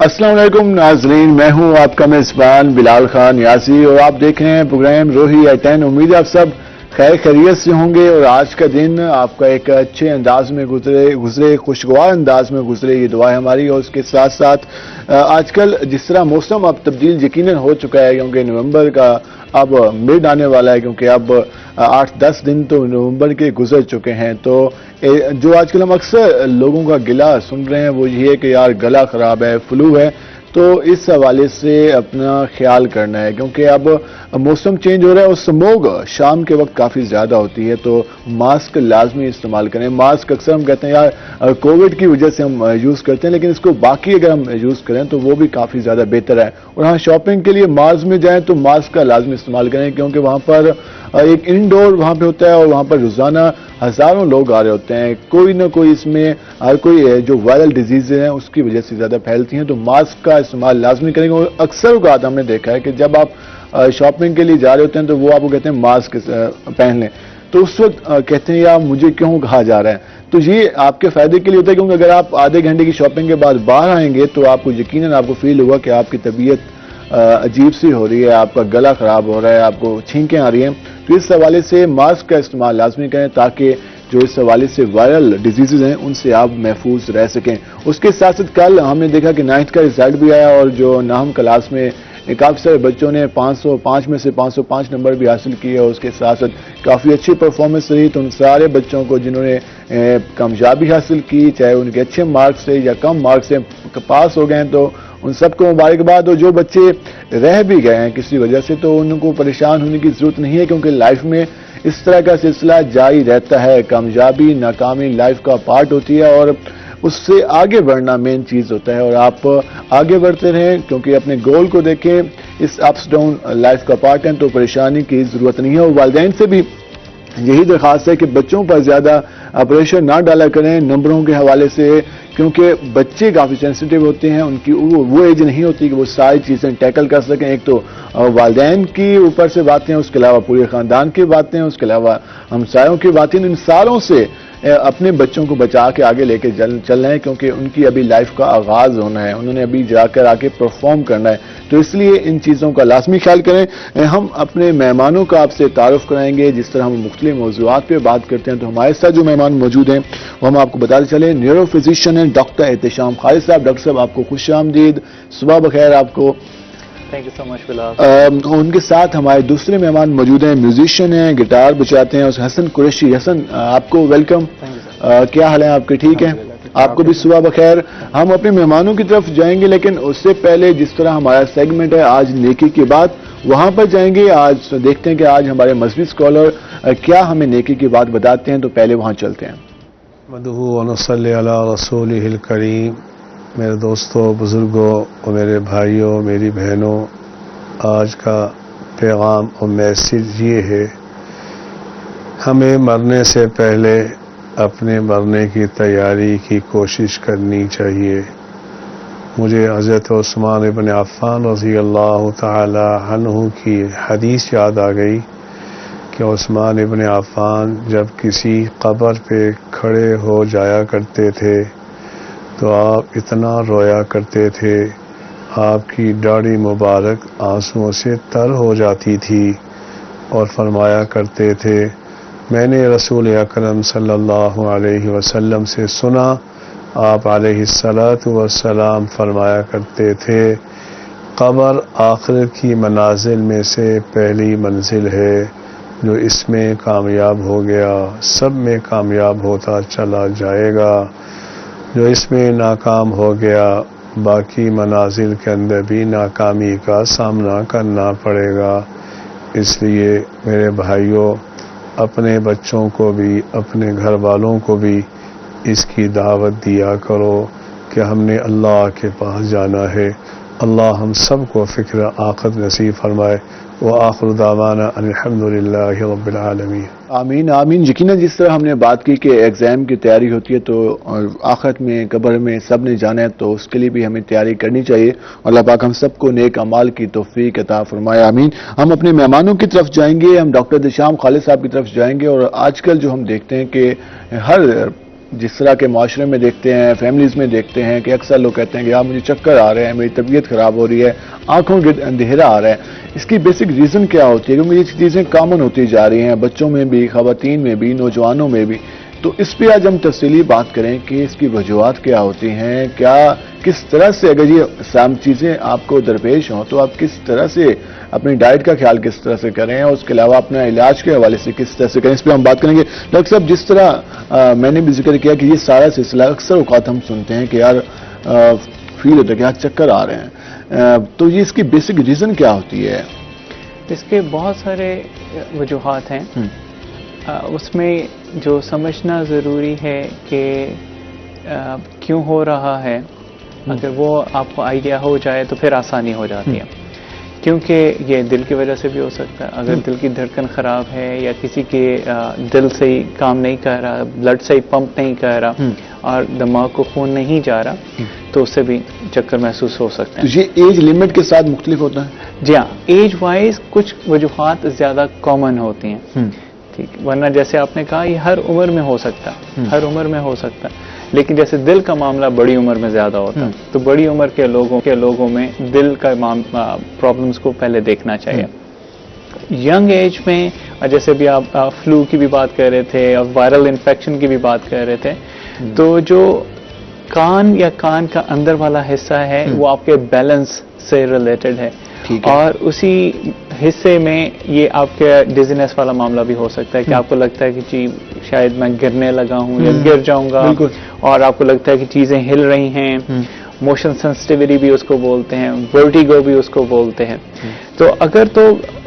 السلام علیکم ناظرین، میں ہوں آپ کا میزبان بلال خان نیازی اور آپ دیکھ رہے ہیں پروگرام روحی ایٹ 10۔ امید ہے آپ سب خیر خیریت سے ہوں گے اور آج کا دن آپ کا ایک اچھے انداز میں گزرے خوشگوار انداز میں گزرے، یہ دعا ہے ہماری۔ اور اس کے ساتھ ساتھ آج کل جس طرح موسم اب تبدیل یقیناً ہو چکا ہے، کیونکہ نومبر کا اب مڈ آنے والا ہے، کیونکہ اب 8-10 دن تو نومبر کے گزر چکے ہیں۔ تو جو آج کل ہم اکثر لوگوں کا گلہ سن رہے ہیں وہ یہ ہے کہ یار گلا خراب ہے، فلو ہے، تو اس حوالے سے اپنا خیال کرنا ہے، کیونکہ اب موسم چینج ہو رہا ہے اور سموگ شام کے وقت کافی زیادہ ہوتی ہے، تو ماسک لازمی استعمال کریں۔ ماسک اکثر ہم کہتے ہیں یار کووڈ کی وجہ سے ہم یوز کرتے ہیں، لیکن اس کو باقی اگر ہم یوز کریں تو وہ بھی کافی زیادہ بہتر ہے۔ اور ہاں، شاپنگ کے لیے مالز میں جائیں تو ماسک کا لازمی استعمال کریں، کیونکہ وہاں پر ایک انڈور وہاں پہ ہوتا ہے اور وہاں پر روزانہ ہزاروں لوگ آ رہے ہوتے ہیں، کوئی نہ کوئی اس میں ہر کوئی جو وائرل ڈیزیز ہیں اس کی وجہ سے زیادہ پھیلتی ہیں، تو ماسک کا استعمال لازمی کریں گے۔ اور اکثر اوقات ہم نے دیکھا ہے کہ جب آپ شاپنگ کے لیے جا رہے ہوتے ہیں تو وہ آپ کو کہتے ہیں ماسک پہن لیں، تو اس وقت کہتے ہیں یار مجھے کیوں کہا جا رہا ہے، تو یہ آپ کے فائدے کے لیے ہوتا ہے، کیونکہ اگر آپ آدھے گھنٹے کی شاپنگ کے بعد باہر آئیں گے تو آپ کو یقیناً آپ کو فیل ہوگا کہ آپ کی طبیعت عجیب سی ہو رہی ہے، آپ کا گلا خراب ہو رہا ہے، آپ کو چھینکیں آ رہی ہیں، تو اس حوالے سے ماسک کا استعمال لازمی کریں تاکہ جو اس حوالے سے وائرل ڈیزیزز ہیں ان سے آپ محفوظ رہ سکیں۔ اس کے ساتھ ساتھ کل ہم نے دیکھا کہ 9th کا رزلٹ بھی آیا اور جو ناہم کلاس میں کافی سارے بچوں نے 505 میں سے 505 نمبر بھی حاصل کیے، اور اس کے ساتھ ساتھ کافی اچھی پرفارمنس رہی، تو ان سارے بچوں کو جنہوں نے کامیابی حاصل کی، چاہے ان کے اچھے مارکس سے یا کم مارکس سے پاس ہو گئے، تو ان سب کو مبارکباد۔ اور جو بچے رہ بھی گئے ہیں کسی وجہ سے تو ان کو پریشان ہونے کی ضرورت نہیں ہے، کیونکہ لائف میں اس طرح کا سلسلہ جاری رہتا ہے، کامیابی ناکامی لائف کا پارٹ ہوتی ہے اور اس سے آگے بڑھنا مین چیز ہوتا ہے، اور آپ آگے بڑھتے رہیں، کیونکہ اپنے گول کو دیکھیں، اس اپس ڈاؤن لائف کا پارٹ ہے، تو پریشانی کی ضرورت نہیں ہے۔ اور والدین سے بھی یہی درخواست ہے کہ بچوں پر زیادہ پریشر نہ ڈالا کریں نمبروں کے حوالے سے، کیونکہ بچے کافی سینسیٹیو ہوتے ہیں، ان کی وہ ایج نہیں ہوتی کہ وہ ساری چیزیں ٹیکل کر سکیں۔ ایک تو والدین کی اوپر سے باتیں، اس کے علاوہ پورے خاندان کی باتیں، اس کے علاوہ ہمسایوں کی باتیں، ان ساروں سے اپنے بچوں کو بچا کے آگے لے کے چل رہے ہیں، کیونکہ ان کی ابھی لائف کا آغاز ہونا ہے، انہوں نے ابھی جا کر آگے پرفارم کرنا ہے، تو اس لیے ان چیزوں کا لازمی خیال کریں۔ ہم اپنے مہمانوں کا آپ سے تعارف کرائیں گے، جس طرح ہم مختلف موضوعات پہ بات کرتے ہیں، تو ہمارے ساتھ جو مہمان موجود ہیں وہ ہم آپ کو بتاتے چلیں، نیورو فزیشین ہیں ڈاکٹر احتشام خالد صاحب۔ ڈاکٹر صاحب آپ کو خوش آمدید، صبح بخیر آپ کو۔ تھینک یو سو مچ بلال۔ ان کے ساتھ ہمارے دوسرے مہمان موجود ہیں، میوزیشین ہیں، گٹار بجاتے ہیں، حسن قریشی۔ حسن آپ کو ویلکم، کیا حال ہے آپ کے؟ ٹھیک ہے، آپ کو بھی صبح بخیر۔ ہم اپنے مہمانوں کی طرف جائیں گے، لیکن اس سے پہلے جس طرح ہمارا سیگمنٹ ہے آج نیکی کی بات، وہاں پر جائیں گے۔ آج دیکھتے ہیں کہ آج ہمارے مذہبی اسکالر کیا ہمیں نیکی کی بات بتاتے ہیں، تو پہلے وہاں چلتے ہیں۔ نحمدہ و نصلی علی رسولہ الکریم۔ میرے دوستوں، بزرگوں اور میرے بھائیوں، میری بہنوں، آج کا پیغام اور میسیج یہ ہے، ہمیں مرنے سے پہلے اپنے مرنے کی تیاری کی کوشش کرنی چاہیے۔ مجھے حضرت عثمان ابن عفان رضی اللہ تعالی عنہ کی حدیث یاد آ گئی کہ عثمان ابن عفان جب کسی قبر پہ کھڑے ہو جایا کرتے تھے تو آپ اتنا رویا کرتے تھے، آپ کی داڑھی مبارک آنسوؤں سے تر ہو جاتی تھی، اور فرمایا کرتے تھے، میں نے رسول اکرم صلی اللہ علیہ وسلم سے سنا، آپ علیہ الصلاۃ والسلام فرمایا کرتے تھے، قبر آخرت کی منازل میں سے پہلی منزل ہے، جو اس میں کامیاب ہو گیا سب میں کامیاب ہوتا چلا جائے گا، جو اس میں ناکام ہو گیا باقی منازل کے اندر بھی ناکامی کا سامنا کرنا پڑے گا۔ اس لیے میرے بھائیوں، اپنے بچوں کو بھی، اپنے گھر والوں کو بھی اس کی دعوت دیا کرو کہ ہم نے اللہ کے پاس جانا ہے۔ اللہ ہم سب کو فکر آخرت نصیب فرمائے۔ وآخر دعوانا ان الحمدللہ رب العالمین۔ آمین آمین۔ یقیناً جس طرح ہم نے بات کی کہ ایگزام کی تیاری ہوتی ہے تو آخرت میں قبر میں سب نے جانا ہے، تو اس کے لیے بھی ہمیں تیاری کرنی چاہیے۔ اللہ پاک ہم سب کو نیک اعمال کی توفیق عطا فرمائے، آمین۔ ہم اپنے مہمانوں کی طرف جائیں گے، ہم ڈاکٹر احتشام خالد صاحب کی طرف جائیں گے، اور آج کل جو ہم دیکھتے ہیں کہ ہر جس طرح کے معاشرے میں دیکھتے ہیں، فیملیز میں دیکھتے ہیں کہ اکثر لوگ کہتے ہیں کہ مجھے چکر آ رہے ہیں، میری طبیعت خراب ہو رہی ہے، آنکھوں کے اندھیرا آ رہا ہے، اس کی بیسک ریزن کیا ہوتی ہے؟ کیونکہ یہ چیزیں کامن ہوتی جا رہی ہیں بچوں میں بھی، خواتین میں بھی، نوجوانوں میں بھی. تو اس پہ آج ہم تفصیلی بات کریں کہ اس کی وجوہات کیا ہوتی ہیں، کس طرح سے اگر یہ سام چیزیں آپ کو درپیش ہوں تو آپ کس طرح سے اپنی ڈائٹ کا خیال کس طرح سے کریں، اور اس کے علاوہ اپنا علاج کے حوالے سے کس طرح سے کریں، اس پہ ہم بات کریں گے. ڈاکٹر صاحب، جس طرح میں نے بھی ذکر کیا کہ یہ سارا سلسلہ اکثر اوقات ہم سنتے ہیں کہ یار فیل ہوتا ہے کہ یار چکر آ رہے ہیں، تو یہ اس کی بیسک ریزن کیا ہوتی ہے؟ اس کے بہت سارے وجوہات ہیں. اس میں جو سمجھنا ضروری ہے کہ کیوں ہو رہا ہے، اگر وہ آپ کو آئیڈیا ہو جائے تو پھر آسانی ہو جاتی ہے. کیونکہ یہ دل کی وجہ سے بھی ہو سکتا ہے. اگر دل کی دھڑکن خراب ہے یا کسی کے دل صحیح کام نہیں کر رہا، بلڈ صحیح پمپ نہیں کر رہا اور دماغ کو خون نہیں جا رہا، تو اس سے بھی چکر محسوس ہو سکتے ہیں. تو یہ ایج لمٹ کے ساتھ مختلف ہوتا ہے؟ جی ہاں، ایج وائز کچھ وجوہات زیادہ کامن ہوتی ہیں. ٹھیک، ورنہ جیسے آپ نے کہا یہ ہر عمر میں ہو سکتا ہے، ہر عمر میں ہو سکتا ہے. لیکن جیسے دل کا معاملہ بڑی عمر میں زیادہ ہوتا ہے، تو بڑی عمر کے لوگوں میں دل کا پرابلمس کو پہلے دیکھنا چاہیے. ینگ ایج میں جیسے بھی آپ فلو کی بھی بات کر رہے تھے اور وائرل انفیکشن کی بھی بات کر رہے تھے، تو جو کان یا کان کا اندر والا حصہ ہے وہ آپ کے بیلنس سے ریلیٹڈ ہے، اور اسی حصے میں یہ آپ کے ڈیزینس والا معاملہ بھی ہو سکتا ہے کہ آپ کو لگتا ہے کہ جی شاید میں گرنے لگا ہوں یا گر جاؤں گا، اور آپ کو لگتا ہے کہ چیزیں ہل رہی ہیں. موشن سینسٹیوٹی بھی اس کو بولتے ہیں، ورٹیگو بھی اس کو بولتے ہیں. تو اگر تو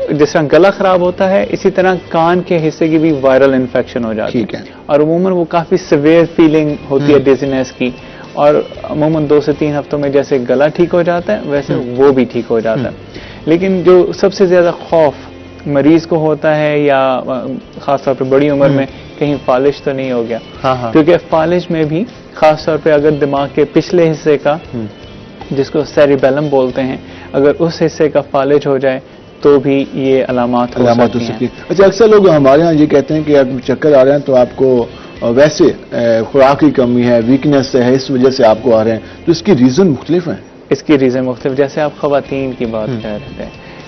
جس طرح گلا خراب ہوتا ہے، اسی طرح کان کے حصے کی بھی وائرل انفیکشن ہو جاتی ہے، اور عموماً وہ کافی سیویئر فیلنگ ہوتی ہے ڈیزینس کی، اور عموماً 2 سے 3 ہفتوں میں جیسے گلا ٹھیک ہو جاتا ہے ویسے وہ بھی ٹھیک ہو جاتا ہے. لیکن جو سب سے زیادہ خوف مریض کو ہوتا ہے، یا خاص طور پہ بڑی عمر میں، کہیں فالج تو نہیں ہو گیا. کیونکہ فالج میں بھی خاص طور پہ اگر دماغ کے پچھلے حصے کا، جس کو سیریبیلم بولتے ہیں، اگر اس حصے کا فالج ہو جائے تو بھی یہ علامات ہو سکتی ہیں. اچھا، اکثر لوگ ہمارے ہاں یہ کہتے ہیں کہ اگر چکر آ رہے ہیں تو آپ کو ویسے خوراک کی کمی ہے، ویکنیس ہے، اس وجہ سے آپ کو آ رہے ہیں، تو اس کی ریزن مختلف ہیں. اس کی ریزن مختلف، جیسے آپ خواتین کی بات کر رہے تھے،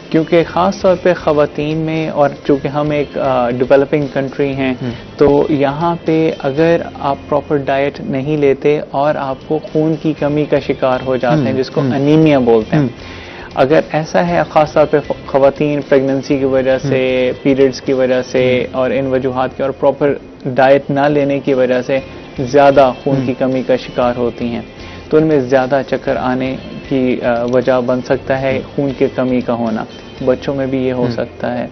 کیونکہ خاص طور پہ خواتین میں، اور چونکہ ہم ایک ڈیولپنگ کنٹری ہیں، تو یہاں پہ اگر آپ پراپر ڈائٹ نہیں لیتے اور آپ کو خون کی کمی کا شکار ہو جاتے ہیں، جس کو انیمیا بولتے ہیں. اگر ایسا ہے، خاص طور پہ خواتین پریگننسی کی وجہ سے، پیریڈز کی وجہ سے، اور ان وجوہات کی، اور پراپر ڈائٹ نہ لینے کی وجہ سے زیادہ خون کی کمی کا شکار ہوتی ہیں، تو ان میں زیادہ چکر آنے کی وجہ بن سکتا ہے خون کی کمی کا ہونا. بچوں میں بھی یہ ہو سکتا ہے.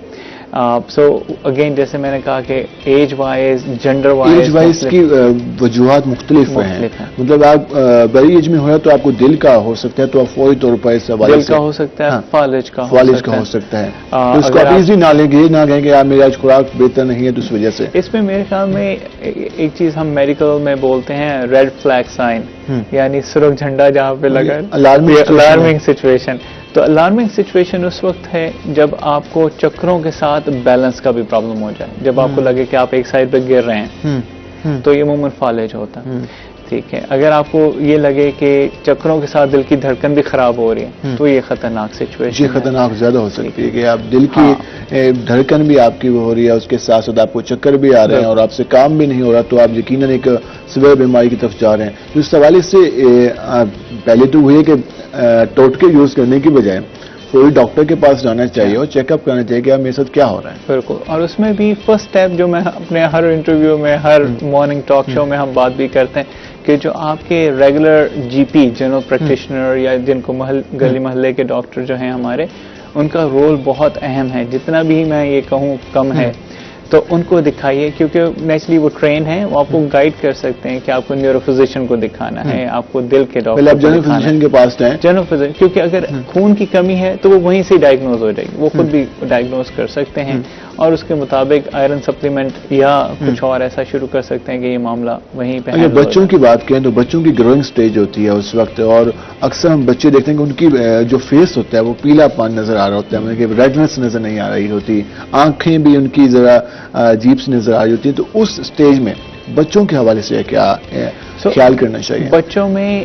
سو اگین جیسے میں نے کہا کہ ایج وائز، جینڈر وائز کی وجوہات مختلف ہیں. مطلب آپ بڑی ایج میں ہو تو آپ کو دل کا ہو سکتا ہے، تو آپ فوری طور پر اس حوالے سے دل کا ہو سکتا ہے، فالج کا ہو سکتا ہے. اس کو آپ ایزی نہ لیں گے، یہ نہ کہیں کہ میری آج خوراک بہتر نہیں ہے تو اس وجہ سے. اس میں میرے خیال میں ایک چیز ہم میڈیکل میں بولتے ہیں ریڈ فلیگ سائن، یعنی سرخ جھنڈا جہاں پہ لگا، الارمنگ سچویشن. تو الارمنگ سچویشن اس وقت ہے جب آپ کو چکروں کے ساتھ بیلنس کا بھی پرابلم ہو جائے، جب آپ کو لگے کہ آپ ایک سائڈ پہ گر رہے ہیں، تو یہ عموماً فالج ہوتا ہے. ٹھیک ہے، اگر آپ کو یہ لگے کہ چکروں کے ساتھ دل کی دھڑکن بھی خراب ہو رہی ہے، تو یہ خطرناک سچویشن، یہ خطرناک زیادہ ہو سکتی ہے کہ آپ دل کی دھڑکن بھی آپ کی وہ ہو رہی ہے، اس کے ساتھ ساتھ آپ کو چکر بھی آ رہے ہیں اور آپ سے کام بھی نہیں ہو رہا، تو آپ یقیناً ایک سویر بیماری کی طرف جا رہے ہیں. تو اس حوالے سے پہلے تو وہ ہے کہ ٹوٹکے یوز کرنے کی بجائے کوئی ڈاکٹر کے پاس جانا چاہیے اور چیک اپ کرنا چاہیے کہ میرے ساتھ کیا ہو رہا ہے. بالکل. اور اس میں بھی فرسٹ اسٹیپ جو میں اپنے ہر انٹرویو میں، ہر مارننگ ٹاک شو میں ہم بات بھی کرتے ہیں کہ جو آپ کے ریگولر جی پی، جنرل پریکٹیشنر، یا جن کو گلی محلے کے ڈاکٹر جو ہیں ہمارے، ان کا رول بہت اہم ہے. جتنا بھی میں یہ کہوں کم ہے، تو ان کو دکھائیے، کیونکہ نیچرلی وہ ٹرین ہیں، وہ آپ کو گائیڈ کر سکتے ہیں کہ آپ کو نیورو فزیشین کو دکھانا ہے، آپ کو دل کے ڈاکٹر جنرل فزیشین کے پاس جائیں. جنرل فزیشین، کیونکہ اگر خون کی کمی ہے تو وہ وہیں سے ڈائگنوز ہو جائے گی، وہ خود بھی ڈائگنوز کر سکتے ہیں، اور اس کے مطابق آئرن سپلیمنٹ یا کچھ اور ایسا شروع کر سکتے ہیں کہ یہ معاملہ وہیں پہ. اگر بچوں کی بات کریں تو بچوں کی گروئنگ سٹیج ہوتی ہے اس وقت، اور اکثر ہم بچے دیکھتے ہیں کہ ان کی جو فیس ہوتا ہے وہ پیلا پان نظر آ رہا ہوتا ہے، مطلب کہ ریڈنس نظر نہیں آ رہی ہوتی، آنکھیں بھی ان کی ذرا عجیب سی نظر آ رہی ہوتی ہے. تو اس سٹیج میں بچوں کے حوالے سے کیا خیال کرنا چاہیے؟ بچوں میں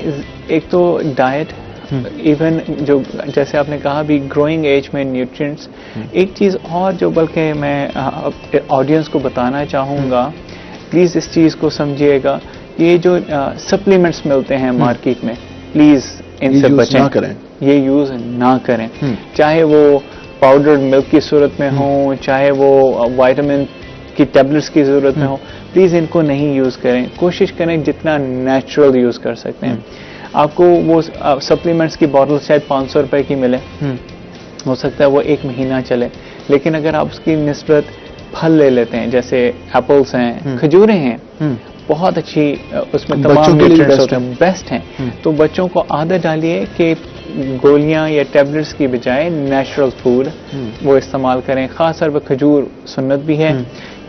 ایک تو ڈائٹ، ایون جو جیسے آپ نے کہا بھی گروئنگ ایج میں نیوٹرینٹس. ایک چیز اور جو بلکہ میں آڈینس کو بتانا چاہوں گا، پلیز اس چیز کو سمجھیے گا، یہ جو سپلیمنٹس ملتے ہیں مارکیٹ میں، پلیز ان سے بچیں، یہ یوز نہ کریں. چاہے وہ پاؤڈرڈ ملک کی صورت میں ہوں، چاہے وہ وائٹامن کی ٹیبلٹس کی ضرورت میں ہوں، پلیز ان کو نہیں یوز کریں. کوشش کریں جتنا نیچرل یوز کر سکتے ہیں. آپ کو وہ سپلیمنٹس کی بوٹل شاید 500 روپے کی ملے، ہو سکتا ہے وہ 1 مہینہ چلے، لیکن اگر آپ اس کی نسبت پھل لے لیتے ہیں، جیسے ایپلس ہیں، کھجوریں ہیں، بہت اچھی اس میں تمام نیوٹرینٹس ہوتے ہیں، بیسٹ ہیں. تو بچوں کو عادت ڈالیے کہ گولیاں یا ٹیبلٹس کی بجائے نیچرل فوڈ وہ استعمال کریں. خاص طور پہ کھجور سنت بھی ہے،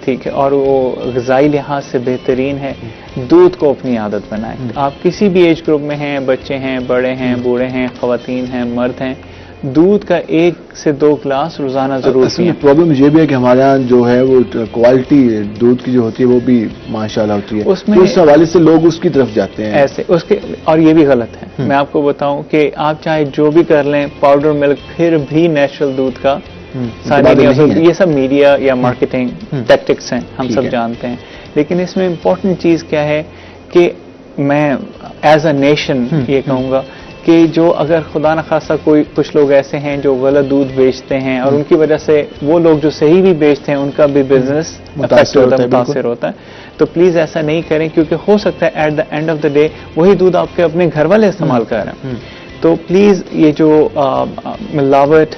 ٹھیک ہے، اور وہ غذائی لحاظ سے بہترین ہے. دودھ کو اپنی عادت بنائیں. آپ کسی بھی ایج گروپ میں ہیں، بچے ہیں، بڑے ہیں، بوڑھے ہیں، خواتین ہیں، مرد ہیں، دودھ کا 1 سے 2 گلاس روزانہ ضرور پئیں. پرابلم یہ بھی ہے کہ ہمارے یہاں جو ہے وہ کوالٹی دودھ کی جو ہوتی ہے وہ بھی ماشاءاللہ ہوتی ہے، اس حوالے سے لوگ اس کی طرف جاتے ہیں ایسے اس کے، اور یہ بھی غلط ہے. میں آپ کو بتاؤں کہ آپ چاہے جو بھی کر لیں، پاؤڈر ملک پھر بھی نیچرل دودھ کا یہ سب میڈیا یا مارکیٹنگ ٹیکٹکس ہیں، ہم سب جانتے ہیں. لیکن اس میں امپورٹنٹ چیز کیا ہے کہ میں ایز اے نیشن یہ کہوں گا کہ جو اگر خدا نخواستہ کچھ لوگ ایسے ہیں جو غلط دودھ بیچتے ہیں، اور ان کی وجہ سے وہ لوگ جو صحیح بھی بیچتے ہیں ان کا بھی بزنس متاثر ہوتا ہے. تو پلیز ایسا نہیں کریں، کیونکہ ہو سکتا ہے at the end of the day وہی دودھ آپ کے اپنے گھر والے استعمال کر رہے ہیں. تو پلیز یہ جو ملاوٹ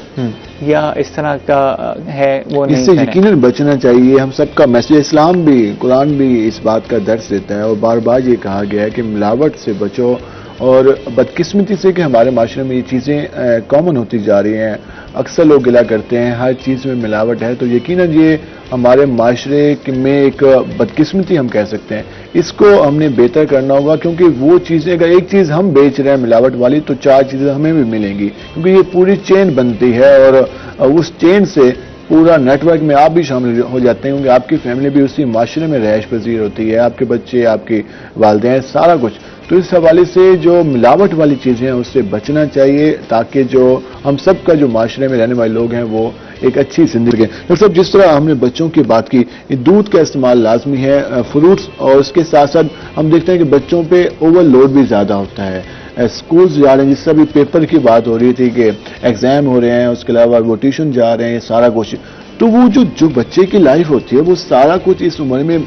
یا اس طرح کا ہے وہ نہیں، اس سے یقیناً بچنا چاہیے. ہم سب کا میسج، اسلام بھی، قرآن بھی اس بات کا درس دیتا ہے، اور بار بار یہ کہا گیا ہے کہ ملاوٹ سے بچو. اور بدقسمتی سے کہ ہمارے معاشرے میں یہ چیزیں کامن ہوتی جا رہی ہیں. اکثر لوگ گلا کرتے ہیں ہر چیز میں ملاوٹ ہے، تو یقیناً یہ ہمارے معاشرے میں ایک بدقسمتی ہم کہہ سکتے ہیں. اس کو ہم نے بہتر کرنا ہوگا، کیونکہ وہ چیزیں اگر ایک چیز ہم بیچ رہے ہیں ملاوٹ والی، تو 4 چیزیں ہمیں بھی ملیں گی، کیونکہ یہ پوری چین بنتی ہے، اور اس چین سے پورا نیٹ ورک میں آپ بھی شامل ہو جاتے ہیں، کیونکہ آپ کی فیملی بھی اسی معاشرے میں رہائش پذیر ہوتی ہے، آپ کے بچے، آپ کے والدین، سارا کچھ. تو اس حوالے سے جو ملاوٹ والی چیزیں ہیں اس سے بچنا چاہیے، تاکہ جو ہم سب کا جو معاشرے میں رہنے والے لوگ ہیں وہ ایک اچھی زندگی. ڈاکٹر صاحب، جس طرح ہم نے بچوں کی بات کی، دودھ کا استعمال لازمی ہے، فروٹس، اور اس کے ساتھ ساتھ ہم دیکھتے ہیں کہ بچوں پہ اوور لوڈ بھی زیادہ ہوتا ہے. اسکولز جا رہے ہیں، جس سے بھی پیپر کی بات ہو رہی تھی کہ ایگزام ہو رہے ہیں، اس کے علاوہ وہ ٹیوشن جا رہے ہیں، سارا کچھ. تو وہ جو بچے کی لائف ہوتی ہے وہ سارا کچھ اس عمر میں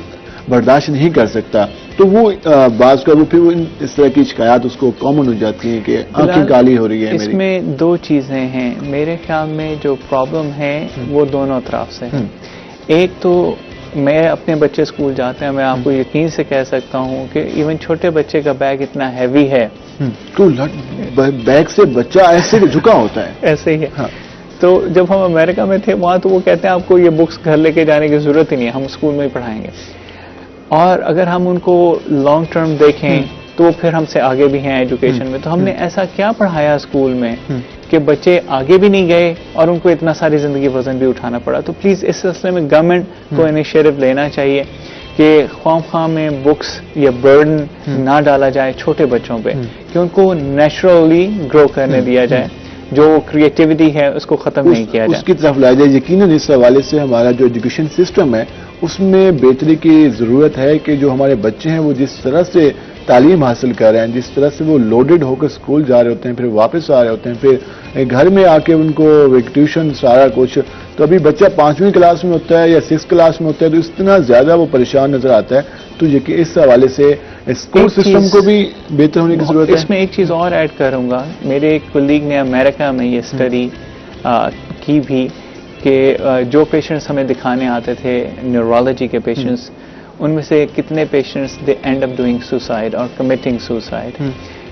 برداشت نہیں کر سکتا. تو وہ بعض کا وہ پھر اس طرح کی شکایات اس کو کامن ہو جاتی ہیں کہ آنکھیں کالی ہو رہی ہیں. اس میں 2 چیزیں ہیں میرے خیال میں جو پرابلم ہے، وہ دونوں طرف سے. ایک تو میں اپنے بچے اسکول جاتے ہیں، میں آپ کو یقین سے کہہ سکتا ہوں کہ ایون چھوٹے بچے کا بیگ اتنا ہیوی ہے، تو بیگ سے بچہ ایسے جھکا ہوتا ہے. ایسے ہی ہے. تو جب ہم امریکہ میں تھے وہاں تو وہ کہتے ہیں آپ کو یہ بکس گھر لے کے جانے کی ضرورت ہی نہیں ہے، ہم اسکول میں ہی پڑھائیں گے. اور اگر ہم ان کو لانگ ٹرم دیکھیں تو پھر ہم سے آگے بھی ہیں ایجوکیشن میں. تو ہم نے ایسا کیا پڑھایا اسکول میں کہ بچے آگے بھی نہیں گئے اور ان کو اتنا ساری زندگی وزن بھی اٹھانا پڑا. تو پلیز اس سلسلے میں گورنمنٹ کو انیشیٹو لینا چاہیے کہ خواہ میں بکس یا برڈن نہ ڈالا جائے چھوٹے بچوں پہ، کہ ان کو نیچرلی گرو کرنے دیا جائے، جو کریٹیوٹی ہے اس کو ختم نہیں کیا جائے، اس کی طرف لایا جائے. یقیناً اس حوالے سے ہمارا جو ایجوکیشن سسٹم ہے اس میں بہتری کی ضرورت ہے کہ جو ہمارے بچے ہیں وہ جس طرح سے تعلیم حاصل کر رہے ہیں، جس طرح سے وہ لوڈڈ ہو کر اسکول جا رہے ہوتے ہیں، پھر واپس آ رہے ہوتے ہیں، پھر گھر میں آ کے ان کو ٹیوشن سارا کچھ. تو ابھی بچہ 5ویں کلاس میں ہوتا ہے یا 6 کلاس میں ہوتا ہے، تو اتنا زیادہ وہ پریشان نظر آتا ہے. تو یہ اس حوالے سے اسکول سسٹم کو بھی بہتر ہونے کی ضرورت ہے. اس میں ایک چیز اور ایڈ کروں گا، میرے ایک کولیگ نے امریکہ میں یہ اسٹڈی کی بھی کہ جو پیشنٹس ہمیں دکھانے آتے تھے نیورولوجی کے پیشنٹس، ان میں سے کتنے patients they end up doing suicide اور کمٹنگ سوسائڈ.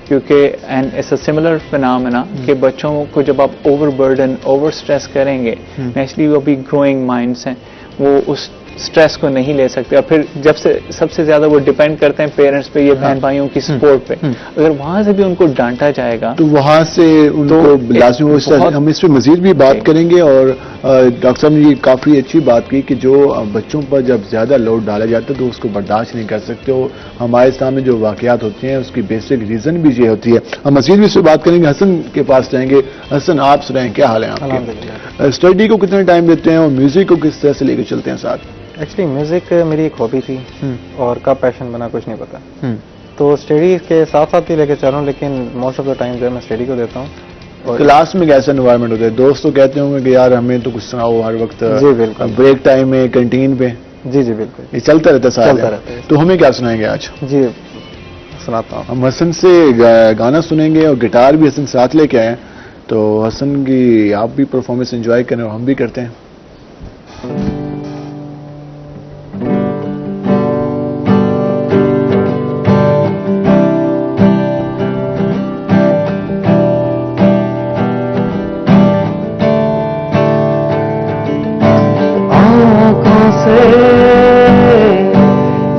کیونکہ and it's a similar phenomena کہ بچوں کو جب آپ اوور برڈن، اوور اسٹریس کریں گے، نیچرلی وہ بھی گروئنگ مائنڈس ہیں، وہ اس اسٹریس کو نہیں لے سکتے. اور پھر جب سے سب سے زیادہ وہ ڈیپینڈ کرتے ہیں پیرنٹس پہ یا بہن بھائیوں کی سپورٹ پہ. اگر وہاں سے بھی ان کو ڈانٹا جائے گا تو وہاں سے ان کو لازمی. ہم اس پہ مزید بھی بات کریں گے. اور ڈاکٹر صاحب نے یہ کافی اچھی بات کی کہ جو بچوں پر جب زیادہ لوڈ ڈالا جاتا ہے تو اس کو برداشت نہیں کر سکتے. اور ہمارے سامنے جو واقعات ہوتے ہیں اس کی بیسک ریزن بھی یہ ہوتی ہے. ہم مزید بھی اس سے بات کریں گے. حسن کے پاس جائیں گے. حسن آپ سنائیں, کیا حال ہے آپ کے؟ اسٹڈی کو کتنا ٹائم دیتے ہیں اور میوزک کو کس طرح سے لے کے چلتے ہیں ساتھ؟ ایکچولی میوزک میری ایک ہابی تھی اور کب پیشن بنا کچھ نہیں پتا, تو اسٹڈی کے ساتھ ساتھ ہی لے کے چل رہا ہوں, لیکن موسٹ آف دا ٹائم جو ہے میں اسٹڈی کو دیتا ہوں. اور کلاس میں کیسا انوائرمنٹ ہوتا ہے؟ دوست تو کہتے ہوں گے کہ یار ہمیں تو کچھ سناؤ ہر وقت, جی بالکل, بریک ٹائم میں, کینٹین پہ, جی جی بالکل, یہ چلتا رہتا ہے چلتا رہتا ہے. تو ہمیں کیا سنائیں گے آج؟ جی سناتا ہوں. ہم حسن سے گانا سنیں گے اور گٹار بھی حسن ساتھ لے کے آئے ہیں, تو حسن کی آپ بھی پرفارمنس انجوائے کریں اور ہم بھی کرتے ہیں.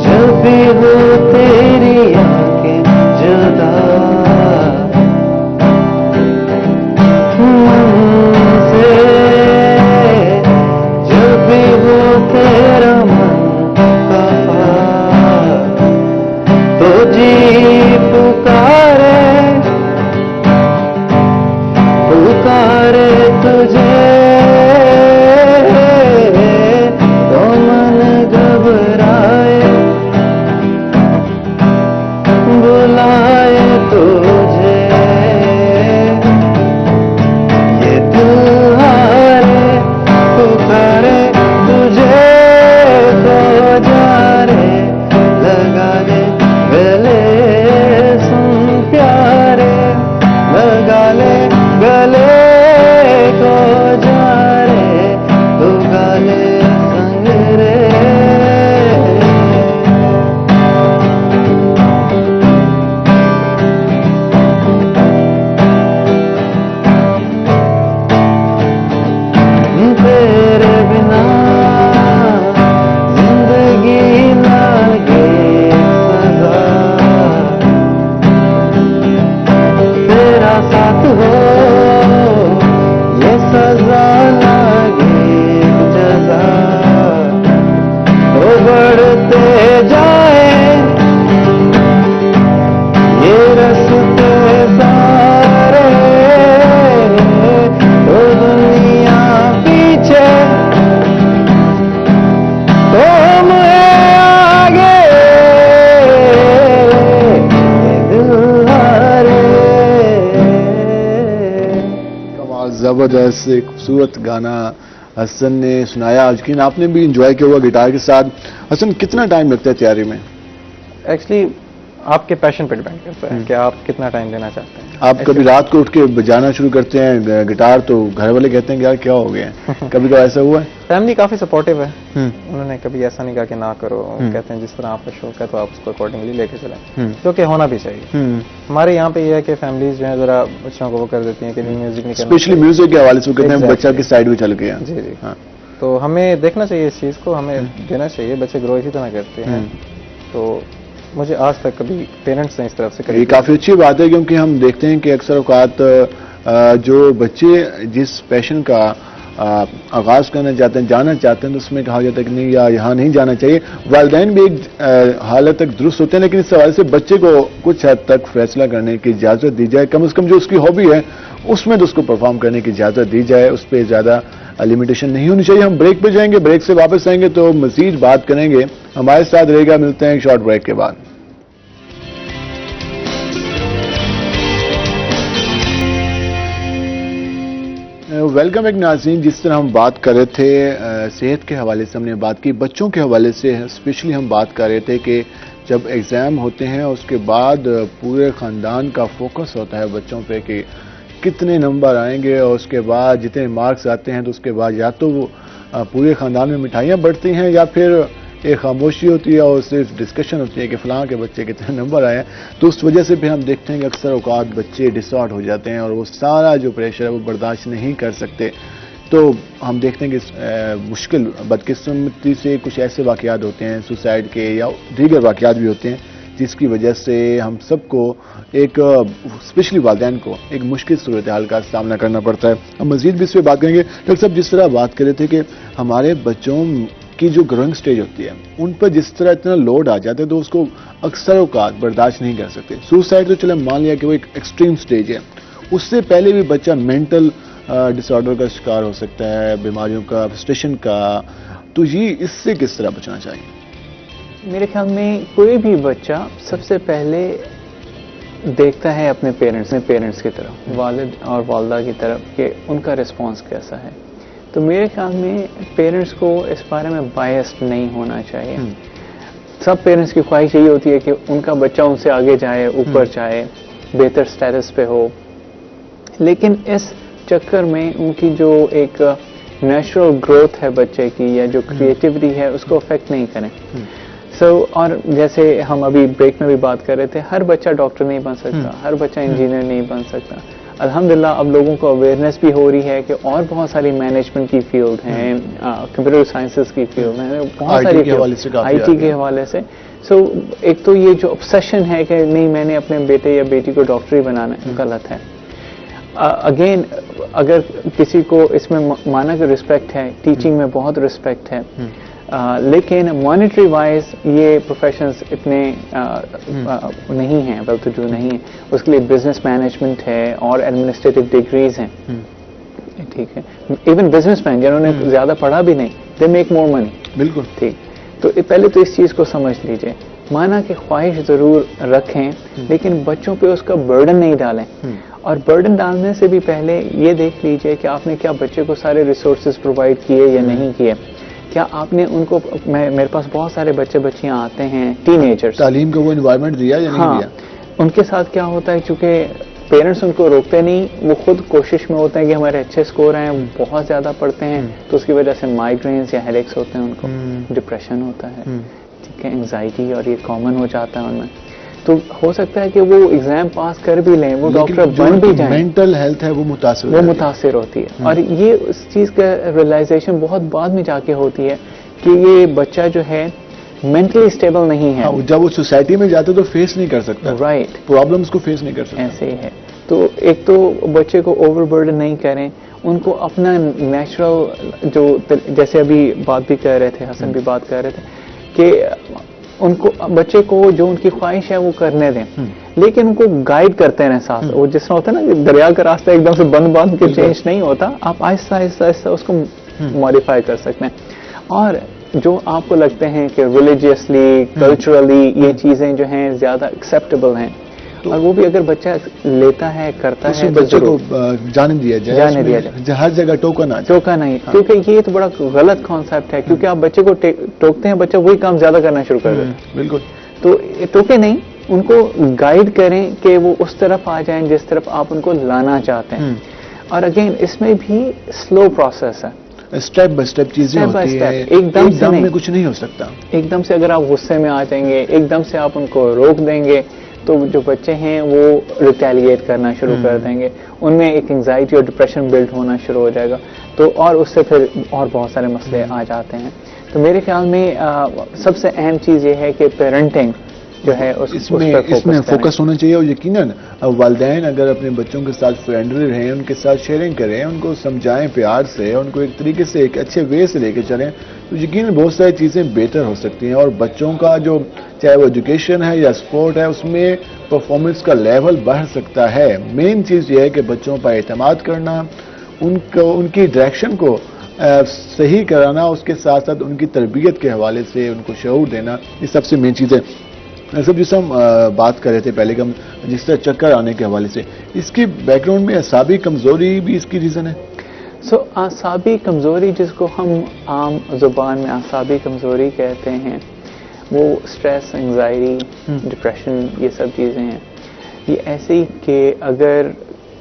جب بھی ہو تیری آنکھیں جدا, من سے جب بھی ہو تیرا من خفا, تو جی پکارے پکارے تجھے, زبردست خوبصورت گانا حسن نے سنایا آج کی. آپ نے بھی انجوائے کیا ہوا گٹار کے ساتھ. حسن کتنا ٹائم لگتا ہے تیاری میں؟ ایکچولی آپ کے پیشن پہ ڈیپینڈ کرتا ہے کہ آپ کتنا ٹائم دینا چاہتے ہیں. آپ کبھی رات کو اٹھ کے بجانا شروع کرتے ہیں گٹار تو گھر والے کہتے ہیں کہ یار کیا ہو گیا ہے, کبھی تو ایسا ہوا ہے؟ فیملی کافی سپورٹیو ہے, انہوں نے کبھی ایسا نہیں کہا کہ نہ کرو, کہتے ہیں جس طرح آپ کا شوق ہے تو آپ اس کو اکارڈنگلی لے کے چلیں, جو کہ ہونا بھی چاہیے. ہمارے یہاں پہ یہ ہے کہ فیملیز جو ہے ذرا بچوں کو وہ کر دیتی ہیں کہ میوزک نہیں کرنا, اسپیشلی میوزک کے حوالے سے کہتے ہیں بچہ کی سائڈ میں چل گیا. جی جی, تو ہمیں دیکھنا چاہیے اس چیز کو, ہمیں دینا چاہیے, بچے گرو اسی طرح کرتے ہیں. تو مجھے آج تک کبھی پیرنٹس نے اس طرف سے یہ کافی اچھی بات ہے, کیونکہ ہم دیکھتے ہیں کہ اکثر اوقات جو بچے جس پیشن کا آغاز کرنا چاہتے ہیں, جانا چاہتے ہیں, تو اس میں کہا جاتا ہے کہ نہیں یہاں نہیں جانا چاہیے. والدین بھی ایک حالت تک درست ہوتے ہیں, لیکن اس حوالے سے بچے کو کچھ حد تک فیصلہ کرنے کی اجازت دی جائے. کم از کم جو اس کی ہابی ہے اس میں تو اس کو پرفارم کرنے کی اجازت دی جائے, اس پہ زیادہ لمیٹیشن نہیں ہونی چاہیے. ہم بریک پہ جائیں گے, بریک سے واپس آئیں گے تو مزید بات کریں گے. ہمارے ساتھ رہے گا, ملتے ہیں ایک شارٹ بریک کے بعد. ویلکم ایک ناظرین. جس طرح ہم بات کر رہے تھے صحت کے حوالے سے, ہم نے بات کی بچوں کے حوالے سے, اسپیشلی ہم بات کر رہے تھے کہ جب ایگزام ہوتے ہیں اس کے بعد پورے خاندان کا فوکس ہوتا ہے بچوں پہ کہ کتنے نمبر آئیں گے, اور اس کے بعد جتنے مارکس آتے ہیں تو اس کے بعد یا تو وہ پورے خاندان میں مٹھائیاں بڑھتی ہیں یا پھر ایک خاموشی ہوتی ہے اور صرف ڈسکشن ہوتی ہے کہ فلاں کے بچے کتنے نمبر آئے ہیں. تو اس وجہ سے پھر ہم دیکھتے ہیں کہ اکثر اوقات بچے ڈسآرٹ ہو جاتے ہیں اور وہ سارا جو پریشر ہے وہ برداشت نہیں کر سکتے. تو ہم دیکھتے ہیں کہ مشکل بدقسمتی سے کچھ ایسے واقعات ہوتے ہیں سوسائڈ کے یا دیگر واقعات بھی ہوتے ہیں جس کی وجہ سے ہم سب کو ایک اسپیشلی والدین کو ایک مشکل صورتحال کا سامنا کرنا پڑتا ہے. ہم مزید بھی اس پہ بات کریں گے. ڈاکٹر صاحب جس طرح بات کر رہے تھے کہ ہمارے بچوں کی جو گروئنگ سٹیج ہوتی ہے ان پر جس طرح اتنا لوڈ آ جاتا ہے تو اس کو اکثر اوقات برداشت نہیں کر سکتے. سوسائڈ تو چلے مان لیا کہ وہ ایک ایکسٹریم سٹیج ہے, اس سے پہلے بھی بچہ مینٹل ڈس آرڈر کا شکار ہو سکتا ہے, بیماریوں کا, فرسٹریشن کا, تو یہ اس سے کس طرح بچنا چاہیے؟ میرے خیال میں کوئی بھی بچہ سب سے پہلے دیکھتا ہے اپنے پیرنٹس کی طرف, والد اور والدہ کی طرف کہ ان کا رسپانس کیسا ہے. تو میرے خیال میں پیرنٹس کو اس بارے میں بائسڈ نہیں ہونا چاہیے. سب پیرنٹس کی خواہش یہی ہوتی ہے کہ ان کا بچہ ان سے آگے جائے, اوپر جائے, بہتر سٹیٹس پہ ہو, لیکن اس چکر میں ان کی جو ایک نیچرل گروتھ ہے بچے کی یا جو کریٹیوٹی ہے اس کو افیکٹ نہیں کریں. اور جیسے ہم ابھی بریک میں بھی بات کر رہے تھے, ہر بچہ ڈاکٹر نہیں بن سکتا, ہر بچہ انجینئر نہیں بن سکتا. الحمدللہ اب لوگوں کو اویئرنیس بھی ہو رہی ہے کہ اور بہت ساری مینجمنٹ کی فیلڈ ہیں, کمپیوٹر سائنسز کی فیلڈ ہیں, بہت ساری آئی ٹی کے حوالے سے. ایک تو یہ جو obsession ہے کہ نہیں میں نے اپنے بیٹے یا بیٹی کو ڈاکٹر ہی بنانا ہے, غلط ہے. اگین اگر کسی کو اس میں مانا کہ رسپیکٹ ہے, ٹیچنگ میں بہت رسپیکٹ ہے, لیکن مانیٹری وائز یہ پروفیشنز اتنے نہیں ہیں, ویل ٹو ڈو نہیں ہیں. اس کے لیے بزنس مینجمنٹ ہے اور ایڈمنسٹریٹو ڈگریز ہیں, ٹھیک ہے. ایون بزنس مین جنہوں نے زیادہ پڑھا بھی نہیں, دے میک مور منی. بالکل ٹھیک. تو پہلے تو اس چیز کو سمجھ لیجئے, مانا کہ خواہش ضرور رکھیں لیکن بچوں پہ اس کا برڈن نہیں ڈالیں. اور برڈن ڈالنے سے بھی پہلے یہ دیکھ لیجئے کہ آپ نے کیا بچے کو سارے ریسورسز پرووائڈ کیے یا نہیں کیے. کیا آپ نے ان کو, میرے پاس بہت سارے بچے بچیاں آتے ہیں ٹین ایجرز, تعلیم کا وہ انوائرمنٹ دیا یا نہیں دیا. ان کے ساتھ کیا ہوتا ہے, چونکہ پیرنٹس ان کو روکتے نہیں, وہ خود کوشش میں ہوتے ہیں کہ ہمارے اچھے اسکور ہیں, بہت زیادہ پڑھتے ہیں, تو اس کی وجہ سے مائیگرینز یا ہیڈیکس ہوتے ہیں, ان کو ڈپریشن ہوتا ہے, ٹھیک ہے, انگزائٹی, اور یہ کامن ہو جاتا ہے ان میں. تو ہو سکتا ہے کہ وہ ایگزام پاس کر بھی لیں, وہ ڈاکٹر بن بھی جائیں, مینٹل ہیلتھ ہے وہ متاثر ہوتی ہے. اور یہ اس چیز کا ریئلائزیشن بہت بعد میں جا کے ہوتی ہے کہ یہ بچہ جو ہے مینٹلی اسٹیبل نہیں ہے. جب وہ سوسائٹی میں جاتا تو فیس نہیں کر سکتا, رائٹ, پرابلمس کو فیس نہیں کر سکتا. ایسے ہی ہے. تو ایک تو بچے کو اوور برڈن نہیں کریں, ان کو اپنا نیچرل جو, جیسے ابھی بات بھی کر رہے تھے, حسن بھی بات کر رہے تھے کہ ان کو, بچے کو جو ان کی خواہش ہے وہ کرنے دیں, لیکن ان کو گائیڈ کرتے رہیں ساتھ. وہ جس طرح ہوتا ہے نا کہ دریا کا راستہ ایک دم سے بند کے چینج نہیں ہوتا, آپ آہستہ آہستہ اس کو ماڈیفائی کر سکتے ہیں. اور جو آپ کو لگتے ہیں کہ ریلیجیسلی, کلچرلی یہ چیزیں جو ہیں زیادہ ایکسیپٹیبل ہیں, اور وہ بھی اگر بچہ لیتا ہے, کرتا ہے, بچے کو جانے دیا جائے, ہر جگہ ٹوکا نہیں, کیونکہ یہ تو بڑا غلط کانسیپٹ ہے. کیونکہ آپ بچے کو ٹوکتے ہیں, بچہ وہی کام زیادہ کرنا شروع کر دیتا ہے. بالکل. تو ٹوکے نہیں, ان کو گائیڈ کریں کہ وہ اس طرف آ جائیں جس طرف آپ ان کو لانا چاہتے ہیں. اور اگین اس میں بھی سلو پروسیس ہے, اسٹیپ بائی اسٹیپ چیزیں ہوتی ہیں, ایک دم میں کچھ نہیں ہو سکتا. ایک دم سے اگر آپ غصے میں آ جائیں گے, ایک دم سے آپ ان کو روک دیں گے, تو جو بچے ہیں وہ ریٹیلیٹ کرنا شروع کر دیں گے, ان میں ایک انگزائٹی اور ڈپریشن بلڈ ہونا شروع ہو جائے گا, تو اور اس سے پھر اور بہت سارے مسئلے آ جاتے ہیں. تو میرے خیال میں سب سے اہم چیز یہ ہے کہ پیرنٹنگ جو ہے اس میں فوکس ہونا چاہیے. اور یقیناً والدین اگر اپنے بچوں کے ساتھ فرینڈلی رہیں, ان کے ساتھ شیئرنگ کریں, ان کو سمجھائیں پیار سے, ان کو ایک طریقے سے ایک اچھے وے سے لے کے چلیں, تو یقیناً بہت ساری چیزیں بہتر ہو سکتی ہیں. اور بچوں کا جو چاہے وہ ایجوکیشن ہے یا اسپورٹ ہے, اس میں پرفارمنس کا لیول بڑھ سکتا ہے. مین چیز یہ ہے کہ بچوں پر اعتماد کرنا, ان کی ڈائریکشن کو صحیح کرانا, اس کے ساتھ ساتھ ان کی تربیت کے حوالے سے ان کو شعور دینا, یہ سب سے مین چیز ہے. سب جس ہم بات کر رہے تھے پہلے کہ ہم جس طرح چکر آنے کے حوالے سے, اس کی بیک گراؤنڈ میں اعصابی کمزوری بھی اس کی ریزن ہے. اعصابی کمزوری, جس کو ہم عام زبان میں اعصابی کمزوری کہتے ہیں, وہ اسٹریس, انگزائٹی, ڈپریشن, یہ سب چیزیں ہیں. یہ ایسے ہی کہ اگر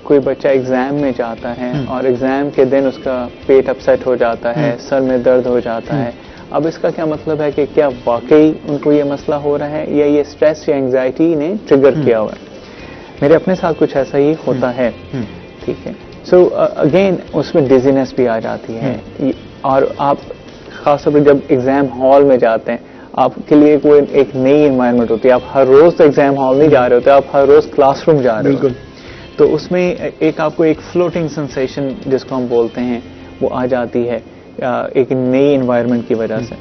کوئی بچہ ایگزام میں جاتا ہے اور ایگزام کے دن اس کا پیٹ اپسیٹ ہو جاتا ہے, سر میں درد ہو جاتا ہے, اب اس کا کیا مطلب ہے کہ کیا واقعی ان کو یہ مسئلہ ہو رہا ہے یا یہ اسٹریس یا انگزائٹی نے ٹریگر کیا ہوا ہے. میرے اپنے ساتھ کچھ ایسا ہی ہوتا ہے, ٹھیک ہے. سو اگین اس میں ڈیزینس بھی آ جاتی ہے, اور آپ خاص طور پر جب ایگزام ہال میں جاتے ہیں, آپ کے لیے کوئی ایک نئی انوائرمنٹ ہوتی ہے. آپ ہر روز تو ایگزام ہال نہیں جا رہے ہوتے, آپ ہر روز کلاس روم جا رہے ہوتے. تو اس میں ایک آپ کو ایک فلوٹنگ سینسیشن جس کو ہم بولتے ہیں وہ آ جاتی ہے ایک نئی انوائرمنٹ کی وجہ سے.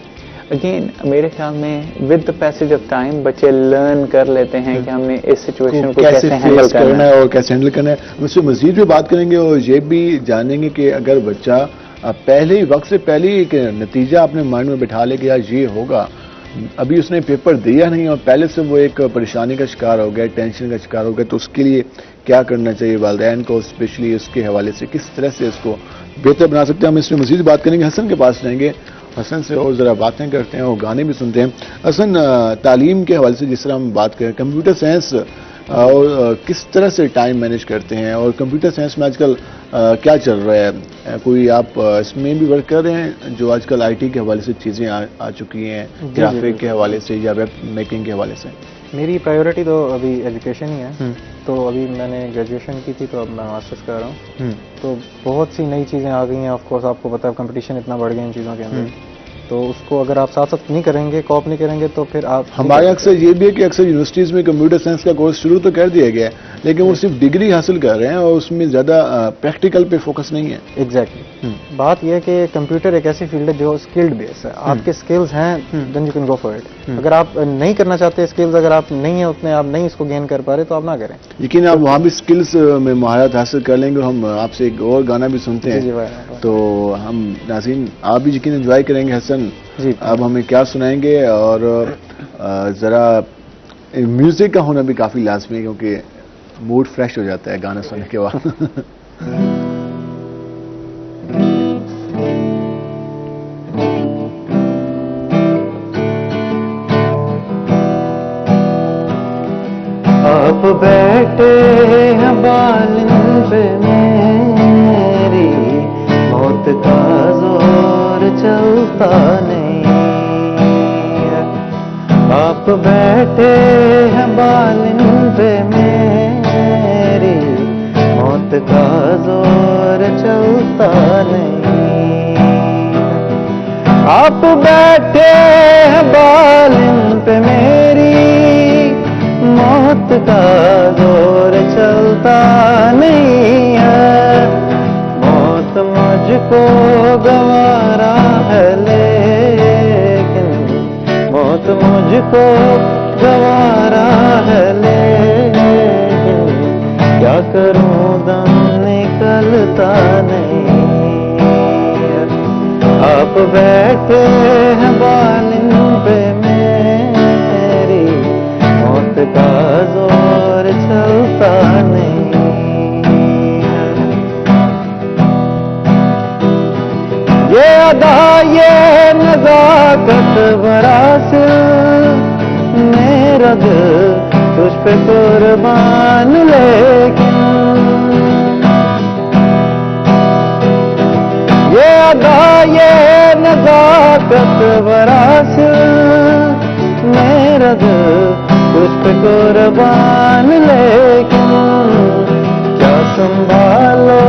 اگین میرے خیال میں with the passage of time بچے لرن کر لیتے ہیں کہ ہم نے اس سچویشن کو کیسے ہینڈل کرنا ہے اور کیسے ہینڈل کرنا ہے. ہم اس سے مزید بھی بات کریں گے اور یہ بھی جانیں گے کہ اگر بچہ پہلے ہی وقت سے پہلے ایک نتیجہ اپنے مائنڈ میں بٹھا لے کہ یار یہ ہوگا, ابھی اس نے پیپر دیا نہیں اور پہلے سے وہ ایک پریشانی کا شکار ہو گیا, ٹینشن کا شکار ہو گیا, تو اس کے لیے کیا کرنا چاہیے والدین کو, اسپیشلی اس کے حوالے سے کس طرح سے اس کو بہتر بنا سکتے ہیں. ہم اس میں مزید بات کریں گے. حسن کے پاس جائیں گے, حسن سے اور ذرا باتیں کرتے ہیں اور گانے بھی سنتے ہیں. حسن, تعلیم کے حوالے سے جس طرح ہم بات کریں, کمپیوٹر سائنس اور کس طرح سے ٹائم مینیج کرتے ہیں, اور کمپیوٹر سائنس میں آج کل کیا چل رہا ہے, کوئی آپ اس میں بھی ورک کر رہے ہیں جو آج کل آئی ٹی کے حوالے سے چیزیں آ چکی ہیں, گرافک کے حوالے سے یا ویب میکنگ کے حوالے سے؟ میری پرائیورٹی تو ابھی ایجوکیشن ہی ہے. تو ابھی میں نے گریجویشن کی تھی, تو اب میں ماسٹرس کر رہا ہوں. تو بہت سی نئی چیزیں آ گئی ہیں. آف کورس آپ کو پتا ہے کمپٹیشن اتنا بڑھ گیا ان چیزوں کے اندر, تو اس کو اگر آپ ساتھ ساتھ نہیں کریں گے, کوپ نہیں کریں گے, تو پھر آپ ہمارے اکثر یہ بھی ہے کہ اکثر یونیورسٹیز میں کمپیوٹر سائنس کا کورس شروع تو کر دیا گیا ہے, لیکن وہ صرف ڈگری حاصل کر رہے ہیں اور اس میں زیادہ پریکٹیکل پہ فوکس نہیں ہے. ایگزیکٹلی. بات یہ ہے کہ کمپیوٹر ایک ایسی فیلڈ ہے جو اسکلڈ بیس ہے. آپ کے اسکلز ہیں then you can go for it. اگر آپ نہیں کرنا چاہتے اسکلز, اگر آپ نہیں ہیں اتنے, آپ نہیں اس کو گین کر پا رہے, تو آپ نہ کریں. لیکن آپ وہاں بھی اسکلز میں مہارت حاصل کر لیں گے. ہم آپ سے ایک اور گانا بھی سنتے ہیں, تو ہم ناظرین آپ بھی یقین انجوائے کریں گے. حسن جی اب ہمیں کیا سنائیں گے, اور ذرا میوزک کا ہونا بھی کافی لازمی ہے کیونکہ موڈ فریش ہو جاتا ہے گانا سننے کے بعد. آپ بیٹھے ہیں بالن پہ میری, موت کا زور چلتا نہیں. آپ بیٹھے ہیں بالن پہ میری, موت کا زور چلتا نہیں. آپ بیٹھے ہیں بالن پہ میری, موت کا زور چلتا نہیں ہے. موت مجھ کو گوارا ہے لیکن, موت مجھ کو گوارا ہے لیکن, کیا کروں دم نکلتا نہیں. آپ بیٹھے ہیں بالن پہ میری, موت کا زور چلتا نہیں. یہ ادا یہ نزاکت براسل, میرا دل تجھ پہ قربان, لیکن یہ ادا یہ نزاکت براسل, میرا دل تجھ پہ قربان, لیکن کیا سنبھالو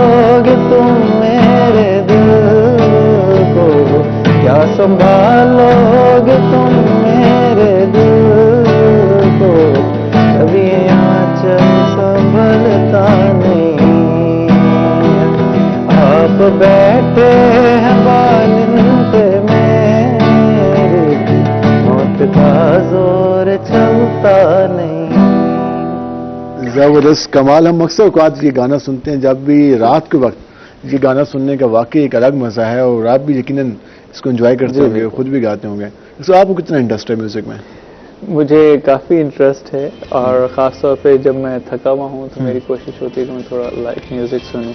گے تم میرے دل کو, کیا سنبھالو گے تم میرے دل کو, کبھی آنچل سنبھلتا نہیں. آپ بیٹھے ہیں بالن پہ میرے, موت کا زور چلتا نہیں. زبردست کمال. ہم اکثر اوقات یہ گانا سنتے ہیں جب بھی رات کے وقت, یہ گانا سننے کا واقعی ایک الگ مزہ ہے, اور آپ بھی یقیناً اس کو انجوائے کرتے ہوں گے, خود بھی گاتے ہوں گے. تو آپ کو کتنا انٹرسٹ ہے میوزک میں؟ مجھے کافی انٹرسٹ ہے, اور خاص طور پہ جب میں تھکا ہوا ہوں تو میری کوشش ہوتی ہے کہ میں تھوڑا لائٹ میوزک سنوں.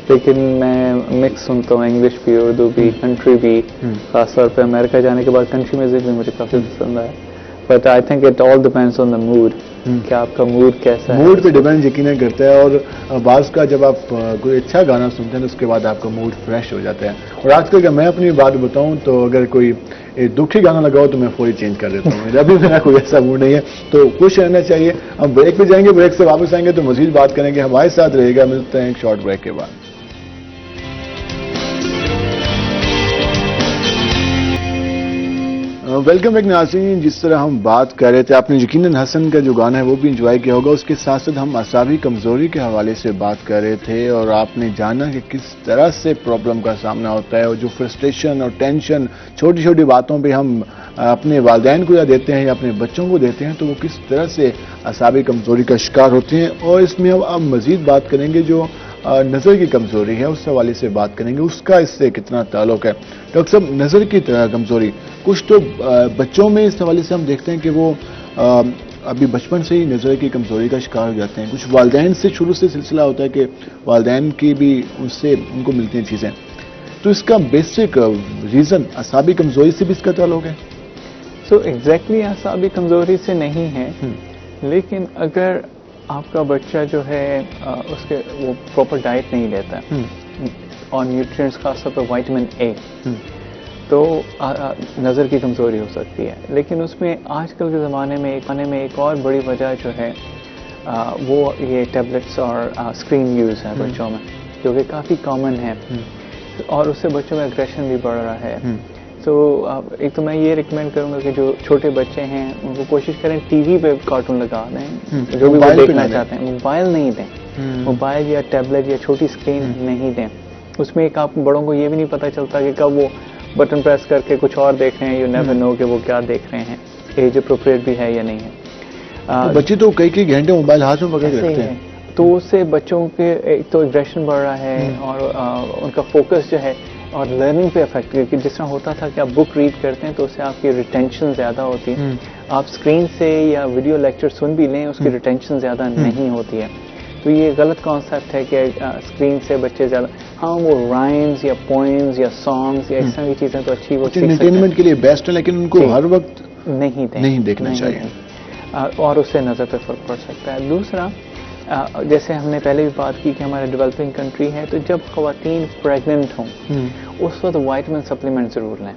لیکن میں مکس سنتا ہوں, انگلش بھی, اردو بھی, کنٹری بھی. خاص طور پہ امریکہ جانے کے بعد کنٹری میوزک بھی مجھے کافی پسند آیا. But I think it all depends on the mood, کہ آپ کا موڈ کیسا ہے. موڈ پہ ڈیپینڈ یقیناً کرتا ہے, اور بعض کا جب آپ کوئی اچھا گانا سنتے ہیں تو اس کے بعد آپ کا موڈ فریش ہو جاتا ہے. اور آج کل کا میں اپنی بات بتاؤں تو اگر کوئی دکھی گانا لگاؤ تو میں فوری چینج کر دیتا ہوں. ابھی میرا کوئی ایسا موڈ نہیں ہے, تو خوش رہنا چاہیے. ہم بریک پہ جائیں گے, بریک سے واپس آئیں گے تو مزید بات کریں گے. ہمارے ساتھ رہے گا, ملتے ہیں ایک شارٹ بریک کے بعد. ویلکم بیک ناظرین. جس طرح ہم بات کر رہے تھے, آپ نے یقیناً حسن کا جو گانا ہے وہ بھی انجوائے کیا ہوگا. اس کے ساتھ ساتھ ہم اعصابی کمزوری کے حوالے سے بات کر رہے تھے, اور آپ نے جانا کہ کس طرح سے پرابلم کا سامنا ہوتا ہے, اور جو فرسٹریشن اور ٹینشن چھوٹی چھوٹی باتوں پہ ہم اپنے والدین کو یا دیتے ہیں یا اپنے بچوں کو دیتے ہیں, تو وہ کس طرح سے اعصابی کمزوری کا شکار ہوتے ہیں. اور اس میں ہم مزید بات کریں گے جو نظر کی کمزوری ہے, اس حوالے سے بات کریں گے, اس کا اس سے کتنا تعلق ہے. ڈاکٹر صاحب, نظر کی کمزوری کچھ تو بچوں میں اس حوالے سے ہم دیکھتے ہیں کہ وہ ابھی بچپن سے ہی نظر کی کمزوری کا شکار ہو جاتے ہیں. کچھ والدین سے شروع سے سلسلہ ہوتا ہے کہ والدین کی بھی ان کو ملتی ہیں چیزیں. تو اس کا بیسک ریزن اعصابی کمزوری سے بھی اس کا تعلق ہے؟ سو ایگزیکٹلی اعصابی کمزوری سے نہیں ہے, لیکن اگر آپ کا بچہ جو ہے اس کے وہ پراپر ڈائٹ نہیں لیتا اور نیوٹرینٹس خاص طور پر وائٹامن اے, تو نظر کی کمزوری ہو سکتی ہے. لیکن اس میں آج کل کے زمانے میں ایک اور بڑی وجہ جو ہے وہ یہ ٹیبلٹس اور اسکرین یوز ہے بچوں میں, جو کہ کافی کامن ہے, اور اس سے بچوں میں اگریشن بھی بڑھ رہا ہے. تو ایک تو میں یہ ریکمینڈ کروں گا کہ جو چھوٹے بچے ہیں ان کو کوشش کریں ٹی وی پہ کارٹون لگا دیں, جو بھی وہ دیکھنا چاہتے ہیں. موبائل نہیں دیں, موبائل یا ٹیبلٹ یا چھوٹی اسکرین نہیں دیں. اس میں ایک آپ بڑوں کو یہ بھی نہیں پتہ چلتا کہ کب وہ بٹن پریس کر کے کچھ اور دیکھ رہے ہیں. یو نیور نو کہ وہ کیا دیکھ رہے ہیں, ایج اپروپریٹ بھی ہے یا نہیں ہے. بچے تو کئی گھنٹے موبائل ہاتھ میں پکڑ کے رکھتے ہیں, تو اس سے بچوں کے ایک تو اگریشن بڑھ رہا ہے, اور ان کا فوکس جو ہے اور لرننگ پہ افیکٹ, کیونکہ جس طرح ہوتا تھا کہ آپ بک ریڈ کرتے ہیں تو اس سے آپ کی ریٹینشن زیادہ ہوتی ہے. آپ اسکرین سے یا ویڈیو لیکچر سن بھی لیں, اس کی ریٹینشن زیادہ نہیں ہوتی ہے. تو یہ غلط کانسیپٹ ہے کہ اسکرین سے بچے زیادہ, ہاں وہ رائمز یا پوئمز یا سانگز یا اس طرح کی چیزیں تو اچھی وہ انٹرٹینمنٹ کے لیے بیسٹ ہے, لیکن ان کو ہر وقت نہیں دیکھنا چاہیے, اور اس سے نظر پہ فرق پڑ سکتا ہے. دوسرا, جیسے ہم نے پہلے بھی بات کی کہ ہمارا ڈیولپنگ کنٹری ہے, تو جب خواتین پریگننٹ ہوں اس وقت وائٹامن سپلیمنٹ ضرور لیں.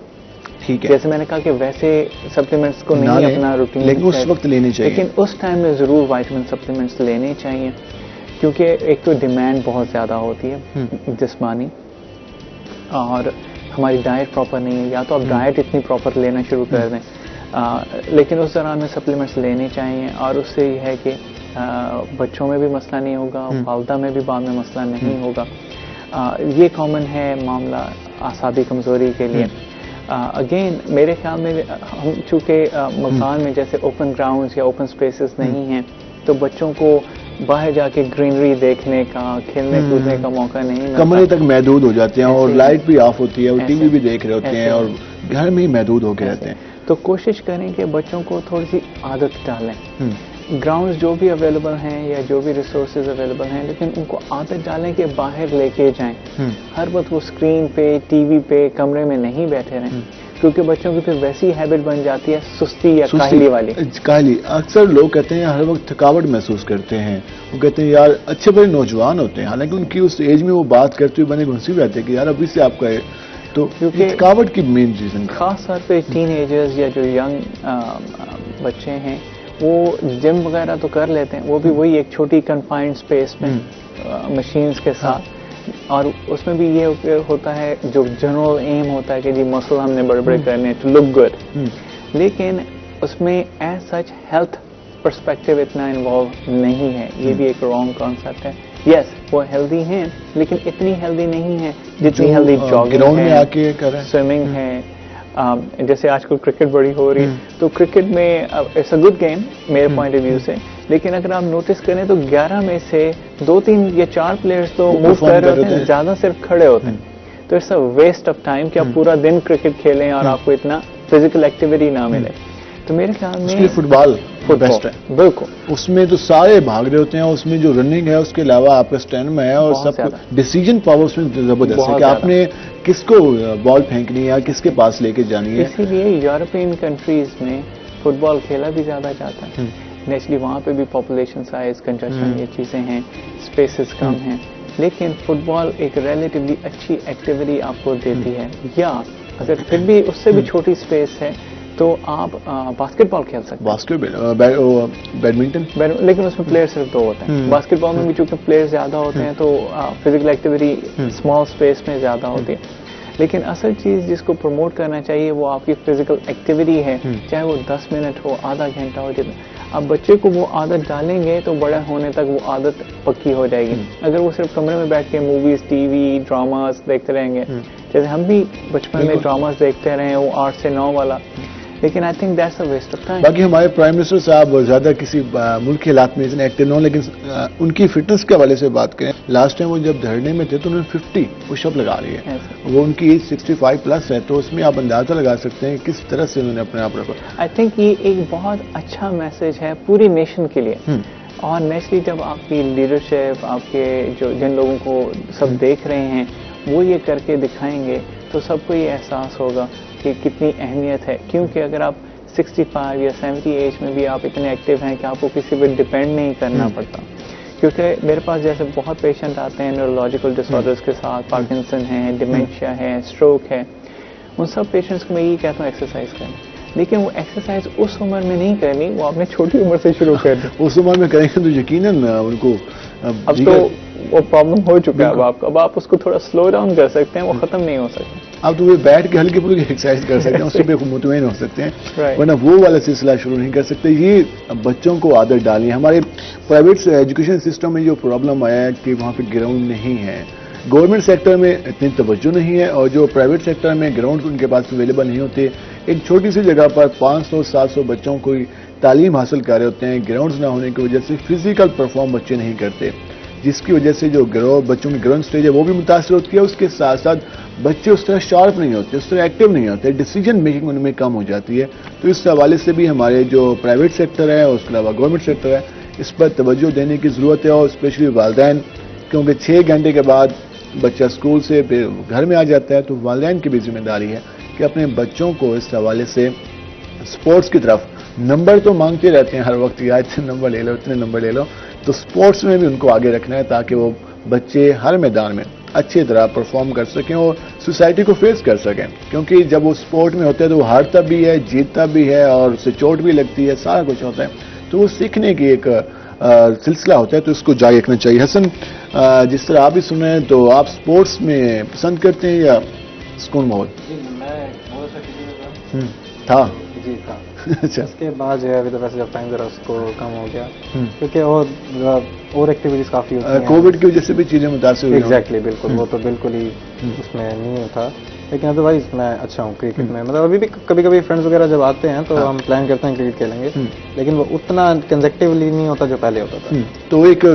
ٹھیک ہے, جیسے میں نے کہا کہ ویسے سپلیمنٹس کو نہیں اپنا روٹین, لیکن اس وقت لینے چاہیے, لیکن اس ٹائم میں ضرور وائٹامن سپلیمنٹس لینے چاہیے, کیونکہ ایک تو ڈیمانڈ بہت زیادہ ہوتی ہے جسمانی, اور ہماری ڈائٹ پراپر نہیں ہے. یا تو آپ ڈائٹ اتنی پراپر لینا شروع کر دیں, لیکن اس دوران میں سپلیمنٹس لینے چاہیے. اور اس سے یہ ہے کہ بچوں میں بھی مسئلہ نہیں ہوگا, والدہ میں بھی بعد میں مسئلہ نہیں ہوگا. یہ کامن ہے معاملہ اعصابی کمزوری کے لیے. اگین میرے خیال میں ہم چونکہ مکان میں جیسے اوپن گراؤنڈز یا اوپن اسپیسز نہیں ہیں, تو بچوں کو باہر جا کے گرینری دیکھنے کا, کھیلنے کودنے کا موقع نہیں ملتا. کمرے تک محدود ہو جاتے ہیں, اور لائٹ بھی آف ہوتی ہے, اور ٹی وی بھی دیکھ رہے ہوتے ہیں, اور گھر میں ہی محدود ہو کے رہتے ہیں. تو کوشش کریں کہ بچوں کو تھوڑی سی عادت ڈالیں. گراؤنڈز جو بھی اویلیبل ہیں یا جو بھی ریسورسز اویلیبل ہیں, لیکن ان کو عادت ڈالیں کہ باہر لے کے جائیں. ہر وقت وہ اسکرین پہ, ٹی وی پہ, کمرے میں نہیں بیٹھے رہیں, کیونکہ بچوں کی پھر ویسی ہیبٹ بن جاتی ہے سستی یا کاہلی والی. کاہلی, اکثر لوگ کہتے ہیں ہر وقت تھکاوٹ محسوس کرتے ہیں. وہ کہتے ہیں یار اچھے بڑے نوجوان ہوتے ہیں, حالانکہ ان کی اس ایج میں وہ بات کرتے ہوئے بنے گھنسی رہتے ہیں کہ یار ابھی سے آپ کا ہے. تو تھکاوٹ کی مین ریزن خاص طور پہ ٹین ایجرز یا جو ینگ بچے ہیں وہ جم وغیرہ تو کر لیتے ہیں, وہ بھی وہی ایک چھوٹی کنفائنڈ اسپیس میں مشینز کے ساتھ. اور اس میں بھی یہ ہوتا ہے جو جنرل ایم ہوتا ہے کہ جی مسل ہم نے بڑے بڑے کرنے ٹو لک گڈ, لیکن اس میں ایز سچ ہیلتھ پرسپیکٹو اتنا انوالو نہیں ہے. یہ بھی ایک رانگ کانسیپٹ ہے. یس وہ ہیلدی ہیں, لیکن اتنی ہیلدی نہیں ہے جتنی ہیلدی جاگنگ ہے, سوئمنگ ہے. جیسے آج کل کرکٹ بڑی ہو رہی ہے, تو کرکٹ میں اٹس اے گڈ گیم میرے پوائنٹ آف ویو سے, لیکن اگر آپ نوٹس کریں تو 11 میں سے 2-3 یا 4 پلیئرز تو موو کر رہے ہوتے ہیں, زیادہ صرف کھڑے ہوتے ہیں. تو it's a waste of time کہ آپ پورا دن کرکٹ کھیلیں اور آپ کو اتنا فزیکل ایکٹیویٹی نہ ملے. تو میرے خیال میں فٹ بال بیسٹ ہے. بالکل, اس میں تو سارے بھاگ رہے ہوتے ہیں, اس میں جو رننگ ہے اس کے علاوہ آپ کا اسٹینڈ ہے, اور سب ڈیسیجن پاور اس میں زبردست ہے کہ آپ نے کس کو بال پھینکنی ہے یا کس کے پاس لے کے جانی ہے. اسی لیے یورپین کنٹریز میں فٹ بال کھیلا بھی زیادہ جاتا ہے. نیچرلی وہاں پہ بھی پاپولیشن سائز, کنجسشن, یہ چیزیں ہیں, اسپیسز کم ہیں, لیکن فٹ بال ایک ریلیٹیولی اچھی ایکٹیویٹی آپ کو دیتی ہے. یا اگر پھر بھی اس سے بھی چھوٹی اسپیس ہے تو آپ باسکٹ بال کھیل سکتے ہیں, بیڈمنٹن, لیکن اس میں پلیئر صرف 2 ہوتے ہیں. باسکٹ بال میں بھی چونکہ پلیئر زیادہ ہوتے ہیں تو فزیکل ایکٹیویٹی اسمال اسپیس میں زیادہ ہوتی ہے. لیکن اصل چیز جس کو پروموٹ کرنا چاہیے وہ آپ کی فزیکل ایکٹیویٹی ہے, چاہے وہ 10 منٹ ہو, آدھا گھنٹہ ہو, جتنا آپ بچے کو وہ عادت ڈالیں گے تو بڑا ہونے تک وہ عادت پکی ہو جائے گی. اگر وہ صرف کمرے میں بیٹھ کے موویز, ٹی وی, ڈراماز دیکھتے رہیں گے, جیسے ہم بھی بچپن میں ڈراماز دیکھتے رہے ہیں وہ 8 سے 9 والا, لیکن I think that's a waste of time. باقی ہمارے پرائم منسٹر صاحب زیادہ کسی ملک کے حالات میں اتنے ایکٹیو نہ ہوں, لیکن ان کی فٹنس کے حوالے سے بات کریں, لاسٹ ٹائم وہ جب دھرنے میں تھے تو انہوں نے 50 پش اپ لگا لی ہے. وہ ان کی ایج 65 پلس ہے, تو اس میں آپ اندازہ لگا سکتے ہیں کس طرح سے انہوں نے اپنے آپ رکھا. آئی تھنک یہ ایک بہت اچھا میسج ہے پوری نیشن کے لیے, اور نیچرلی جب آپ کی لیڈرشپ, آپ کے جن لوگوں کو سب دیکھ رہے ہیں وہ یہ کر کے دکھائیں گے تو سب کو یہ احساس ہوگا کہ کتنی اہمیت ہے. کیونکہ اگر آپ 65 یا 70 ایج میں بھی آپ اتنے ایکٹیو ہیں کہ آپ کو کسی پہ ڈپینڈ نہیں کرنا پڑتا. کیونکہ میرے پاس جیسے بہت پیشنٹ آتے ہیں نیورولوجیکل ڈس آرڈرز کے ساتھ, پارکنسن ہے, ڈیمینشیا ہے, اسٹروک ہے, ان سب پیشنٹس کو میں یہی کہتا ہوں ایکسرسائز کریں, لیکن وہ ایکسرسائز اس عمر میں نہیں کرنی, وہ آپ نے چھوٹی عمر سے شروع کر دی. اس عمر میں کریں گے تو یقیناً ان کو اب تو وہ پرابلم ہو چکا ہے اب آپ کو, اب آپ اس کو تھوڑا سلو ڈاؤن کر سکتے ہیں, وہ ختم نہیں ہو سکتا. اب تو وہ بیٹھ کے ہلکی پھلکی ایکسرسائز کر سکتے ہیں, اس سے بھی مطمئن ہو سکتے ہیں, ورنہ وہ والا سلسلہ شروع نہیں کر سکتے. یہ بچوں کو عادت ڈالنی ہے. ہمارے پرائیویٹ ایجوکیشن سسٹم میں جو پرابلم آیا ہے کہ وہاں پہ گراؤنڈ نہیں ہے, گورنمنٹ سیکٹر میں اتنی توجہ نہیں ہے, اور جو پرائیویٹ سیکٹر میں گراؤنڈ ان کے پاس اویلیبل نہیں ہوتے. ایک چھوٹی سی جگہ پر 500-700 بچوں کو تعلیم حاصل کر رہے ہوتے ہیں, گراؤنڈز نہ ہونے کی وجہ سے فزیکل پرفارم بچے نہیں کرتے, جس کی وجہ سے جو بچوں کی گروتھ سٹیج ہے وہ بھی متاثر ہوتی ہے. اس کے ساتھ ساتھ بچے اس طرح شارپ نہیں ہوتے, اس طرح ایکٹیو نہیں ہوتے, ڈیسیجن میکنگ ان میں کم ہو جاتی ہے. تو اس حوالے سے بھی ہمارے جو پرائیویٹ سیکٹر ہے اور اس کے علاوہ گورنمنٹ سیکٹر ہے, اس پر توجہ دینے کی ضرورت ہے, اور اسپیشلی والدین, کیونکہ 6 گھنٹے کے بعد بچہ اسکول سے گھر میں آ جاتا ہے, تو والدین کی بھی ذمہ داری ہے کہ اپنے بچوں کو اس حوالے سے اسپورٹس کی طرف, نمبر تو مانگتے رہتے ہیں ہر وقت, یا اتنے نمبر لے لو, اتنے نمبر لے لو, تو اسپورٹس میں بھی ان کو آگے رکھنا ہے تاکہ وہ بچے ہر میدان میں اچھی طرح پرفارم کر سکیں اور سوسائٹی کو فیس کر سکیں. کیونکہ جب وہ اسپورٹ میں ہوتے ہیں تو وہ ہارتا بھی ہے, جیتتا بھی ہے, اور اسے چوٹ بھی لگتی ہے, سارا کچھ ہوتا ہے. تو وہ سیکھنے کی ایک سلسلہ ہوتا ہے, تو اس کو جاری رکھنا چاہیے. حسن, جس طرح آپ بھی سن رہے ہیں, تو آپ اسپورٹس میں پسند کرتے ہیں یا سکون ماحول؟ تھا جی تھا. اچھا, اس کے بعد جو ہے ابھی تو ویسے جب ٹائم ذرا اس کو کم ہو گیا, کیونکہ اور ایکٹیویٹیز کافی ہوتی ہیں. کووڈ کی وجہ سے بھی چیزیں متاثر ہوئی. ایگزیکٹلی, بالکل, وہ تو بالکل ہی اس میں نہیں تھا. لیکن ادروائز میں اچھا ہوں کرکٹ میں. مطلب ابھی بھی کبھی کبھی فرینڈس وغیرہ جب آتے ہیں تو ہم پلان کرتے ہیں کرکٹ کھیلیں گے, لیکن وہ اتنا کنزیکٹیولی نہیں ہوتا جو پہلے ہوتا تھا. تو ایک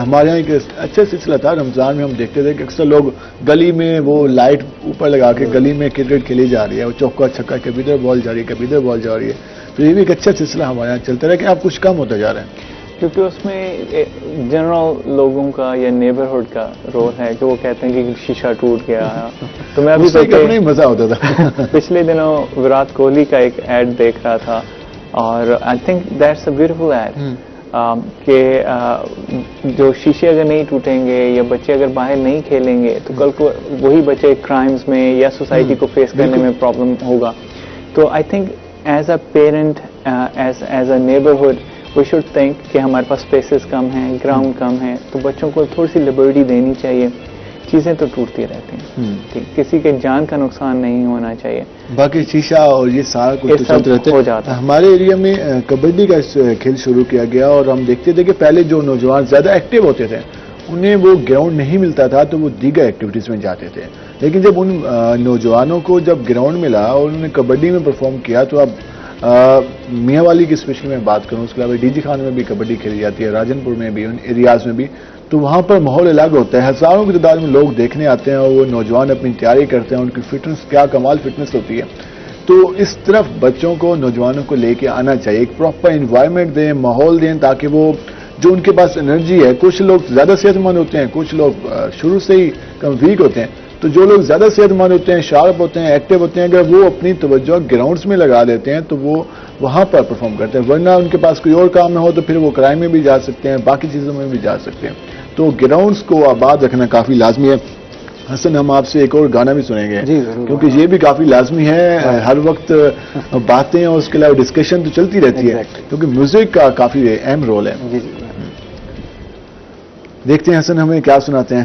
ہمارے یہاں ایک اچھا سلسلہ تھا, رمضان میں ہم دیکھتے تھے کہ اکثر لوگ گلی میں وہ لائٹ اوپر لگا کے گلی میں کرکٹ کھیلی جا رہی ہے, وہ چوکا چھکا کبھی ادھر بال جا رہی ہے, کبھی ادھر بال جا رہی ہے. تو یہ بھی ایک اچھا سلسلہ ہمارے یہاں چلتا رہا, کہ آپ کچھ کم ہوتا جا رہے ہیں. کیونکہ اس میں جنرل لوگوں کا یا نیبرہڈ کا رول ہے کہ وہ کہتے ہیں کہ شیشہ ٹوٹ گیا. تو میں ابھی اپنا ہی مزہ ہوتا تھا. پچھلے دنوں وراٹ کوہلی کا ایک ایڈ دیکھ رہا تھا, اور I think that's a beautiful ad, کہ جو شیشے اگر نہیں ٹوٹیں گے یا بچے اگر باہر نہیں کھیلیں گے تو کل کو وہی بچے کرائمز میں یا سوسائٹی کو فیس کرنے میں پرابلم ہوگا. تو I think as a parent, as a neighbourhood, we should think کہ ہمارے پاس اسپیسز کم ہیں, گراؤنڈ کم ہے, تو بچوں کو تھوڑی سی لبرٹی دینی چاہیے. چیزیں تو ٹوٹتی رہتی ہیں, کسی کے جان کا نقصان نہیں ہونا چاہیے. باقی شیشہ اور یہ سارا کچھ تو چلتے رہتے ہو جاتا. ہمارے ایریا میں کبڈی کا کھیل شروع کیا گیا, اور ہم دیکھتے تھے کہ پہلے جو نوجوان زیادہ ایکٹیو ہوتے تھے انہیں وہ گراؤنڈ نہیں ملتا تھا تو وہ دیگر ایکٹیویٹیز میں جاتے تھے. لیکن جب ان نوجوانوں کو جب گراؤنڈ ملا اور انہوں نے کبڈی میں پرفارم کیا, تو اب میاں والی کی اسپیشلی میں بات کروں, اس کے علاوہ ڈی جی خان میں بھی کبڈی کھیلی جاتی ہے, راجن پور میں بھی, ان ایریاز میں بھی, تو وہاں پر ماحول الگ ہوتا ہے. ہزاروں کی تعداد میں لوگ دیکھنے آتے ہیں, اور وہ نوجوان اپنی تیاری کرتے ہیں, ان کی فٹنس کیا کمال فٹنس ہوتی ہے. تو اس طرف بچوں کو, نوجوانوں کو لے کے آنا چاہیے, ایک پراپر انوائرمنٹ دیں, ماحول دیں, تاکہ وہ جو ان کے پاس انرجی ہے, کچھ لوگ زیادہ صحت مند ہوتے ہیں, کچھ لوگ شروع سے ہی کم ویک ہوتے ہیں, تو جو لوگ زیادہ صحت مند ہوتے ہیں, شارپ ہوتے ہیں, ایکٹیو ہوتے ہیں, اگر وہ اپنی توجہ گراؤنڈز میں لگا دیتے ہیں تو وہ وہاں پر پرفارم کرتے ہیں. ورنہ ان کے پاس کوئی اور کام نہ ہو تو پھر وہ کرائم میں بھی جا سکتے ہیں, باقی چیزوں میں بھی جا سکتے ہیں. تو گراؤنڈز کو آباد رکھنا کافی لازمی ہے. حسن, ہم آپ سے ایک اور گانا بھی سنیں گے, کیونکہ یہ بھی کافی لازمی ہے. ہر وقت باتیں اور اس کے علاوہ ڈسکشن تو چلتی رہتی ہے, کیونکہ میوزک کا کافی اہم رول ہے. دیکھتے ہیں حسن ہمیں کیا سناتے ہیں.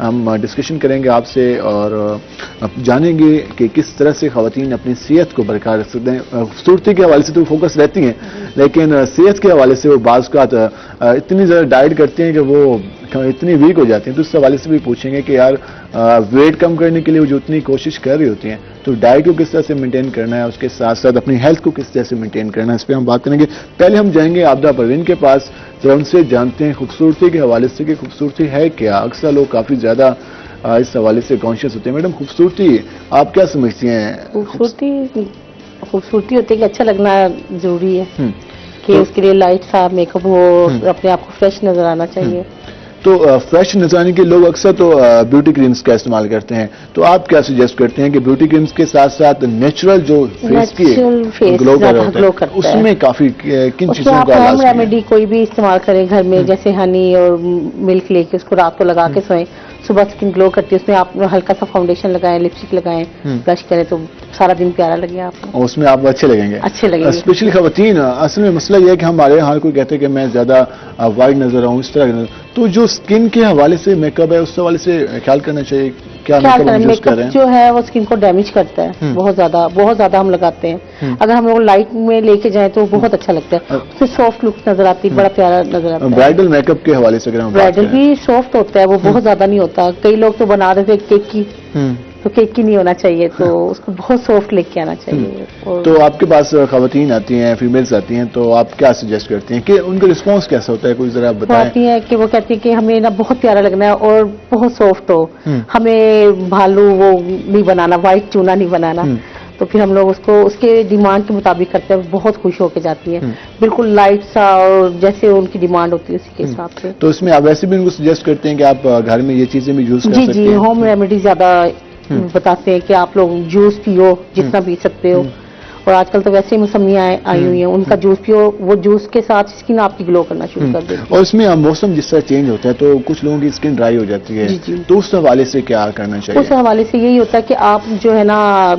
ہم ڈسکشن کریں گے آپ سے اور جانیں گے کہ کس طرح سے خواتین اپنی صحت کو برقرار رکھ سکتے ہیں. خوبصورتی کے حوالے سے تو فوکس رہتی ہیں لیکن صحت کے حوالے سے وہ بعض اوقات اتنی زیادہ ڈائٹ کرتی ہیں کہ وہ اتنی ویک ہو جاتی ہیں. تو اس حوالے سے بھی پوچھیں گے کہ یار ویٹ کم کرنے کے لیے وہ جو اتنی کوشش کر رہی ہوتی ہیں تو ڈائٹ کو کس طرح سے مینٹین کرنا ہے, اس کے ساتھ ساتھ اپنی ہیلتھ کو کس طرح سے مینٹین کرنا ہے, اس پہ ہم بات کریں گے. پہلے ہم جائیں گے عابدہ پروین کے پاس, ذرا ان سے جانتے ہیں خوبصورتی کے حوالے سے کہ خوبصورتی ہے کیا. اکثر لوگ کافی زیادہ اس حوالے سے کانشیس ہوتے ہیں. میڈم خوبصورتی آپ کیا سمجھتی ہیں؟ خوبصورتی ہوتی ہے کہ اچھا لگنا ضروری ہے کہ اس کے لیے لائٹ سا میک اپ ہو, اپنے آپ کو فریش نظر آنا چاہیے. تو فریش نظر آنے کے لوگ اکثر تو بیوٹی کریمز کا استعمال کرتے ہیں, تو آپ کیا سجیسٹ کرتے ہیں کہ بیوٹی کریمز کے ساتھ ساتھ نیچرل جو فیس کی گلو کرتا ہے اس میں کافی کن چیزوں کا علاج ہوم ریمیڈی کوئی بھی استعمال کریں گھر میں, جیسے ہنی اور ملک لے کے اس کو رات کو لگا کے سوئیں, صبح اسکن گلو کرتی ہے. اس میں آپ ہلکا سا فاؤنڈیشن لگائیں, لپسٹک لگائیں, بلش کریں تو سارا دن پیارا لگے آپ کو, اس میں آپ اچھے لگیں گے. اچھے لگیں گے. اسپیشلی خواتین, اصل میں مسئلہ یہ ہے کہ ہمارے ہاں کوئی کہتے ہیں کہ میں زیادہ وائٹ نظر آؤں, اس طرح تو جو اسکن کے حوالے سے میک اپ ہے اس حوالے سے خیال کرنا چاہیے. کیا میک اپ جو ہے وہ اسکن کو ڈیمیج کرتا ہے بہت زیادہ ہم لگاتے ہیں. اگر ہم لوگ لائٹ میں لے کے جائیں تو بہت اچھا لگتا ہے, اس میں سافٹ لک نظر آتی ہے, بڑا پیارا نظر آتا ہے. برائڈل میک اپ کے حوالے سے برائڈل بھی سافٹ ہوتا ہے, وہ بہت زیادہ نہیں ہوتا. کئی لوگ تو بنا دیتے کیک کی, تو کیک کی نہیں ہونا چاہیے, تو اس کو بہت سافٹ لے کے آنا چاہیے. تو آپ کے پاس خواتین آتی ہیں, فیمیلز آتی ہیں, تو آپ کیا سجیسٹ کرتی ہیں کہ ان کا رسپانس کیسا ہوتا ہے, کوئی ذرا بتائیں. آتی ہے کہ وہ کہتی ہے کہ ہمیں نا بہت پیارا لگنا ہے اور بہت سافٹ ہو, ہمیں بھالو وہ نہیں بنانا, وائٹ چونا نہیں بنانا. تو پھر ہم لوگ اس کو اس کے ڈیمانڈ کے مطابق کرتے ہیں, بہت خوش ہو کے جاتی ہیں, بالکل لائٹ سا اور جیسے ان کی ڈیمانڈ ہوتی ہے اسی کے حساب سے. تو اس میں آپ ویسے بھی ان کو سجیسٹ کرتے ہیں کہ آپ گھر میں یہ چیزیں بھی یوز کر سکتے ہیں؟ جی, ہوم ریمیڈی زیادہ بتاتے ہیں کہ آپ لوگ جوس پیو جتنا پی سکتے ہو, اور آج کل تو ویسے ہی موسمیاں آئی ہوئی ہیں, ان کا جوس پیو, وہ جوس کے ساتھ اسکن آپ کی گلو کرنا شروع کر دیتی ہے. اور اس میں موسم جس طرح چینج ہوتا ہے تو کچھ لوگوں کی اسکن ڈرائی ہو جاتی ہے, تو اس حوالے سے کیا کرنا چاہیے؟ اس حوالے سے یہی ہوتا ہے کہ آپ جو ہے نا,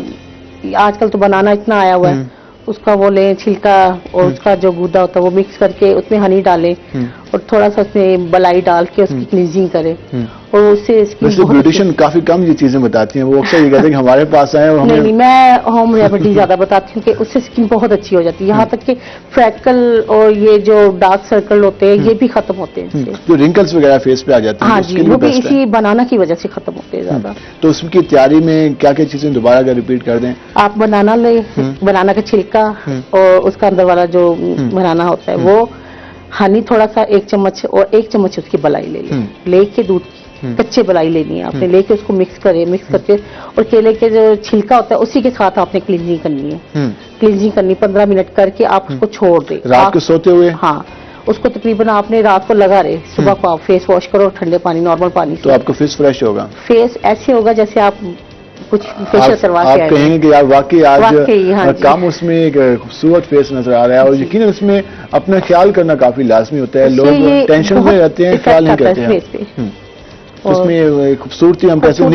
آج کل تو بنانا اتنا آیا ہوا ہے, اس کا وہ لیں چھلکا اور اس کا جو گودا ہوتا ہے وہ مکس کر کے اس میں ہنی ڈالیں اور تھوڑا سا اس میں بلائی ڈال کے اس کی کلینزنگ کریں, اور اس سے بیوٹیشین کافی کم یہ چیزیں بتاتی ہیں, وہ اکثر یہ کہتے ہیں کہ ہمارے پاس آئے. اور نہیں, میں ہوم ریمیڈی زیادہ بتاتی ہوں کہ اس سے اسکن بہت اچھی ہو جاتی ہے, یہاں تک کہ فریکل اور یہ جو ڈارک سرکل ہوتے ہیں یہ بھی ختم ہوتے ہیں, جو رنکلز وغیرہ فیس پہ آ جاتے ہیں. ہاں جی, وہ بھی اسی بنانا کی وجہ سے ختم ہوتے ہیں زیادہ. تو اس کی تیاری میں کیا کیا چیزیں دوبارہ اگر ریپیٹ کر دیں؟ آپ بنانا لیں, بنانا کا چھلکا اور اس کا اندر والا جو بنانا ہوتا ہے وہ, ہنی تھوڑا سا 1 چمچ اور 1 چمچ اس کی بلائی لے لیں, لے کے دودھ کی کچے بلائی لینی ہے آپ نے, لے کے اس کو مکس کر کے, اور کیلے کے جو چھلکا ہوتا ہے اسی کے ساتھ آپ نے کلینزنگ کرنی ہے. کلینزنگ کرنی 15 منٹ کر کے آپ اس کو چھوڑ دیں رات کو سوتے ہوئے. ہاں, اس کو تقریباً آپ نے رات کو لگا رہے, صبح کو آپ فیس واش کرو ٹھنڈے پانی, نارمل پانی, تو آپ کو فیس فریش ہوگا. فیس ایسے ہوگا جیسے آپ کچھ فیشل کروا کے آپ کہیں گے کہ یار واقعی آج کام اس میں ایک خوبصورت فیس نظر آ رہا ہے, اور یقیناً اس میں اپنا خیال کرنا کافی لازمی ہوتا ہے. لوگ ٹینشن میں رہتے ہیں, خیال نہیں کرتے ہیں. اس میں خوبصورتی ہم کہتے ہیں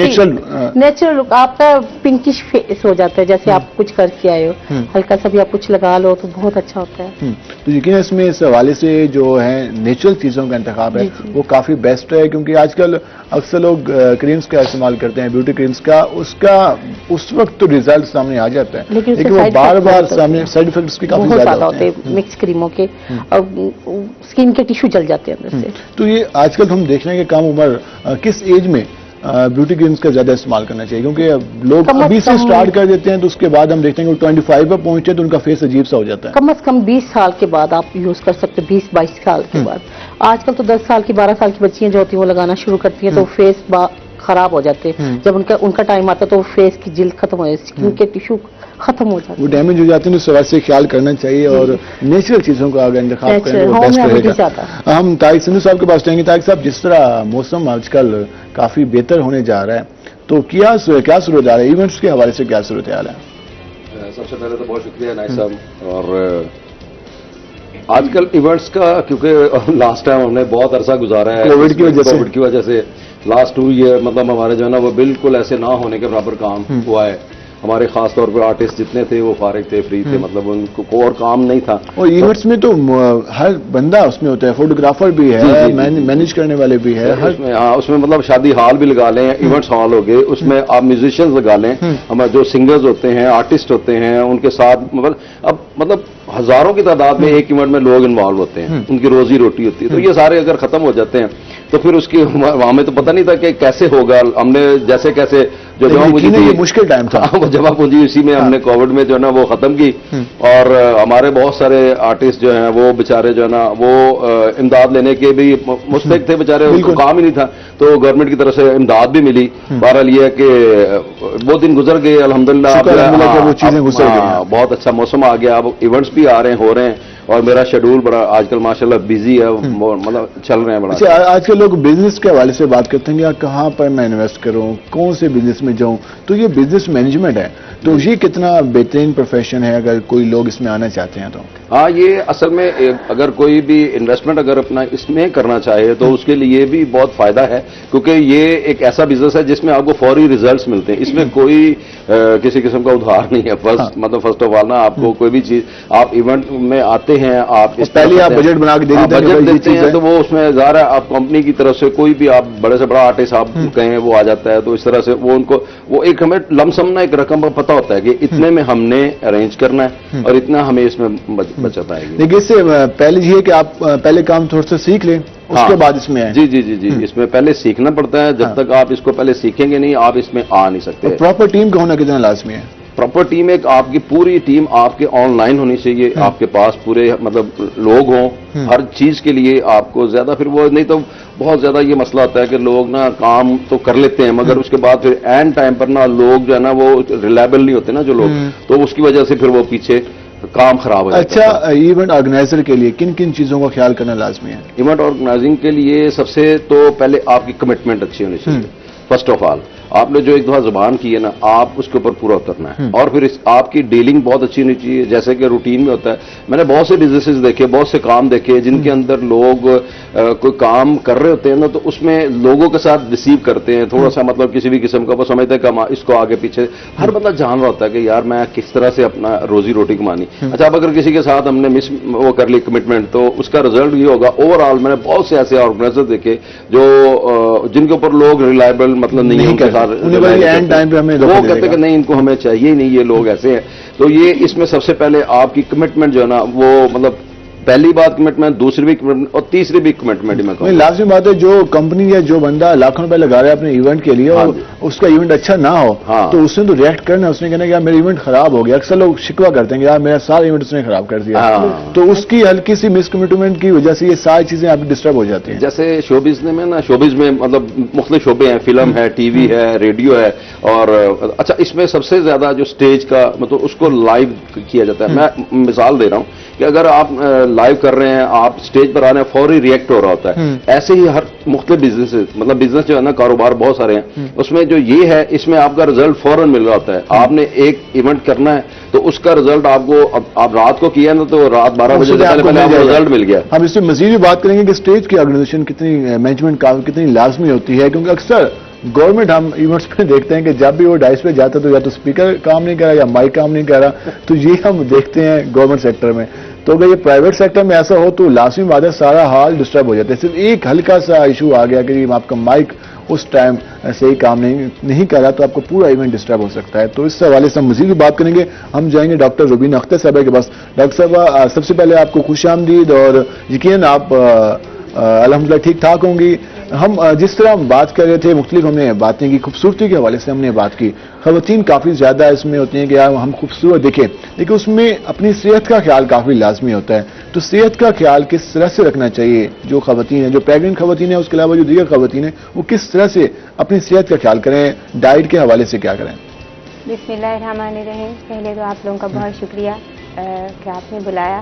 نیچرل لک آپ کا پنکش فیس ہو جاتا ہے, جیسے آپ کچھ کر کے آئے ہو, ہلکا سا بھی آپ کچھ لگا لو تو بہت اچھا ہوتا ہے. تو یقیناً اس میں اس حوالے سے جو ہے نیچرل چیزوں کا انتخاب ہے وہ کافی بیسٹ ہے, کیونکہ آج کل اکثر لوگ کریمز کا استعمال کرتے ہیں, بیوٹی کریمز کا, اس وقت تو ریزلٹ سامنے آ جاتا ہے, لیکن وہ بار بار سامنے سائڈ افیکٹس بھی کافی زیادہ ہوتے ہیں مکس کریموں کے, اور اسکن کے ٹیشو جل جاتے ہیں اندر سے. تو یہ آج کل ہم دیکھ رہے ہیں کہ کم عمر کس ایج میں بیوٹی کریمز کا زیادہ استعمال کرنا چاہیے, کیونکہ لوگ ابھی سے سٹارٹ کر دیتے ہیں تو اس کے بعد ہم دیکھتے ہیں کہ 25 پر پہنچتے ہیں تو ان کا فیس عجیب سا ہو جاتا ہے. کم از کم 20 سال کے بعد آپ یوز کر سکتے, 20-22 سال کے بعد. آج کل تو 10 سال کی 12 سال کی بچیاں جو ہوتی ہیں وہ لگانا شروع کرتی ہیں تو فیس خراب ہو جاتے ہیں. جب ان کا ٹائم آتا ہے تو فیس کی جلد ختم ہو جاتی ہے, اسکن کے ٹیشو ختم ہو جاتے ہیں, وہ ڈیمیج ہو جاتے ہیں. اس وجہ سے خیال کرنا چاہیے اور نیچرل چیزوں کا اگر انتخاب کریں وہ بیسٹ رہے گا. ہم طارق سندھو صاحب کے پاس جائیں گے. طارق صاحب, جس طرح موسم آج کل کافی بہتر ہونے جا رہا ہے تو کیا صورت حال ہے, ایونٹس کے حوالے سے کیا صورت حال ہے؟ سب سے پہلے تو بہت شکریہ نائک صاحب. اور آج کل ایونٹس کا کیونکہ لاسٹ ٹائم ہم نے بہت عرصہ گزارا ہے کووڈ کی وجہ سے, لاسٹ 2 ایئر مطلب ہمارے جو ہے نا وہ بالکل ایسے نہ ہونے کے برابر کام ہوا ہے. ہمارے خاص طور پہ آرٹسٹ جتنے تھے وہ فارغ تھے, فری تھے, مطلب ان کو اور کام نہیں تھا. اور ایونٹس میں تو ہر بندہ اس میں ہوتا ہے, فوٹوگرافر بھی ہے, مینیج کرنے والے بھی ہے, اس میں مطلب شادی ہال بھی لگا لیں, ایونٹس ہال ہو گئے, اس میں آپ میوزیشینز لگا لیں, ہمارے جو سنگرز ہوتے ہیں, آرٹسٹ ہوتے ہیں, ان کے ساتھ مطلب ہزاروں کی تعداد میں ایک ایونٹ میں لوگ انوالو ہوتے ہیں, ان کی روزی روٹی ہوتی ہے. تو یہ سارے اگر ختم ہو جاتے ہیں تو پھر اس کی ہمیں تو پتہ نہیں تھا کہ کیسے ہوگا. ہم نے جیسے کیسے جو جمع پونجی تھی, مشکل ٹائم تھا, وہ جمع پونجی اسی میں ہم نے کووڈ میں جو ہے نا وہ ختم کی, اور ہمارے بہت سارے آرٹسٹ جو ہیں وہ بیچارے جو ہے نا وہ امداد لینے کے بھی مستحق تھے بیچارے, ان کو کام ہی نہیں تھا, تو گورنمنٹ کی طرف سے امداد بھی ملی. بہرحال یہ ہے کہ وہ دن گزر گئے الحمدللہ, بہت اچھا موسم آ گیا, اب ایونٹس بھی آ رہے ہیں, ہو رہے ہیں, اور میرا شیڈول بڑا آج کل ماشاءاللہ بزی ہے, مطلب چل رہے ہیں بڑا. اچھا, آج کل لوگ بزنس کے حوالے سے بات کرتے ہیں کہ کہاں پر میں انویسٹ کروں, کون سے بزنس میں جاؤں, تو یہ بزنس مینجمنٹ ہے, تو یہ کتنا بہترین پروفیشن ہے اگر کوئی لوگ اس میں آنا چاہتے ہیں تو. ہاں, یہ اصل میں اگر کوئی بھی انویسٹمنٹ اگر اپنا اس میں کرنا چاہے تو اس کے لیے بھی بہت فائدہ ہے, کیونکہ یہ ایک ایسا بزنس ہے جس میں آپ کو فوری ریزلٹس ملتے ہیں. اس میں کوئی کسی قسم کا ادھار نہیں ہے. فرسٹ آف آل نا, آپ کو کوئی بھی چیز آپ ایونٹ میں آتے ہیں, آپ پہلے آپ بجٹ بنا کے بجٹ دیتے ہیں, تو وہ اس میں ظاہر ہے آپ کمپنی کی طرف سے کوئی بھی آپ بڑے سے بڑا آرٹسٹ آپ کہیں وہ آ جاتا ہے, تو اس طرح سے وہ ان کو وہ ایک ہمیں لم سم نا ایک رقم کا پتہ ہوتا ہے کہ اتنے میں ہم نے ارینج کرنا ہے اور اتنا ہمیں اس میں بچت آئے گی. لیکن اس سے پہلے یہ ہے کہ آپ پہلے کام تھوڑا سا سیکھ لیں, اس کے بعد اس میں آئیں. جی جی جی جی, اس میں پہلے سیکھنا پڑتا ہے. جب تک آپ اس کو پہلے سیکھیں گے نہیں, آپ اس میں آ نہیں سکتے. پراپر ٹیم کا ہونا کتنا لازمی ہے؟ پراپر ٹیم, ایک آپ کی پوری ٹیم آپ کے آن لائن ہونی چاہیے, آپ کے پاس پورے مطلب لوگ ہوں ہر چیز کے لیے. آپ کو زیادہ پھر وہ نہیں تو بہت زیادہ یہ مسئلہ ہوتا ہے کہ لوگ نا کام تو کر لیتے ہیں, مگر اس کے بعد پھر اینڈ ٹائم پر نا لوگ جو ہے نا وہ ریلائبل نہیں ہوتے نا جو لوگ, تو اس کی وجہ سے پھر وہ پیچھے کام خراب ہو جاتا ہے. اچھا, ایونٹ آرگنائزر کے لیے کن کن چیزوں کا خیال کرنا لازمی ہے؟ ایونٹ آرگنائزنگ کے لیے سب سے تو پہلے آپ کی کمٹمنٹ اچھی ہونی چاہیے. فرسٹ آف آل آپ نے جو ایک دفعہ زبان کی ہے نا, آپ اس کے اوپر پورا اترنا ہے, اور پھر آپ کی ڈیلنگ بہت اچھی ہونی چاہیے. جیسے کہ روٹین میں ہوتا ہے, میں نے بہت سے بزنسز دیکھے, بہت سے کام دیکھے جن کے اندر لوگ کوئی کام کر رہے ہوتے ہیں نا, تو اس میں لوگوں کے ساتھ ڈسیو کرتے ہیں تھوڑا سا, مطلب کسی بھی قسم کا وہ سمجھتے ہیں کہ اس کو آگے پیچھے ہر بندہ جان رہا ہوتا ہے کہ یار میں کس طرح سے اپنا روزی روٹی کمانی. اچھا, اب اگر کسی کے ساتھ ہم نے وہ کر لی کمٹمنٹ, تو اس کا رزلٹ یہ ہوگا. اوور آل میں نے بہت سے ایسے آرگنائزر دیکھے جو جن کے اوپر لوگ ریلائبل مطلب نہیں ہے, وہ کہتے کہ نہیں ان کو ہمیں چاہیے ہی نہیں, یہ لوگ ایسے ہیں. تو یہ اس میں سب سے پہلے آپ کی کمٹمنٹ جو ہے نا وہ مطلب پہلی بات کمٹمنٹ, دوسری بھی کمٹمنٹ, اور تیسری بھی کمٹمنٹ. میں کہوں لازمی بات ہے جو کمپنی یا جو بندہ لاکھوں روپے لگا رہا ہے اپنے ایونٹ کے لیے اور اس کا ایونٹ اچھا نہ ہو, تو اس نے تو ریئیکٹ کرنا, اس نے کہنا کہ یار میرا ایونٹ خراب ہو گیا. اکثر لوگ شکوہ کرتے ہیں کہ یار میرا سارا ایونٹ اس نے خراب کر دیا, تو اس کی ہلکی سی مس کمٹمنٹ کی وجہ سے یہ ساری چیزیں آپ ڈسٹرب ہو جاتی ہیں. جیسے شوبز میں نا, شوبز میں مطلب مختلف شعبے ہیں, فلم ہے, ٹی وی ہے, ریڈیو ہے, اور اچھا اس میں سب سے زیادہ جو سٹیج کا مطلب اس کو لائیو کیا جاتا ہے. میں مثال دے رہا ہوں کہ اگر آپ لائیو کر رہے ہیں, آپ سٹیج پر آ رہے ہیں, فوری ریئیکٹ ہو رہا ہوتا ہے. ایسے ہی ہر مختلف بزنس مطلب بزنس جو ہے نا, کاروبار بہت سارے ہیں, اس میں جو یہ ہے اس میں آپ کا رزلٹ فوراً مل رہا ہوتا ہے. آپ نے ایک ایونٹ کرنا ہے تو اس کا رزلٹ آپ کو, آپ رات کو کیا نا تو رات 12 بجے سے پہلے آپ کو رزلٹ مل گیا. ہم اس میں مزید بھی بات کریں گے کہ اسٹیج کی آرگنائزیشن کتنی, مینجمنٹ کتنی لازمی ہوتی ہے, کیونکہ اکثر گورنمنٹ ہم ایونٹس میں دیکھتے ہیں کہ جب بھی وہ ڈائس پہ جاتا ہے تو یا تو اسپیکر کام نہیں کر رہا یا مائک کام نہیں کر رہا, تو یہ ہم دیکھتے ہیں گورنمنٹ سیکٹر میں. تو اگر یہ پرائیویٹ سیکٹر میں ایسا ہو تو لازمی بات ہے سارا حال ڈسٹرب ہو جاتا ہے. صرف ایک ہلکا سا ایشو آ گیا کہ آپ کا مائک اس ٹائم صحیح کام نہیں کر رہا, تو آپ کو پورا ایونٹ ڈسٹرب ہو سکتا ہے. تو اس حوالے سے ہم مزید بھی بات کریں گے. ہم جائیں گے ڈاکٹر روبینہ اختر صاحبہ کے پاس. ڈاکٹر صاحبہ, سب سے پہلے آپ کو خوش آمدید, اور یقیناً آپ الحمدللہ ٹھیک ٹھاک ہوں گی. ہم جس طرح ہم بات کر رہے تھے, مختلف ہم نے باتیں کی, خوبصورتی کے حوالے سے ہم نے بات کی. خواتین کافی زیادہ اس میں ہوتی ہیں کہ ہم خوبصورت دیکھیں, لیکن اس میں اپنی صحت کا خیال کافی لازمی ہوتا ہے. تو صحت کا خیال کس طرح سے رکھنا چاہیے جو خواتین ہیں, جو پریگننٹ خواتین ہیں, اس کے علاوہ جو دیگر خواتین ہیں, وہ کس طرح سے اپنی صحت کا خیال کریں, ڈائٹ کے حوالے سے کیا کریں؟ بسم اللہ الرحمن الرحیم. پہلے تو آپ لوگوں کا بہت شکریہ کہ آپ نے بلایا.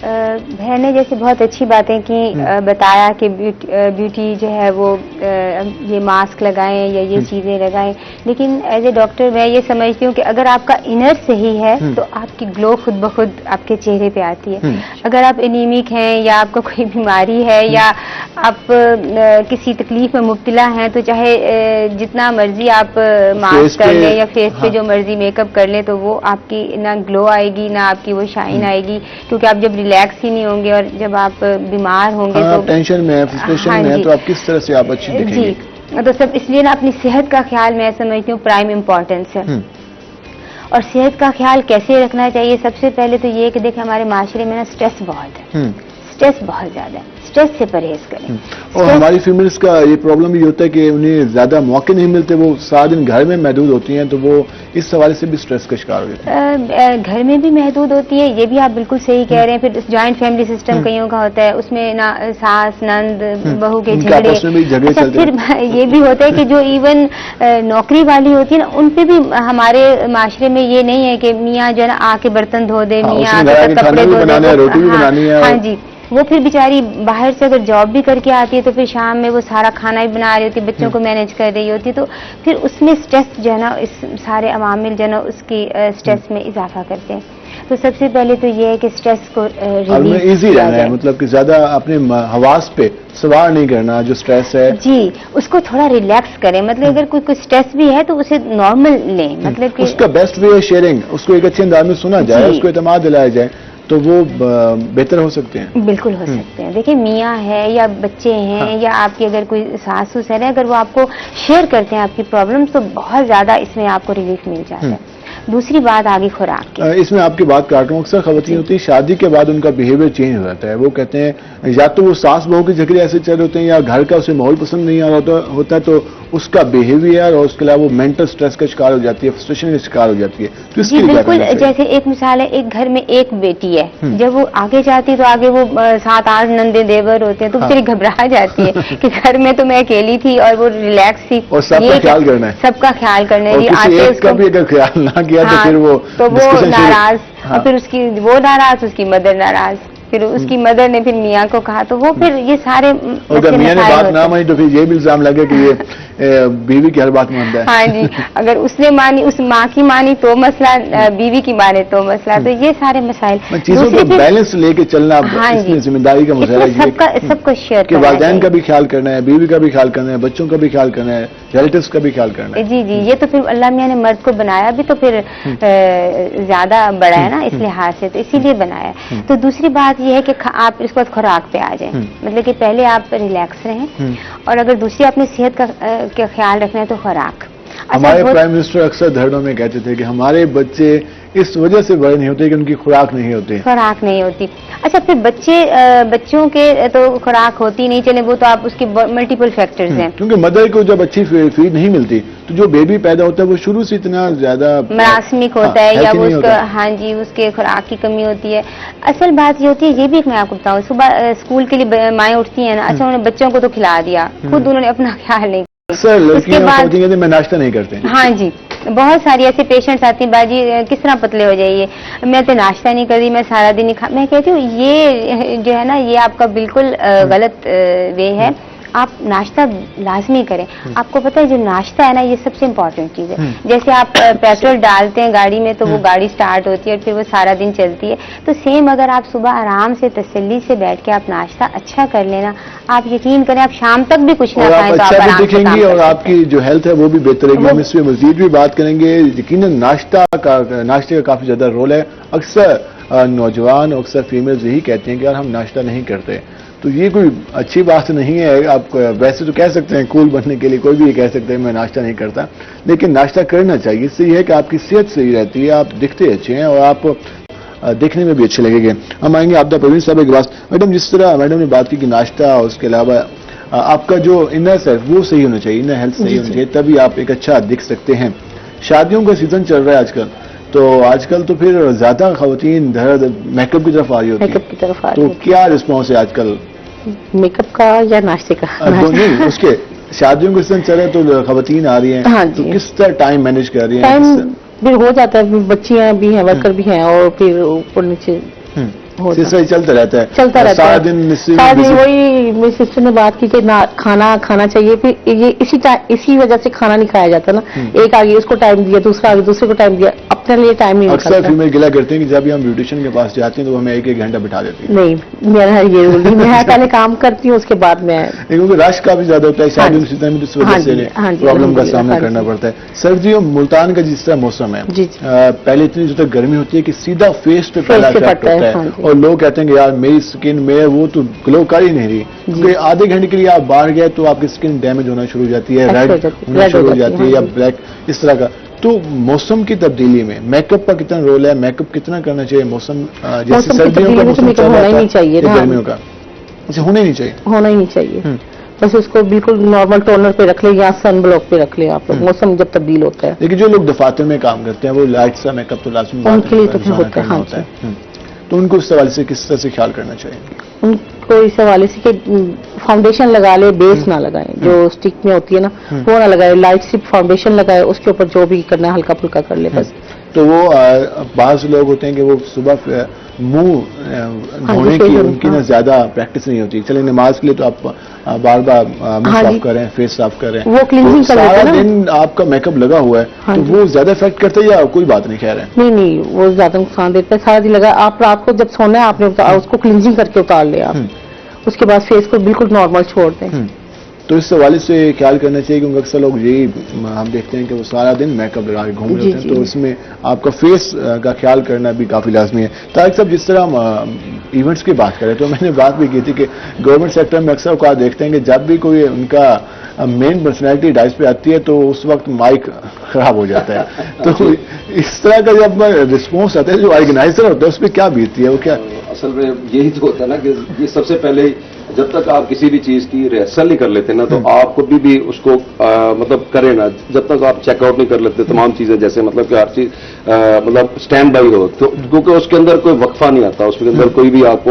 بہن نے جیسے بہت اچھی باتیں کی، بتایا کہ بیوٹی جو ہے وہ یہ ماسک لگائیں یا یہ چیزیں لگائیں، لیکن ایز اے ڈاکٹر میں یہ سمجھتی ہوں کہ اگر آپ کا انر صحیح ہے تو آپ کی گلو خود بخود آپ کے چہرے پہ آتی ہے. اگر آپ انیمک ہیں یا آپ کو کوئی بیماری ہے یا آپ کسی تکلیف میں مبتلا ہیں تو چاہے جتنا مرضی آپ ماسک کر لیں یا فیس پہ جو مرضی میک اپ کر لیں تو وہ آپ کی نہ گلو آئے گی نہ آپ کی وہ شائن آئے گی، کیونکہ آپ جب ریلیکس ہی نہیں ہوں گے اور جب آپ بیمار ہوں گے تو ٹینشن میں فرسٹریشن میں تو آپ کس طرح سے آپ اچھی دکھیں گے. جی تو سب اس لیے نا اپنی صحت کا خیال میں سمجھتی ہوں پرائم امپورٹنس ہے. اور صحت کا خیال کیسے رکھنا چاہیے؟ سب سے پہلے تو یہ کہ دیکھیں ہمارے معاشرے میں نا اسٹریس بہت ہے، اسٹریس بہت زیادہ ہے، اسٹریس سے پرہیز کریں. اور ہماری فیمیلز کا یہ پرابلم بھی ہوتا ہے کہ انہیں زیادہ موقع نہیں ملتے، وہ سارا دن گھر میں محدود ہوتی ہیں تو وہ اس حوالے سے بھی اسٹریس کا شکار ہوتے ہیں. گھر میں بھی محدود ہوتی ہے، یہ بھی آپ بالکل صحیح کہہ رہے ہیں. پھر جوائنٹ فیملی سسٹم کئیوں کا ہوتا ہے، اس میں نا ساس نند بہو کے جھگڑے. اچھا پھر یہ بھی ہوتا ہے کہ جو ایون نوکری والی ہوتی ہے نا ان پہ بھی ہمارے معاشرے میں یہ نہیں ہے کہ میاں جو ہے نا آ کے برتن دھو دے، میاں آ کے کپڑے دھو دے، روٹی بھی بنانی ہے. ہاں جی، وہ پھر بیچاری باہر سے اگر جاب بھی کر کے آتی ہے تو پھر شام میں وہ سارا کھانا بھی بنا رہی ہوتی ہے، بچوں کو مینج کر رہی ہوتی ہے، تو پھر اس میں اسٹریس جو ہے نا اس سارے عوامل جو ہے نا اس کی اسٹریس میں اضافہ کرتے ہیں. تو سب سے پہلے تو یہ ہے کہ اسٹریس کو ایزی رہنا ہے، مطلب کہ زیادہ اپنے حواس پہ سوار نہیں کرنا جو اسٹریس ہے. جی اس کو تھوڑا ریلیکس کریں، مطلب اگر کوئی اسٹریس بھی ہے تو اسے نارمل لیں، مطلب کہ اس کا بیسٹ وے ہے شیئرنگ، اس کو ایک اچھے انداز میں سنا جائے، اس کو اعتماد دلایا جائے تو وہ بہتر ہو سکتے ہیں. بالکل ہو سکتے ہیں. دیکھیں میاں ہے یا بچے ہیں یا آپ کی اگر کوئی ساس سسر ہے، اگر وہ آپ کو شیئر کرتے ہیں آپ کی پرابلمس تو بہت زیادہ اس میں آپ کو ریلیف مل جاتا ہے. دوسری بات آگے خوراک کی، اس میں آپ کی بات کاٹ رہا ہوں. اکثر خواتین ہوتی ہیں شادی کے بعد ان کا بیہیویئر چینج ہو جاتا ہے، وہ کہتے ہیں یا تو وہ ساس بہو کے جھگڑے ایسے چل رہے ہوتے ہیں یا گھر کا اسے ماحول پسند نہیں آ رہا ہوتا ہے تو اس کا بیہیویئر اور اس کے علاوہ وہ مینٹل اسٹریس کا شکار ہو جاتی ہے، فرسٹریشن کا شکار ہو جاتی ہے. تو اس جی بالکل. جیسے ایک مثال ہے، ایک گھر میں ایک بیٹی ہے، جب وہ آگے جاتی ہے تو آگے وہ 7-8 نندے دیور ہوتے ہیں تو پھر گھبرا جاتی ہے کہ گھر میں تو میں اکیلی تھی اور وہ ریلیکس تھی. اور سب کا خیال کرنا ہے، سب کا خیال کرنا ہے. ایک کا بھی اگر خیال نہ کیا تو پھر وہ ناراض، اور پھر اس کی وہ ناراض، اس کی مدر ناراض، پھر اس کی مدر نے پھر میاں کو کہا تو وہ پھر یہ سارے اگر میاں نے بات نہ مانی تو پھر یہ بھی الزام لگے کہ یہ بیوی کی ہر بات مانتا ہے. ہاں جی، اگر اس نے مانی، اس ماں کی مانی تو مسئلہ، بیوی کی مانے تو مسئلہ. تو یہ سارے مسائل چیزوں کو بیلنس لے کے چلنا ذمہ داری کا مسئلہ ہے، سب کو شیئر کہ والدین کا بھی خیال کرنا ہے، بیوی کا بھی خیال کرنا ہے، بچوں کا بھی خیال کرنا ہے، ریلیٹیوز کا بھی خیال کرنا ہے. جی جی، یہ تو پھر اللہ میاں نے مرد کو بنایا بھی تو پھر زیادہ بڑا ہے نا اس لحاظ سے، تو اسی لیے بنایا. تو دوسری بات یہ ہے کہ آپ اس وقت خوراک پہ آ جائیں، مطلب کہ پہلے آپ ریلیکس رہیں، اور اگر دوسری اپنی صحت کا خیال رکھنا ہے تو خوراک. ہمارے پرائم منسٹر اکثر دھرنوں میں کہتے تھے کہ ہمارے بچے اس وجہ سے بڑے نہیں ہوتے کہ ان کی خوراک نہیں ہوتی. خوراک نہیں ہوتی. اچھا پھر بچوں کے تو خوراک ہوتی نہیں، چلیں وہ تو آپ اس کے ملٹیپل فیکٹرز ہیں، کیونکہ مدر کو جب اچھی فیڈ نہیں ملتی تو جو بیبی پیدا ہوتا ہے وہ شروع سے اتنا زیادہ مراسمک ہوتا ہے یا وہ اس کا، ہاں جی، اس کے خوراک کی کمی ہوتی ہے. اصل بات یہ ہوتی ہے، یہ بھی میں آپ کو بتاؤں، صبح اسکول کے لیے مائیں اٹھتی ہیں نا، اچھا انہوں نے بچوں کو تو کھلا دیا، خود انہوں نے اپنا خیال نہیں. سر لڑکیاں سمجھیں گے میں ناشتہ نہیں کرتے. ہاں جی، بہت ساری ایسے پیشنٹس آتی ہیں، باجی کس طرح پتلے ہو جائیے، میں تو ناشتہ نہیں کر رہی، میں سارا دن نہیں کھا. میں کہتی ہوں یہ جو ہے نا یہ آپ کا بالکل غلط وے ہے. آپ ناشتہ لازمی کریں. آپ کو پتہ ہے جو ناشتہ ہے نا یہ سب سے امپورٹنٹ چیز ہے. جیسے آپ پیٹرول ڈالتے ہیں گاڑی میں تو وہ گاڑی سٹارٹ ہوتی ہے اور پھر وہ سارا دن چلتی ہے، تو سیم اگر آپ صبح آرام سے تسلی سے بیٹھ کے آپ ناشتہ اچھا کر لینا، آپ یقین کریں آپ شام تک بھی کچھ نہ کھائیں تو آپ آرام سے دکھیں گی اور آپ کی جو ہیلتھ ہے وہ بھی بہتر رہے گی. ہم اس پہ مزید بھی بات کریں گے. یقیناً ناشتے کا کافی زیادہ رول ہے. اکثر نوجوان اکثر فیمیلز یہی کہتے ہیں کہ یار ہم ناشتہ نہیں کرتے، تو یہ کوئی اچھی بات نہیں ہے. آپ ویسے تو کہہ سکتے ہیں کول بننے کے لیے کوئی بھی یہ کہہ سکتے ہیں میں ناشتہ نہیں کرتا، لیکن ناشتہ کرنا چاہیے. اس سے یہ ہے کہ آپ کی صحت صحیح رہتی ہے، آپ دکھتے اچھے ہیں اور آپ دیکھنے میں بھی اچھے لگیں گے. ہم آئیں گے عابدہ پروین صاحب کے پاس. میڈم جس طرح میڈم نے بات کی کہ ناشتہ اور اس کے علاوہ آپ کا جو انر سیلف وہ صحیح ہونا چاہیے، انر ہیلتھ صحیح ہونی چاہیے، تبھی آپ ایک اچھا دکھ سکتے ہیں. شادیوں کا سیزن چل رہا ہے آج کل، تو آج کل تو پھر زیادہ خواتین میک اپ کی طرف آ رہی ہوتی ہیں، تو کیا رسپانس ہے آج کل میک اپ کا یا ناشتے کا؟ نہیں، اس کے شادیوں کے سیزن چل رہے تو خواتین آ رہی ہیں، تو کس طرح ٹائم مینج کر رہی ہیں؟ پھر ہو جاتا ہے، بچیاں بھی ہیں، ورکر بھی ہیں، اور پھر اوپر نیچے ہوتا سلسلہ چلتا رہتا ہے. چلتا اور رہتا سارا ہے دن سارا دن وہی. میری سسٹر نے بات کی کہ کھانا چاہیے, پھر یہ اسی وجہ سے کھانا نہیں کھایا جاتا نا. ایک آگے اس کو ٹائم دیا, دوسرا آگے دوسرے کو ٹائم دیا, اپنے لیے ٹائم نہیں اکثر نکلتا. فیمل گلا کرتے ہیں کہ جب ہم بیوٹیشین کے پاس جاتے ہیں تو وہ ہمیں 1 گھنٹہ بٹھا دیتی ہے. نہیں, میرا یہ رول نہیں, میں پہلے کام کرتی ہوں, اس کے بعد میں. کیونکہ رش کافی زیادہ ہوتا ہے شادی میں, اس وجہ سے پرابلم کا سامنا کرنا پڑتا ہے. سردیوں ملتان کا جس طرح موسم ہے, پہلے اتنی زیادہ گرمی ہوتی ہے کہ سیدھا فیس پہ پہلا افیکٹ ہوتا ہے, اور لوگ کہتے ہیں کہ یار میری اسکن میں وہ تو گلو کر ہی نہیں رہی, کیونکہ آدھے گھنٹے کے لیے آپ باہر گئے تو آپ کی اسکن ڈیمیج ہونا شروع ہو جاتی ہے, ریڈ ہونا شروع ہو جاتی ہے یا بلیک اس طرح کا. تو موسم کی تبدیلی میں میک اپ کا کتنا رول ہے, میک اپ کتنا کرنا چاہیے موسم جیسے سردیوں کا موسم چل رہا ہے گرمیوں کا, اسے ہونا ہی نہیں چاہیے, ہونا ہی نہیں چاہیے. بس اس کو بالکل نارمل ٹونر پہ رکھ لیں یا سن بلاک پہ رکھ لیں آپ لوگ, موسم جب تبدیل ہوتا ہے. لیکن جو لوگ دفاتر میں کام کرتے ہیں وہ لائٹ سا میک اپ تو لازمی ان کے لیے تو کرنا ہوتا ہے, تو ان کو اس حوالے سے کس طرح سے خیال کرنا چاہیے؟ ان کو اس حوالے سے کہ فاؤنڈیشن لگا لے, بیس نہ لگائیں, جو اسٹک میں ہوتی ہے نا وہ نہ لگائے, لائٹ سی فاؤنڈیشن لگائے, اس کے اوپر جو بھی کرنا ہے ہلکا پھلکا کر لے بس. تو وہ بعض لوگ ہوتے ہیں کہ وہ صبح منہ دھونے کی ان کی نا زیادہ پریکٹس نہیں ہوتی. چلے نماز کے لیے تو آپ بار بار منہ صاف کر رہے ہیں, فیس صاف کر رہے ہیں, وہ کلینزنگ کر لیتے ہیں نا. سارا دن آپ کا میک اپ لگا ہوا ہے تو وہ زیادہ افیکٹ کرتا ہے یا کوئی بات نہیں کہہ رہے ہیں؟ نہیں, وہ زیادہ نقصان دیتا ہے. سارا دن لگا, آپ رات کو جب سونا ہے آپ نے اس کو کلینزنگ کر کے اتار لیں آپ, اس کے بعد فیس کو بالکل نارمل چھوڑ دیں. تو اس حوالے سے خیال کرنا چاہیے کیونکہ اکثر لوگ یہی ہم دیکھتے ہیں کہ وہ سارا دن میک اپ لگا کے گھوم رہے ہوتے ہیں, تو اس میں آپ کا فیس کا خیال کرنا بھی کافی لازمی ہے. طارق صاحب, جس طرح ہم ایونٹس کی بات کریں تو میں نے بات بھی کی تھی کہ گورنمنٹ سیکٹر میں اکثر اوقات دیکھتے ہیں کہ جب بھی کوئی ان کا مین پرسنالٹی ڈائس پہ آتی ہے تو اس وقت مائک خراب ہو جاتا ہے. تو اس طرح کا جب رسپانس آتا ہے جو آرگنائزر ہوتا ہے اس پہ کیا بیتتی ہے, وہ کیا اصل میں یہی تو ہوتا ہے نا کہ یہ سب سے پہلے جب تک آپ کسی بھی چیز کی ریہرسل نہیں کر لیتے نا تو آپ کو بھی اس کو مطلب کرے نا, جب تک آپ چیک آؤٹ نہیں کر لیتے تمام چیزیں, جیسے مطلب کہ ہر چیز مطلب اسٹینڈ بائی ہو, تو کیونکہ اس کے اندر کوئی وقفہ نہیں آتا, اس کے اندر کوئی بھی آپ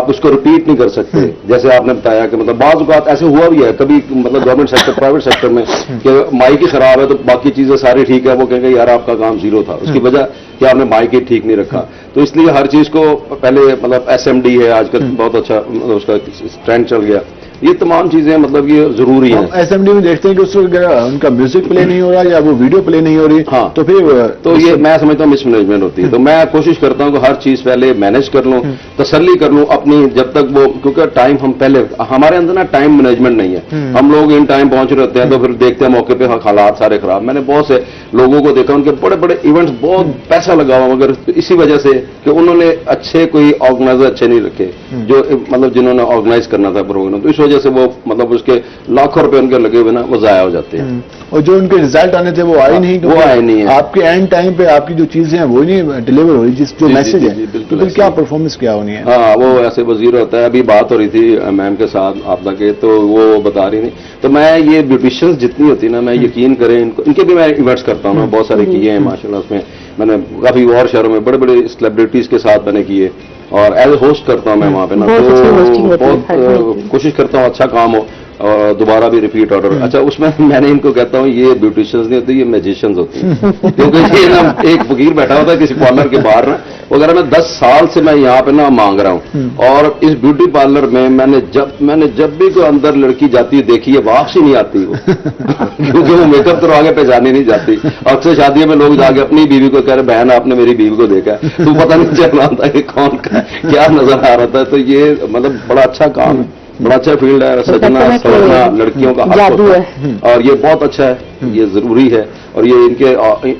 اس کو ریپیٹ نہیں کر سکتے. جیسے آپ نے بتایا کہ مطلب بعض اوقات ایسے ہوا بھی ہے کبھی مطلب گورنمنٹ سیکٹر پرائیویٹ سیکٹر میں کہ مائک ہی خراب ہے تو باقی چیزیں ساری ٹھیک ہے, وہ کہیں گے یار آپ کا کام زیرو تھا, اس کی وجہ کہ آپ نے مائک ہی ٹھیک نہیں رکھا. تو اس لیے ہر چیز کو پہلے مطلب ایس ایم ڈی ہے آج کل بہت اچھا اس کا ٹرینڈ چل گیا, یہ تمام چیزیں مطلب یہ ضروری ہیں. ایس ایم ڈی میں دیکھتے ہیں کہ اس وقت ان کا میوزک پلے نہیں ہو رہا یا وہ ویڈیو پلے نہیں ہو رہی, ہاں تو پھر تو یہ میں سمجھتا ہوں مس مینجمنٹ ہوتی ہے. تو میں کوشش کرتا ہوں کہ ہر چیز پہلے مینج کر لوں, تسلی کر لوں اپنی, جب تک وہ کیونکہ ٹائم ہم پہلے ہمارے اندر نا ٹائم مینجمنٹ نہیں ہے, ہم لوگ ان ٹائم پہنچ رہے ہوتے ہیں تو پھر دیکھتے ہیں موقع پہ حالات سارے خراب. میں نے بہت سے لوگوں کو دیکھا ان کے بڑے بڑے ایونٹس بہت پیسہ لگا ہوا مگر اسی وجہ سے کہ انہوں نے اچھے کوئی آرگنائزر اچھے نہیں رکھے جو مطلب جنہوں نے آرگنائز کرنا تھا پروگرام, تو اس وجہ سے وہ مطلب اس کے لاکھوں روپے ان کے لگے ہوئے نا وہ ضائع ہو جاتے ہیں. اور جو ان کے ریزلٹ آنے تھے وہ آئے نہیں, وہ آئے نہیں ہیں. آپ کے اینڈ ٹائم پہ آپ کی جو چیزیں ہیں وہ نہیں ڈلیور ہو رہی, جس جو میسج ہے تو پھر کیا پرفارمنس کیا ہونی ہے. ہاں وہ ایسے وزیر ہوتا ہے, ابھی بات ہو رہی تھی میم کے ساتھ آپ تک کے, تو وہ بتا رہی نہیں. تو میں یہ بیوٹیشنز جتنی ہوتی نا, میں یقین کریں ان کے بھی میں ایونٹس کرتا ہوں, بہت سارے کیے ہیں ماشاء اللہ. اس میں نے کافی اور شہروں میں بڑے بڑے سیلیبریٹیز کے ساتھ میں نے کیے اور ایز اے ہوسٹ کرتا ہوں میں وہاں پہ نا, تو بہت کوشش کرتا ہوں اچھا کام ہو اور دوبارہ بھی ریپیٹ آرڈر. اچھا اس میں نے ان کو کہتا ہوں یہ بیوٹیشنز نہیں ہوتی, یہ میجیشنز ہوتی ہیں, کیونکہ یہ نا ایک فقیر بیٹھا ہوتا ہے کسی پارلر کے باہر نا, وغیرہ میں 10 سال سے میں یہاں پہ نا مانگ رہا ہوں, اور اس بیوٹی پارلر میں میں نے جب بھی کوئی اندر لڑکی جاتی ہے دیکھی ہے واپس ہی نہیں آتی وہ کیونکہ وہ میک اپ تو آگے پہچانی نہیں جاتی. اکثر شادیوں میں لوگ جا کے اپنی بیوی کو کہہ رہے بہن آپ نے میری بیوی کو دیکھا تو پتہ نہیں چل رہا تھا کہ کون کیا نظر آ رہا تھا. تو یہ مطلب بڑا اچھا کام ہے, بڑا اچھا فیلڈ ہے, سجنا سورنا لڑکیوں کا حق ہوتا ہے, اور یہ بہت اچھا ہے, یہ ضروری ہے. اور یہ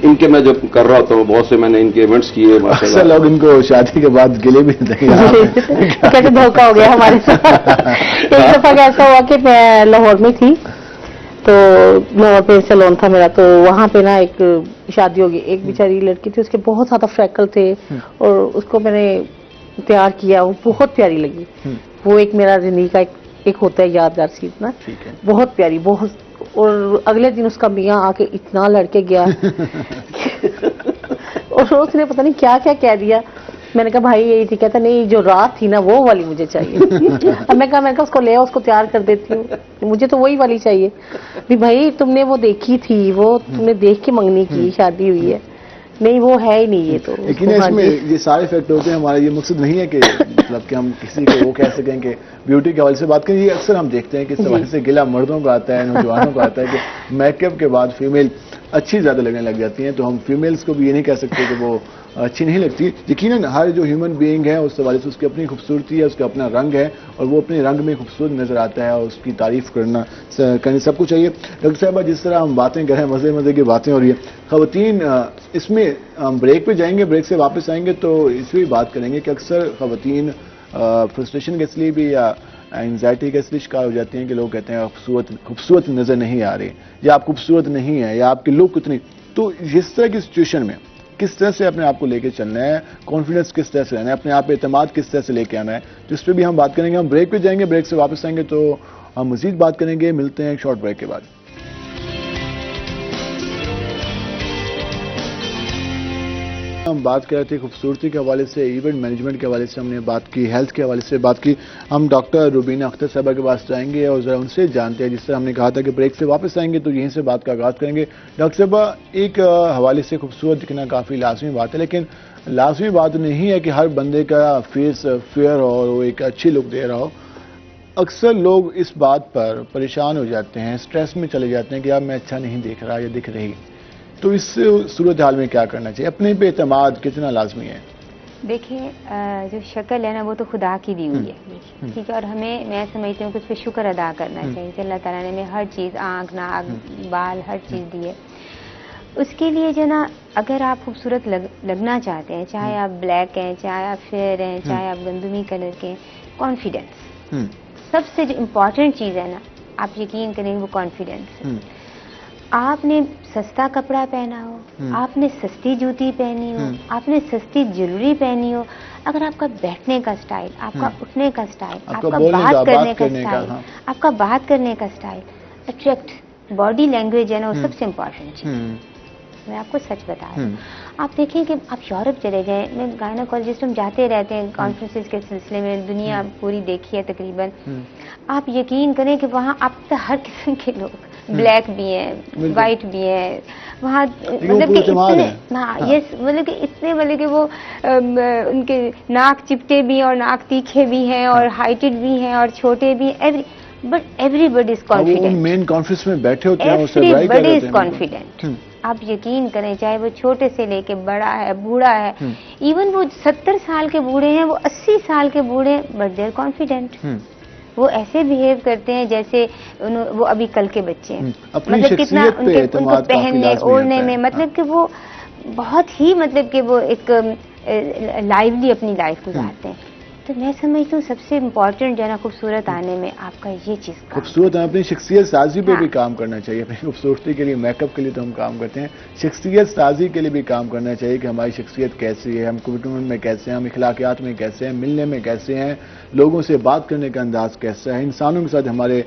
ان کے میں جب کر رہا ہوتا ہوں بہت سے میں نے ان کے ایونٹس کیے اکثر لوگ ان کو شادی کے بعد گلے بھی دیں کیسے دھوکہ ہو گیا ہمارے ساتھ. ایک دفعہ ایسا ہوا کہ میں لاہور میں تھی, تو لاہور پہ سیلون تھا میرا, تو وہاں پہ نا ایک شادی ہوگی, ایک بیچاری لڑکی تھی, اس کے بہت زیادہ فریکل تھے اور اس کو میں نے تیار کیا, وہ بہت پیاری لگی. وہ ایک میرا زندگی کا ایک ہوتا ہے یادگار چیز نا, بہت پیاری بہت. اور اگلے دن اس کا میاں آ کے اتنا لڑکے گیا اور اس نے پتہ نہیں کیا کیا کہہ دیا. میں نے کہا بھائی یہی تھی, کہتا نہیں جو رات تھی نا وہ والی مجھے چاہیے. اب میں کہا اس کو لے آؤ, اس کو تیار کر دیتی ہوں, مجھے تو وہی والی چاہیے. بھائی تم نے وہ دیکھی تھی, وہ تم نے دیکھ کے منگنی کی, شادی ہوئی ہے. نہیں وہ ہے ہی نہیں یہ تو لیکن اس میں یہ سارے فیکٹر ہوتے ہیں. ہمارا یہ مقصد نہیں ہے کہ مطلب کہ ہم کسی کو وہ کہہ سکیں کہ بیوٹی کے حوالے سے بات کریں. یہ اکثر ہم دیکھتے ہیں کہ اس حوالے سے گلا مردوں کا آتا ہے, نوجوانوں کا آتا ہے کہ میک اپ کے بعد فیمیل اچھی زیادہ لگنے لگ جاتی ہیں. تو ہم فیمیلز کو بھی یہ نہیں کہہ سکتے کہ وہ اچھی نہیں لگتی. یقیناً ہر جو ہیومن بینگ ہے اس حوالے سے اس کی اپنی خوبصورتی ہے, اس کا اپنا رنگ ہے, اور وہ اپنے رنگ میں خوبصورت نظر آتا ہے, اور اس کی تعریف کرنا سب کچھ چاہیے. ڈاکٹر صاحبہ جس طرح ہم باتیں کر رہے ہیں, مزے کی باتیں ہو رہی ہیں. خواتین اس میں ہم بریک پہ جائیں گے, بریک سے واپس آئیں گے تو اس میں بات کریں گے کہ اکثر خواتین فرسٹریشن کے اس لیے بھی یا اینگزائٹی کا اس لیے شکار ہو جاتی ہیں کہ لوگ کہتے ہیں خوبصورت نظر نہیں آ رہی, یا آپ خوبصورت نہیں ہیں, یا آپ کی لک اتنی. تو اس طرح کی سچویشن میں کس طرح سے اپنے آپ کو لے کے چلنا ہے, کانفیڈنس کس طرح سے رہنا ہے, اپنے آپ پہ اعتماد کس طرح سے لے کے آنا ہے, جس پہ بھی ہم بات کریں گے. ہم بریک پہ جائیں گے, بریک سے واپس آئیں گے تو ہم مزید بات کریں گے. ملتے ہیں ایک شارٹ بریک کے بعد. ہم بات کر رہے تھے خوبصورتی کے حوالے سے, ایونٹ مینجمنٹ کے حوالے سے ہم نے بات کی, ہیلتھ کے حوالے سے بات کی. ہم ڈاکٹر روبینہ اختر صاحبہ کے پاس جائیں گے اور ذرا ان سے جانتے ہیں, جس طرح ہم نے کہا تھا کہ بریک سے واپس آئیں گے تو یہیں سے بات کا آغاز کریں گے. ڈاکٹر صاحبہ ایک حوالے سے خوبصورت دکھنا کافی لازمی بات ہے, لیکن لازمی بات نہیں ہے کہ ہر بندے کا فیس فیئر ہو اور وہ ایک اچھی لک دے رہا ہو. اکثر لوگ اس بات پر پریشان ہو جاتے ہیں, اسٹریس میں چلے جاتے ہیں کہ اب میں اچھا نہیں دیکھ رہا یا دکھ رہی. تو اس صورتحال میں کیا کرنا چاہیے, اپنے پہ اعتماد کتنا لازمی ہے؟ دیکھیں جو شکل ہے نا وہ تو خدا کی دی ہوئی ہے, ٹھیک ہے, اور ہمیں میں سمجھتی ہوں کہ اس پہ شکر ادا کرنا چاہیے کہ اللہ تعالیٰ نے ہمیں ہر چیز, آنکھ ناک بال ہر چیز دی ہے. اس کے لیے جو نا اگر آپ خوبصورت لگنا چاہتے ہیں, چاہے آپ بلیک ہیں, چاہے آپ فیئر ہیں, چاہے آپ گندمی کلر کے ہیں, کانفیڈنس سب سے جو امپورٹنٹ چیز ہے نا, آپ یقین کریں وہ کانفیڈنس. آپ نے سستا کپڑا پہنا ہو, آپ نے سستی جوتی پہنی ہو, آپ نے سستی جیولری پہنی ہو, اگر آپ کا بیٹھنے کا سٹائل, آپ کا اٹھنے کا سٹائل, آپ کا بات کرنے کا سٹائل, آپ کا بات کرنے کا سٹائل اٹریکٹ, باڈی لینگویج ہے نا وہ سب سے امپورٹنٹ چیز. میں آپ کو سچ بتا رہا ہوں, آپ دیکھیں کہ آپ یورپ چلے جائیں, میں گائنوکالوجسٹ ہم جاتے رہتے ہیں کانفرنسز کے سلسلے میں, دنیا پوری دیکھی ہے تقریباً. آپ یقین کریں کہ وہاں آپ ہر قسم کے لوگ, بلیک بھی ہیں, وائٹ بھی ہیں وہاں, مطلب کہ اتنے مطلب کہ اتنے مطلب کہ وہ ان کے ناک چپٹے بھی ہیں اور ناک تیکھے بھی ہیں اور ہائٹڈ بھی ہیں اور چھوٹے بھی ہیں, but everybody is confident. Main conference میں بیٹھے ہوتے ہیں, ایوری بڈی از کانفیڈنٹ. آپ یقین کریں چاہے وہ چھوٹے سے لے کے بڑا ہے, بوڑھا ہے, ایون وہ 70 سال کے بوڑھے ہیں, وہ 80 سال کے بوڑھے, بٹ دے آر کانفیڈنٹ. وہ ایسے بہیو کرتے ہیں جیسے وہ ابھی کل کے بچے ہیں, مطلب کتنا ان کو پہننے اوڑھنے میں, مطلب کہ وہ بہت ہی مطلب کہ وہ ایک لائیولی اپنی لائف گزارتے ہیں. تو میں سمجھتی ہوں سب سے امپورٹنٹ جو ہے نا خوبصورت آنے میں آپ کا یہ چیز خوبصورت ہے. اپنی شخصیت سازی پہ بھی کام کرنا چاہیے. اپنی خوبصورتی کے لیے, میک اپ کے لیے تو ہم کام کرتے ہیں, شخصیت سازی کے لیے بھی کام کرنا چاہیے کہ ہماری شخصیت کیسی ہے, ہم کمٹمنٹ میں کیسے ہیں, ہم اخلاقیات میں کیسے ہیں, ملنے میں کیسے ہیں, لوگوں سے بات کرنے کا انداز کیسا ہے, انسانوں کے ساتھ ہمارے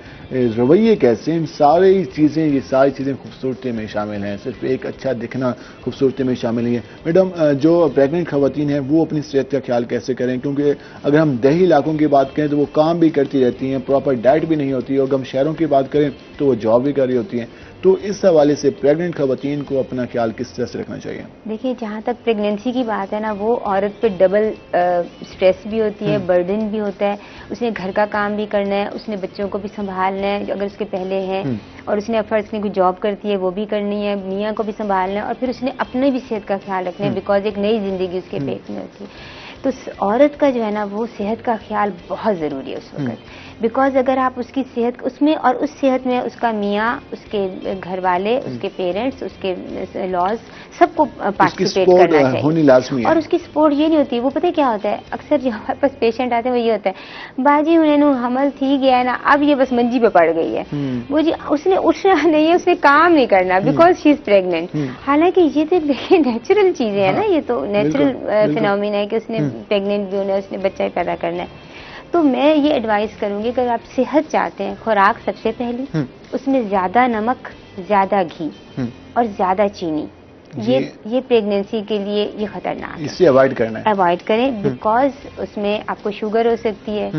رویے کیسے ہیں. یہ ساری چیزیں خوبصورتی میں شامل ہیں. صرف ایک اچھا دکھنا خوبصورتی میں شامل نہیں ہے. میڈم جو پریگننٹ خواتین ہیں وہ اپنی صحت کا خیال کیسے کریں, کیونکہ اگر ہم دیہی علاقوں کی بات کریں تو وہ کام بھی کرتی رہتی ہیں, پراپر ڈائٹ بھی نہیں ہوتی, اور اگر ہم شہروں کی بات کریں تو وہ جاب بھی کر رہی ہوتی ہیں. تو اس حوالے سے پریگننٹ خواتین کو اپنا خیال کس طرح سے رکھنا چاہیے؟ دیکھیے جہاں تک پریگنینسی کی بات ہے نا, وہ عورت پہ ڈبل سٹریس بھی ہوتی ہے, برڈن بھی ہوتا ہے. اس نے گھر کا کام بھی کرنا ہے, اس نے بچوں کو بھی سنبھالنا ہے اگر اس کے پہلے ہیں, اور اس نے فرض نے کوئی جاب کرتی ہے وہ بھی کرنی ہے, میاں کو بھی سنبھالنا ہے, اور پھر اس نے اپنے بھی صحت کا خیال رکھنا ہے, بیکاز ایک نئی زندگی اس کے پیٹ میں ہوتی ہے. تو عورت کا جو ہے نا وہ صحت کا خیال بہت ضروری ہے اس وقت, بیکاز اگر آپ اس کی صحت اس میں, اور اس صحت میں اس کا میاں, اس کے گھر والے, اس کے پیرنٹس, اس کے لاز, سب کو پارٹیسپیٹ کرنا چاہیے. اور اس کی سپورٹ یہ نہیں ہوتی, وہ پتہ کیا ہوتا ہے, اکثر جو ہمارے پاس پیشنٹ آتے ہیں وہ یہ ہوتا ہے, باجی انہیں حمل تھی گیا ہے نا, اب یہ بس منجی پہ پڑ گئی ہے, وہ جی اس نے اٹھنا نہیں ہے, اس نے کام نہیں کرنا, بیکاز شی از پریگننٹ. حالانکہ یہ تو دیکھیں نیچرل چیزیں ہیں نا, یہ تو نیچرل فینومینا ہے کہ اس نے پریگننٹ بھی ہونا ہے, اس نے بچہ ہی پیدا کرنا ہے. تو میں یہ ایڈوائز کروں گی کہ اگر آپ صحت چاہتے ہیں, خوراک سب سے پہلی, اس میں زیادہ نمک, زیادہ گھی اور زیادہ چینی, یہ پریگنینسی کے لیے یہ خطرناک ہے, اسے اوائڈ کرنا ہے, اوائڈ کریں, بیکاز اس میں آپ کو شوگر ہو سکتی ہے,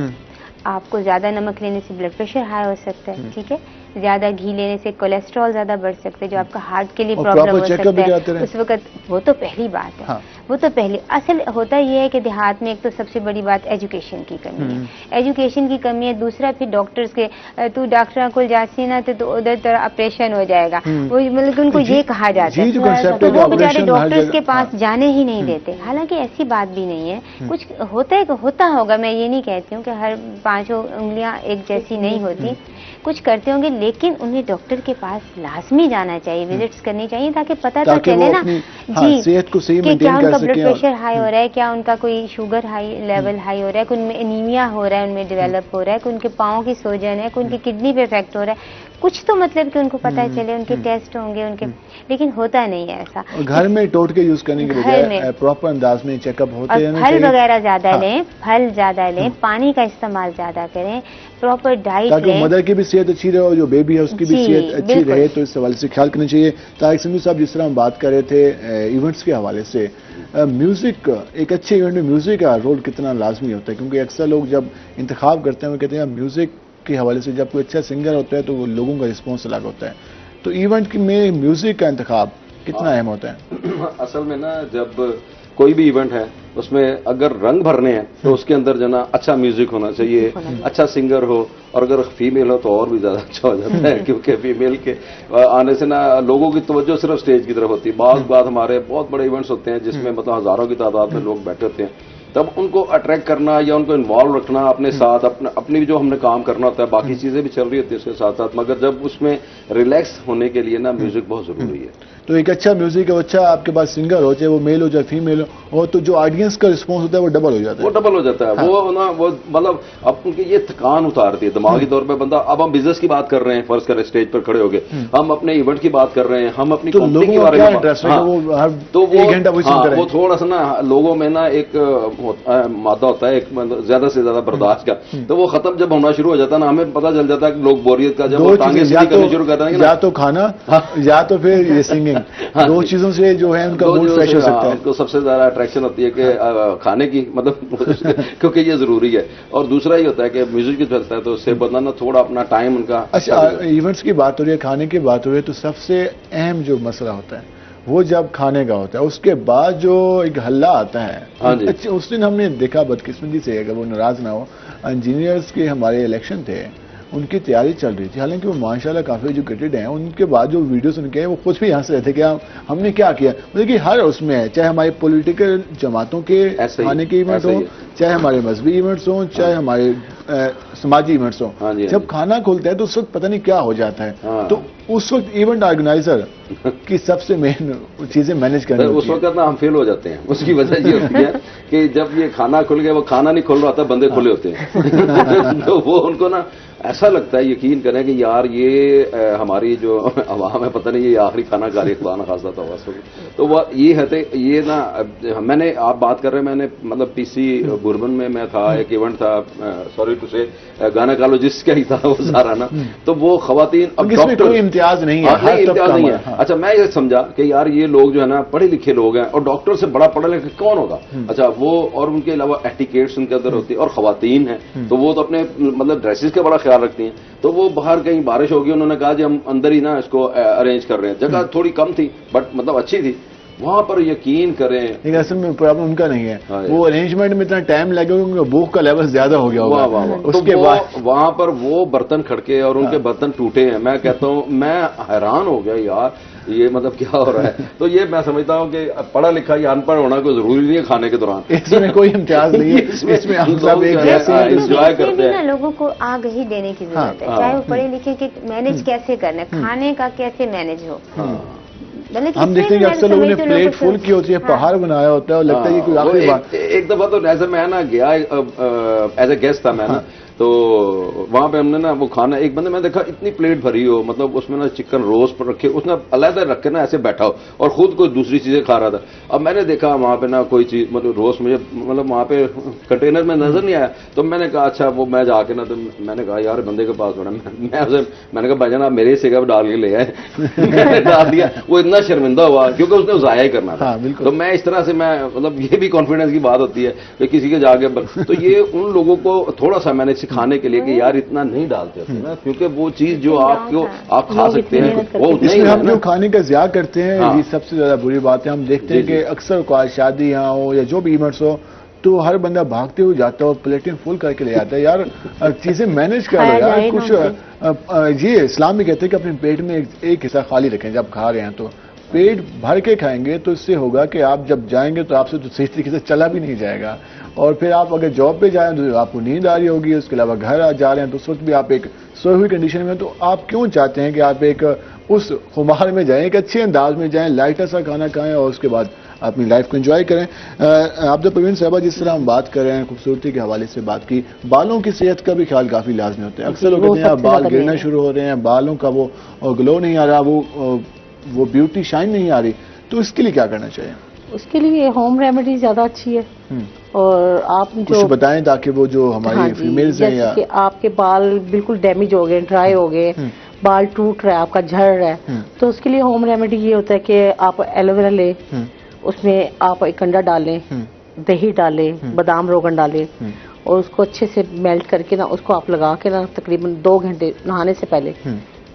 آپ کو زیادہ نمک لینے سے بلڈ پریشر ہائی ہو سکتا ہے، ٹھیک ہے، زیادہ گھی لینے سے کولیسٹرول زیادہ بڑھ سکتا ہے جو آپ کا ہارٹ کے لیے پرابلم ہو سکتا ہے اس وقت. وہ تو پہلی بات ہے، وہ تو پہلی. اصل ہوتا یہ ہے کہ دیہات میں ایک تو سب سے بڑی بات ایجوکیشن کی کمی ہے، ایجوکیشن کی کمی ہے. دوسرا پھر ڈاکٹرز کے تو ڈاکٹر کو جاتی نا تو ادھر طرح آپریشن ہو جائے گا، وہ مطلب ان کو یہ کہا جاتا ہے تو وہ بیچارے ڈاکٹرز کے پاس جانے ہی نہیں دیتے. حالانکہ ایسی بات بھی نہیں ہے، کچھ ہوتا ہوگا، میں یہ نہیں کہتی ہوں کہ ہر 5 انگلیاں ایک جیسی نہیں ہوتی، کچھ کرتے ہوں گے، لیکن انہیں ڈاکٹر کے پاس لازمی جانا چاہیے، وزٹس کرنی چاہیے تاکہ پتہ تو چلے نا صحت کو صحیح کہ کیا مینٹین ان کر کا بلڈ سکیں. پریشر ہائی ہو رہا ہے، کیا ان کا کوئی شوگر ہائی لیول ہائی ہو رہا ہے، کہ ان میں انیمیا ہو رہا ہے، ان میں ڈیولپ ہو رہا ہے، کہ ان کے پاؤں کی سوجن ہے، کہ ان کی کڈنی پہ افیکٹ ہو رہا ہے. کچھ تو مطلب کہ ان کو پتہ چلے، ان کے ٹیسٹ ہوں گے ان کے، لیکن ہوتا نہیں ہے ایسا. گھر میں ٹوٹکے یوز کرنے کے بجائے پراپر انداز میں چیک اپ ہوتے ہیں. پھل وغیرہ زیادہ لیں، پھل زیادہ لیں، پانی کا استعمال زیادہ کریں، پراپر ڈائٹ تاکہ لیں مدر کی بھی صحت اچھی رہے اور جو بیبی ہے اس کی بھی صحت اچھی رہے. تو اس حوالے سے خیال کرنا چاہیے. طارق سنگھ صاحب، جس طرح ہم بات کر رہے تھے ایونٹس کے حوالے سے، میوزک، ایک اچھے ایونٹ میں میوزک کا رول کتنا لازمی ہوتا ہے؟ کیونکہ اکثر لوگ جب انتخاب کرتے ہیں وہ کہتے ہیں میوزک کے حوالے سے جب کوئی اچھا سنگر ہوتا ہے تو وہ لوگوں کا رسپانس الگ ہوتا ہے. تو ایونٹ میں میوزک کا انتخاب کتنا اہم ہوتا ہے؟ اصل میں نا جب کوئی بھی ایونٹ ہے اس میں اگر رنگ بھرنے ہیں تو اس کے اندر جو نا اچھا میوزک ہونا چاہیے، اچھا سنگر ہو، اور اگر فیمیل ہو تو اور بھی زیادہ اچھا ہو جاتا ہے کیونکہ فیمیل کے آنے سے نا لوگوں کی توجہ صرف اسٹیج کی طرف ہوتی ہے. بعض بات ہمارے بہت بڑے ایونٹس ہوتے ہیں جس میں مطلب ہزاروں کی تعداد میں لوگ بیٹھے ہوتے ہیں، تب ان کو اٹریکٹ کرنا یا ان کو انوالو رکھنا اپنے ساتھ، اپنی بھی جو ہم نے کام کرنا ہوتا ہے، باقی چیزیں بھی چل رہی ہوتی ہیں اس کے ساتھ ساتھ، مگر جب اس میں ریلیکس ہونے کے لیے نا میوزک بہت ضروری ہے. تو ایک اچھا میوزک ہے، اچھا آپ کے پاس سنگر ہو، چاہے وہ میل ہو چاہے فیمیل ہو، تو جو آڈینس کا رسپانس ہوتا ہے وہ ڈبل ہو جاتا ہے. وہ ڈبل ہو جاتا ہے. وہ نا وہ مطلب اب ان کی یہ تھکان اتارتی ہے دماغی طور پہ بندہ. اب ہم بزنس کی بات کر رہے ہیں، فرض کریں اسٹیج پر کھڑے ہو گئے، ہم اپنے ایونٹ کی بات کر رہے ہیں، ہم اپنی کمپنی کے بارے میں، تو وہ تھوڑا سا نا لوگوں میں نا ایک مادہ ہوتا ہے ایک زیادہ سے زیادہ برداشت کا، تو وہ ختم جب ہونا شروع ہو جاتا ہے نا ہمیں پتہ چل جاتا ہے کہ لوگ بوریت کا جب ٹانگیں سیدھی کرنی شروع کرتے ہیں، یا تو کھانا یا تو پھر یہ سنگنگ، دو چیزوں سے جو ہے ان کا موڈ فریش ہو سکتا ہے. ان کو سب سے زیادہ اٹریکشن ہوتی ہے کہ کھانے کی، مطلب کیونکہ یہ ضروری ہے، اور دوسرا یہ ہوتا ہے کہ میوزک کی چلتا ہے تو اس سے بدلنا نا تھوڑا اپنا ٹائم ان کا. اچھا، ایونٹس کی بات ہو رہی ہے، کھانے کی بات ہو رہی ہے، تو سب سے اہم جو مسئلہ ہوتا ہے وہ جب کھانے کا ہوتا ہے، اس کے بعد جو ایک ہلہ آتا ہے. اس دن ہم نے دیکھا بدقسمتی سے، اگر وہ ناراض نہ ہو، انجینئرز کے ہمارے الیکشن تھے، ان کی تیاری چل رہی تھی، حالانکہ وہ ماشاءاللہ کافی ایجوکیٹڈ ہیں. ان کے بعد جو ویڈیوز ان کے ہیں وہ خود بھی ہنس رہے تھے کہ ہم نے کیا کیا. مطلب کہ ہر اس میں ہے، چاہے ہماری پولیٹیکل جماعتوں کے کھانے کے ایونٹ ہوں، چاہے ہمارے مذہبی ایونٹس ہوں، چاہے ہمارے سماجی ایونٹس ہوں، جب کھانا کھولتا ہے تو اس وقت پتہ نہیں کیا ہو جاتا ہے. تو اس وقت ایونٹ آرگنائزر کی سب سے مین چیزیں مینج کرنی ہوتی ہیں. اس وقت نا ہم فیل ہو جاتے ہیں. اس کی وجہ یہ ہوتی ہے کہ جب یہ کھانا کھل گیا، وہ کھانا نہیں کھل رہا ہوتا، بندے کھلے ہوتے ہیں. تو وہ ان کو نا ایسا لگتا ہے، یقین کریں کہ یار یہ ہماری جو عوام ہے، پتہ نہیں یہ آخری کھانا کھا رہی خدا نہ خاصا تھا. تو وہ یہ ہے یہ نا، میں نے آپ بات کر رہے ہیں، میں نے مطلب پی سی بربن میں تھا، ایک ایونٹ تھا، سوری ٹو سے گائنیکالوجسٹ کا ہی تھا وہ سارا نا. تو وہ خواتین اب ڈاکٹر، کوئی امتیاز نہیں ہے، امتیاز نہیں ہے. اچھا میں یہ سمجھا کہ یار یہ لوگ جو ہے نا پڑھے لکھے لوگ ہیں، اور ڈاکٹر سے بڑا پڑھا لکھا کون ہوگا. اچھا وہ، اور ان کے علاوہ ایٹیکیٹس ان کے اندر ہوتی ہے، اور خواتین ہیں تو وہ تو اپنے مطلب ڈریسز کا بڑا خیال رکھتی ہیں. تو وہ باہر کہیں بارش ہوگی، انہوں نے کہا جی ہم اندر ہی نا اس کو ارینج کر رہے ہیں. جگہ تھوڑی کم تھی بٹ مطلب اچھی تھی. وہاں پر یقین کریں، لیکن اصل میں پرابلم ان کا نہیں ہے، وہ ارینجمنٹ میں اتنا ٹائم لگے گا، بھوک کا لیول زیادہ ہو گیا ہوگا. اس کے بعد وہاں پر وہ برتن کھڑکے اور ان کے برتن ٹوٹے ہیں. میں کہتا ہوں میں حیران ہو گیا یار یہ مطلب کیا ہو رہا ہے. تو یہ میں سمجھتا ہوں کہ پڑھا لکھا یا ان پڑھ ہونا کوئی ضروری نہیں ہے کھانے کے دوران. اس میں کوئی امتیاز نہیں ہے، اس میں ہم سب ایک جیسے انجوائے کرتے ہیں. لوگوں کو آگہی دینے کی ضرورت ہے، چاہے وہ پڑھے لکھے کہ مینج کیسے کرنا ہے، کھانے کا کیسے مینج ہو. ہم دیکھتے ہیں کہ اکثر لوگوں نے پلیٹ فل کی ہوتی ہے، پہاڑ بنایا ہوتا ہے، اور لگتا ہے کہ کوئی آخری بات. ایک دفعہ تو ایسے میں نا گیا ایز اے گیسٹ تھا میں نا، تو وہاں پہ ہم نے نا وہ کھانا، ایک بندے میں دیکھا اتنی پلیٹ بھری ہو، مطلب اس میں نا چکن روسٹ پر رکھے، اس نے علیحدہ رکھ کے نا ایسے بیٹھا ہو اور خود کوئی دوسری چیزیں کھا رہا تھا. اب میں نے دیکھا وہاں پہ نا کوئی چیز مطلب روسٹ مجھے مطلب وہاں پہ کنٹینر میں نظر نہیں آیا. تو میں نے کہا اچھا، وہ میں جا کے نا تو میں نے کہا یار بندے کے پاس ہونا، میں نے کہا بھائی جان آپ میرے سے کب ڈال کے لے آئے. میں نے ڈال دیا. وہ اتنا شرمندہ ہوا کیونکہ اس نے ضائع ہی کرنا تھا. تو میں اس طرح سے میں مطلب یہ بھی کانفیڈنس کی بات ہوتی ہے کہ کسی کے جا کے، تو یہ ان لوگوں کو تھوڑا سا میں نے سکھانے کے لیے کہ یار اتنا نہیں ڈالتے ہوتے نا, کیونکہ وہ چیز جو آپ کو آپ کھا سکتے ہیں وہ اتنا اس ہی میں ہے ہم نا. جو کھانے کا ضیاع کرتے ہیں ہاں. یہ سب سے زیادہ بری بات ہے. ہم دیکھتے ہیں جی، کہ اکثر اوقات شادی یہاں ہو یا جو بھی ایونٹس ہو تو ہر بندہ بھاگتے ہوئے جاتا ہے اور پلیٹیں فل کر کے لے آتا ہے. یار چیزیں مینج کر لو یار کچھ. یہ اسلام بھی کہتے ہیں کہ اپنے پیٹ میں ایک حصہ خالی رکھیں جب کھا رہے ہیں, تو پیٹ بھر کے کھائیں گے تو اس سے ہوگا کہ آپ جب جائیں گے تو آپ سے تو صحیح طریقے سے چلا بھی نہیں جائے گا, اور پھر آپ اگر جاب پہ جائیں تو آپ کو نیند آ رہی ہوگی, اس کے علاوہ گھر جا رہے ہیں تو اس وقت بھی آپ ایک سوئی ہوئی کنڈیشن میں. تو آپ کیوں چاہتے ہیں کہ آپ ایک اس خمار میں جائیں, ایک اچھے انداز میں جائیں, لائٹر سا کھانا کھائیں اور اس کے بعد اپنی لائف کو انجوائے کریں. عبدہ پروین صاحبہ, جس طرح ہم بات کر رہے ہیں, خوبصورتی کے حوالے سے بات کی, بالوں کی صحت کا بھی خیال کافی لازمی ہوتا ہے. اکثر لوگ کہتے ہیں بال گرنا شروع ہو رہے ہیں, بالوں کا وہ گلو نہیں آ رہا, وہ بیوٹی شائن نہیں آ رہی, تو اس کے لیے کیا کرنا چاہیے؟ اس کے لیے ہوم ریمیڈی زیادہ اچھی ہے. اور آپ جو کچھ بتائیں تاکہ وہ جو ہماری فیمیلز ہیں, جیسے کہ آپ کے بال بالکل ڈیمیج ہو گئے, ڈرائی ہو گئے, بال ٹوٹ رہا ہے, آپ کا جھڑ رہا ہے, تو اس کے لیے ہوم ریمیڈی یہ ہوتا ہے کہ آپ ایلو ویرا لیں, اس میں آپ ایک انڈا ڈالیں, دہی ڈالیں, بادام روغن ڈالیں, اور اس کو اچھے سے میلٹ کر کے نا اس کو آپ لگا کے نا تقریباً 2 گھنٹے نہانے سے پہلے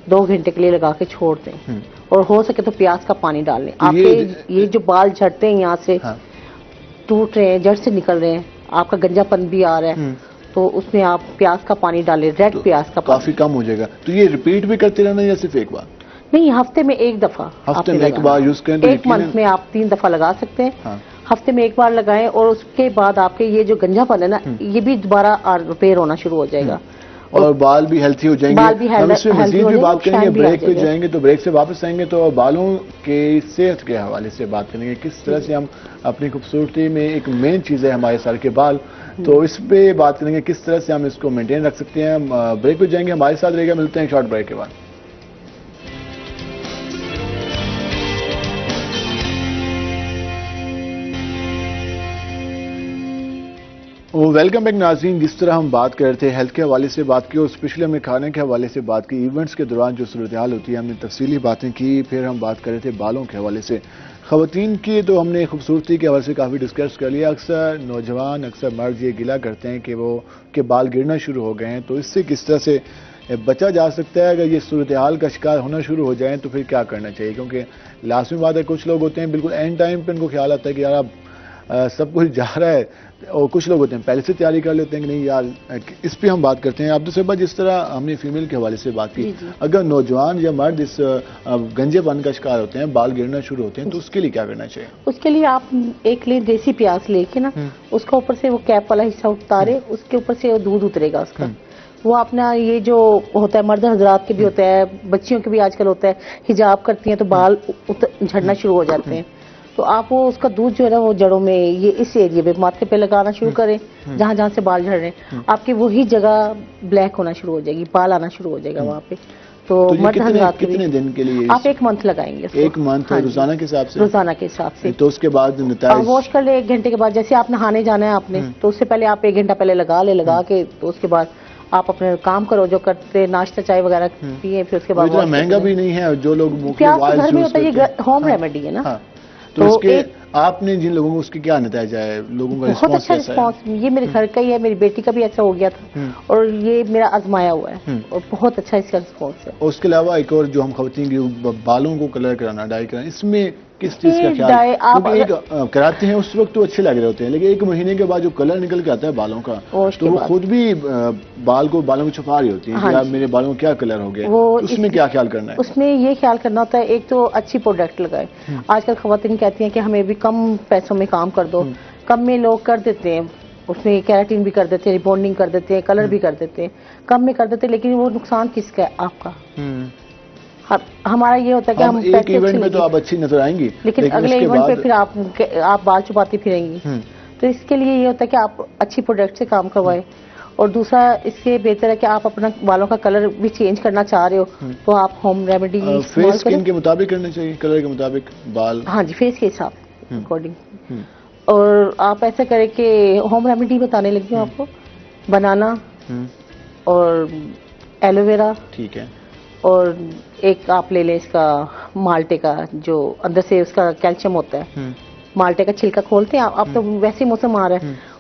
2 گھنٹے کے لیے لگا کے چھوڑ دیں, اور ہو سکے تو پیاز کا پانی ڈال لیں. آپ کے یہ جو بال جھڑتے ہیں یہاں سے ٹوٹ رہے ہیں, جڑ سے نکل رہے ہیں, آپ کا گنجا پن بھی آ رہا ہے, تو اس میں آپ پیاز کا پانی ڈالیں, ریڈ پیاز کا پانی, کافی کم ہو جائے گا. تو یہ ریپیٹ بھی کرتے رہنا یا صرف ایک بار؟ نہیں, ہفتے میں ایک دفعہ, ہفتے میں ایک بار یوز کریں, ایک منتھ میں آپ 3 دفعہ لگا سکتے ہیں. ہفتے میں ایک بار لگائیں, اور اس کے بعد آپ کے یہ جو گنجا پن ہے نا, یہ بھی دوبارہ ریپیئر ہونا شروع ہو جائے گا, اور بال بھی ہیلتھی ہو جائیں گے. ہم اس میں مزید بھی بات کریں گے, بریک پہ جائیں گے, تو بریک سے واپس آئیں گے تو بالوں کے صحت کے حوالے سے بات کریں گے, کس طرح سے ہم اپنی خوبصورتی میں ایک مین چیز ہے ہمارے سر کے بال, تو اس پہ بات کریں گے کس طرح سے ہم اس کو مینٹین رکھ سکتے ہیں. بریک پہ جائیں گے, ہمارے ساتھ رہے گا, ملتے ہیں شارٹ بریک کے بعد. ویلکم بیک ناظرین. جس طرح ہم بات کر رہے تھے ہیلتھ کے حوالے سے بات کی, اور اسپیشلی ہم نے کھانے کے حوالے سے بات کی, ایونٹس کے دوران جو صورتحال ہوتی ہے ہم نے تفصیلی باتیں کی. پھر ہم بات کر رہے تھے بالوں کے حوالے سے, خواتین کی تو ہم نے خوبصورتی کے حوالے سے کافی ڈسکس کر لیا. اکثر نوجوان, اکثر مرد یہ گلا کرتے ہیں کہ بال گرنا شروع ہو گئے ہیں, تو اس سے کس طرح سے بچا جا سکتا ہے؟ اگر یہ صورتحال کا شکار ہونا شروع ہو جائیں تو پھر کیا کرنا چاہیے؟ کیونکہ لازمی بات ہے, کچھ لوگ ہوتے ہیں بالکل اینڈ ٹائم پہ ان کو خیال آتا ہے کہ یار اب سب کچھ جا رہا ہے, اور کچھ لوگ ہوتے ہیں پہلے سے تیاری کر لیتے ہیں کہ نہیں یار. اس پہ ہم بات کرتے ہیں. عبدہ صاحبہ, جس طرح ہم نے فیمیل کے حوالے سے بات کی, اگر نوجوان یا مرد اس گنجے پن کا شکار ہوتے ہیں, بال گرنا شروع ہوتے ہیں, تو اس کے لیے کیا کرنا چاہیے؟ اس کے لیے آپ ایک لیں دیسی پیاز لے کے نا, اس کا اوپر سے وہ کیپ والا حصہ اتارے, اس کے اوپر سے دودھ اترے گا اس کا, وہ اپنا یہ جو ہوتا ہے مرد حضرات کے بھی ہوتا ہے, بچیوں کے بھی آج کل ہوتا ہے, حجاب کرتی ہیں تو بال جھڑنا شروع ہو جاتے ہیں, تو آپ وہ اس کا دودھ جو ہے نا وہ جڑوں میں یہ اس ایریے پہ ماتھے پہ لگانا شروع کریں, جہاں جہاں سے بال جھڑ رہے ہیں, آپ کی وہی جگہ بلیک ہونا شروع ہو جائے گی, بال آنا شروع ہو جائے گا وہاں پہ. تو مرد حضرات کتنے دن کے لیے آپ 1 منتھ لگائیں گے؟ 1 منتھ روزانہ کے حساب سے؟ روزانہ کے حساب سے. تو اس کے بعد نتائج واش کر لیں 1 گھنٹے کے بعد, جیسے آپ نہانے جانا ہے آپ نے, تو اس سے پہلے آپ 1 گھنٹہ پہلے لگا کے, تو اس کے بعد آپ اپنے کام کرو جو کرتے, ناشتہ چائے وغیرہ پیئے, پھر اس کے بعد. اتنا مہنگا بھی نہیں ہے, جو لوگ پیاز تو گھر میں ہوتا ہے, یہ ہوم ریمیڈی ہے نا. تو اس کے آپ نے جن لوگوں کو اس کے کیا نتائج آئے, لوگوں کا بہت اچھا رسپانس. یہ میرے گھر کا ہی ہے, میری بیٹی کا بھی ایسا ہو گیا تھا, اور یہ میرا آزمایا ہوا ہے, اور بہت اچھا اس کا رسپانس ہے. اور اس کے علاوہ ایک اور جو ہم خواتین کی بالوں کو کلر کرانا, ڈائی کرانا, اس میں کس چیز کا خیال؟ کیونکہ کراتے ہیں اس وقت تو اچھے لگ رہے ہوتے ہیں, لیکن 1 مہینے کے بعد جو کلر نکل کے آتا ہے بالوں کا, تو وہ خود بھی بالوں کو چھپا رہی ہوتی ہے کہ یار میرے بالوں کیا کلر ہو گیا, اس میں کیا خیال کرنا ہے؟ اس میں یہ خیال کرنا ہوتا ہے, ایک تو اچھی پروڈکٹ لگائے. آج کل خواتین کہتی ہیں کہ ہمیں بھی کم پیسوں میں کام کر دو, کم میں لوگ کر دیتے ہیں, اس میں کیراٹین بھی کر دیتے ہیں, ریبونڈنگ کر دیتے ہیں, کلر بھی کر دیتے ہیں, کم میں کر دیتے ہیں, لیکن وہ نقصان کس کا ہے؟ آپ کا. ہمارا یہ ہوتا ہے کہ ہم ایک ایونٹ میں تو آپ اچھی نظر آئیں گی, لیکن اگلے ایونٹ پہ پھر آپ بال چھپاتی پھریں گی. تو اس کے لیے یہ ہوتا ہے کہ آپ اچھی پروڈکٹ سے کام کروائیں. اور دوسرا اس سے بہتر ہے کہ آپ اپنا بالوں کا کلر بھی چینج کرنا چاہ رہے ہو, تو آپ ہوم ریمیڈی فیس اسکن کے مطابق کرنا چاہیے, کلر کے مطابق بال. ہاں جی, فیس کے حساب اکارڈنگ. اور آپ ایسا کریں کہ ہوم ریمیڈی بتانے لگی ہوں آپ کو, بنانا اور ایلو ویرا, ٹھیک ہے, اور ایک آپ لے لیں اس کا مالٹے کا, جو اندر سے اس کا کیلشیم ہوتا ہے, مالٹے کا چھلکا کھولتے ہیں آپ تو ویسے موسم آ رہا ہے,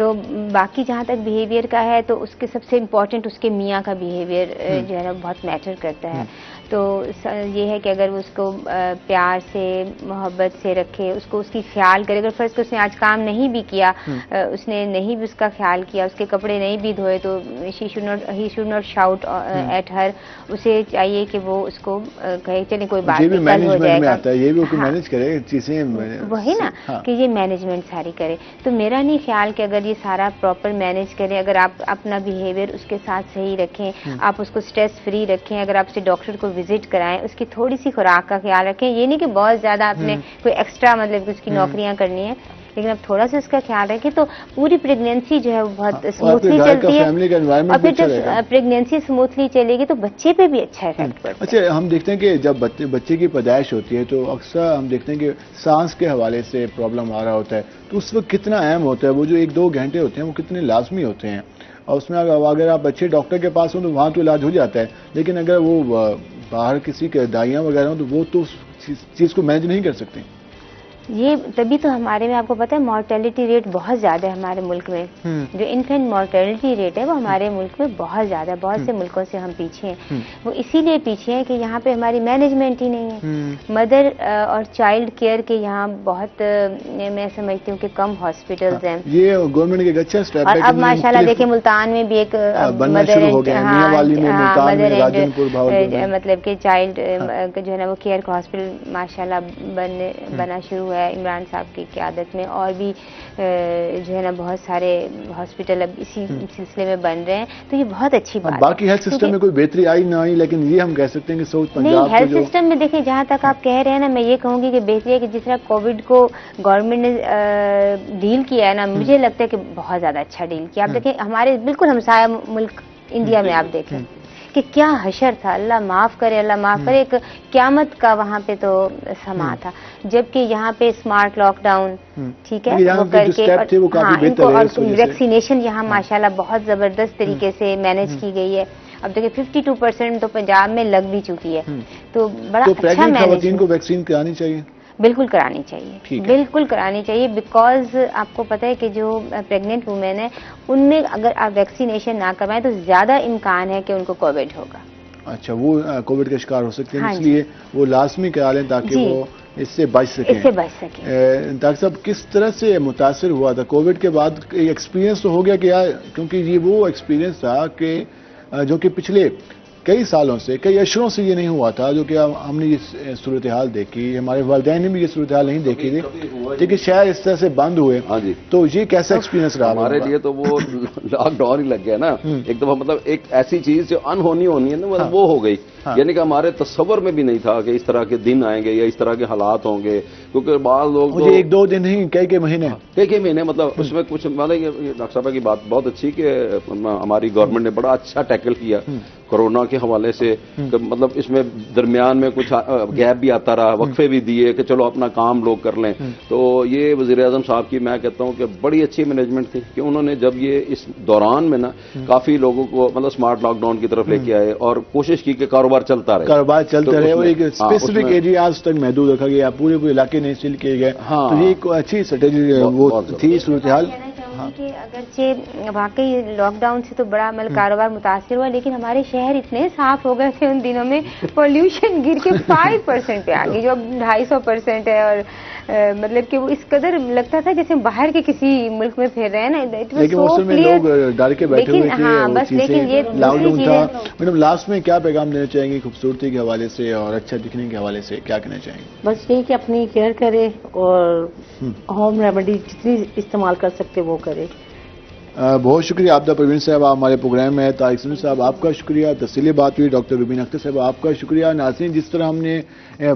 تو باقی جہاں تک بیہیویئر کا ہے تو اس کے سب سے امپورٹنٹ اس کے میاں کا بیہیویئر جو ہے نا بہت میٹر کرتا ہے. تو یہ ہے کہ اگر وہ اس کو پیار سے محبت سے رکھے, اس کو اس کی خیال کرے. اگر فرض کہ اس نے آج کام نہیں بھی کیا, اس نے نہیں بھی اس کا خیال کیا, اس کے کپڑے نہیں بھی دھوئے, تو he should not shout at her. اسے چاہیے کہ وہ اس کو کہے چلے کوئی بات نہیں, کل ہو جائے گا. یہ بھی مینج کرے چیزیں, وہی نا کہ یہ مینجمنٹ ساری کرے. تو میرا نہیں خیال کہ اگر یہ سارا پراپر مینج کرے, اگر آپ اپنا بیہیویئر اس کے ساتھ صحیح رکھیں, آپ اس کو اسٹریس فری رکھیں, اگر آپ اسے ڈاکٹر کو وزٹ کرائیں, اس کی تھوڑی سی خوراک کا خیال رکھیں. یہ نہیں کہ بہت زیادہ آپ نے کوئی ایکسٹرا مطلب اس کی نوکریاں کرنی ہیں, لیکن اب تھوڑا سا اس کا خیال رکھیں تو پوری پریگنینسی جو ہے وہ بہت اسموتھلی چلتی ہے. اور پھر جب پریگنینسی اسموتھلی چلے گی تو بچے پہ بھی اچھا افیکٹ پڑتا ہے. اچھا, ہم دیکھتے ہیں کہ جب بچے کی پیدائش ہوتی ہے تو اکثر ہم دیکھتے ہیں کہ سانس کے حوالے سے پرابلم آ رہا ہوتا ہے, تو اس وقت کتنا اہم ہوتا ہے وہ جو 1-2 گھنٹے ہوتے ہیں وہ کتنے لازمی ہوتے ہیں, اور اس میں اگر آپ اچھے ڈاکٹر کے پاس ہوں تو وہاں تو علاج ہو جاتا ہے, لیکن اگر وہ باہر کسی کے دائیاں وغیرہ ہوں تو وہ تو اس چیز کو مینج نہیں کر سکتے. یہ تبھی تو ہمارے میں آپ کو پتا ہے مارٹیلٹی ریٹ بہت زیادہ ہے ہمارے ملک میں. جو انفینٹ مارٹیلٹی ریٹ ہے وہ ہمارے ملک میں بہت زیادہ ہے. بہت سے ملکوں سے ہم پیچھے ہیں. وہ اسی لیے پیچھے ہیں کہ یہاں پہ ہماری مینجمنٹ ہی نہیں ہے. مدر اور چائلڈ کیئر کے یہاں بہت میں سمجھتی ہوں کہ کم ہاسپٹلز ہیں. یہ گورنمنٹ کے اچھا اسٹیپ ہے. اور اب ماشاءاللہ دیکھیں ملتان میں بھی ایک مدر مطلب کہ چائلڈ جو ہے نا وہ کیئر کا ہاسپٹل ماشاءاللہ بنا شروع ہے عمران صاحب کی قیادت میں. اور بھی جو ہے نا بہت سارے ہاسپٹل اب اسی سلسلے میں بن رہے ہیں. تو یہ بہت اچھی بات ہے. باقی ہیلتھ سسٹم میں کوئی بہتری آئی نہ آئی, لیکن یہ ہم کہہ سکتے ہیں کہ ساؤتھ پنجاب نہیں, ہیلتھ سسٹم میں دیکھیں جہاں تک آپ کہہ رہے ہیں نا, میں یہ کہوں گی کہ بہتری ہے کہ جس طرح کووڈ کو گورنمنٹ نے ڈیل کیا ہے نا, مجھے لگتا ہے کہ بہت زیادہ اچھا ڈیل کیا. آپ دیکھیں ہمارے بالکل ہمسایہ ملک انڈیا میں آپ دیکھیں کہ کیا حشر تھا, اللہ معاف کرے, اللہ معاف کرے, ایک قیامت کا وہاں پہ تو سما تھا. جبکہ یہاں پہ اسمارٹ لاک ڈاؤن ٹھیک ہے وہ کر کے, اور ویکسینیشن یہاں ماشاءاللہ بہت زبردست طریقے سے مینج کی گئی ہے. اب دیکھیں 52% تو پنجاب میں لگ بھی چکی ہے. تو بڑا اچھا خواتین کو ویکسین کرانی چاہیے. بالکل کرانی چاہیے, بالکل کرانی چاہیے. بیکاز آپ کو پتہ ہے کہ جو پریگننٹ وومین ہے ان میں اگر آپ ویکسینیشن نہ کروائیں تو زیادہ امکان ہے کہ ان کو کووڈ ہوگا. اچھا, وہ کووڈ کا شکار ہو سکتے ہیں, اس لیے وہ لازمی کرا لیں تاکہ وہ اس سے بچ سکیں. ڈاکٹر صاحب کس طرح سے متاثر ہوا تھا کووڈ کے بعد؟ ایکسپیرینس تو ہو گیا کہ کیونکہ یہ وہ ایکسپیرینس تھا کہ جو کہ پچھلے کئی سالوں سے, کئی اشروں سے یہ نہیں ہوا تھا, جو کہ ہم نے یہ صورتحال دیکھی, ہمارے والدین نے بھی یہ صورتحال نہیں دیکھی تھی, لیکن شاید اس طرح سے بند ہوئے. تو یہ کیسا ایکسپیرینس رہا ہمارے لیے؟ تو وہ لاک ڈاؤن ہی لگ گیا نا ایک دفعہ. مطلب ایک ایسی چیز جو ہونی ہے نا وہ ہو گئی. یعنی کہ ہمارے تصور میں بھی نہیں تھا کہ اس طرح کے دن آئیں گے یا اس طرح کے حالات ہوں گے, کیونکہ بعض لوگ 1-2 دن نہیں کئی مہینے مطلب اس میں کچھ ڈاکٹر صاحب کی بات بہت اچھی کہ ہماری گورنمنٹ نے بڑا اچھا ٹیکل کیا کورونا کے حوالے سے. مطلب اس میں درمیان میں کچھ گیپ بھی آتا رہا, وقفے بھی دیے کہ چلو اپنا کام لوگ کر لیں. تو یہ وزیر اعظم صاحب کی میں کہتا ہوں کہ بڑی اچھی مینجمنٹ تھی کہ انہوں نے جب یہ اس دوران میں نا کافی لوگوں کو مطلب اسمارٹ لاک ڈاؤن کی طرف لے کے آئے اور کوشش کی کہ کاروبار چلتا رہے اور ایک اسپیسیفک ایریاز تک محدود رکھا گیا, پورے علاقے نہیں سیل کیے گئے. تو یہ ایک اچھی اسٹریٹجی وہ تھی صورتحال. کہ اگرچہ واقعی لاک ڈاؤن سے تو بڑا مطلب کاروبار متاثر ہوا, لیکن ہمارے شہر اتنے صاف ہو گئے تھے ان دنوں میں, پولوشن گر کے 5% پہ آ گئی جو اب 250% ہے. اور مطلب کہ وہ اس قدر لگتا تھا جیسے باہر کے کسی ملک میں پھر رہے ہیں نا. لیکن اس میں لوگ ڈر کے بیٹھے ہوئے تھے. ہاں بس, لیکن یہ لاک ڈاؤن تھا. میڈم لاسٹ میں کیا پیغام دینا چاہیں گے خوبصورتی کے حوالے سے اور اچھا دکھنے کے حوالے سے, کیا کہنا چاہیں گے؟ بس یہ کہ اپنی کیئر کرے اور ہوم ریمیڈی جتنی استعمال کر سکتے وہ کرے. بہت شکریہ آپ کا پروین صاحب, آپ ہمارے پروگرام میں. طارق سمیع صاحب آپ کا شکریہ, تفصیلی بات ہوئی. ڈاکٹر روبین اختر صاحب آپ کا شکریہ. ناظرین, جس طرح ہم نے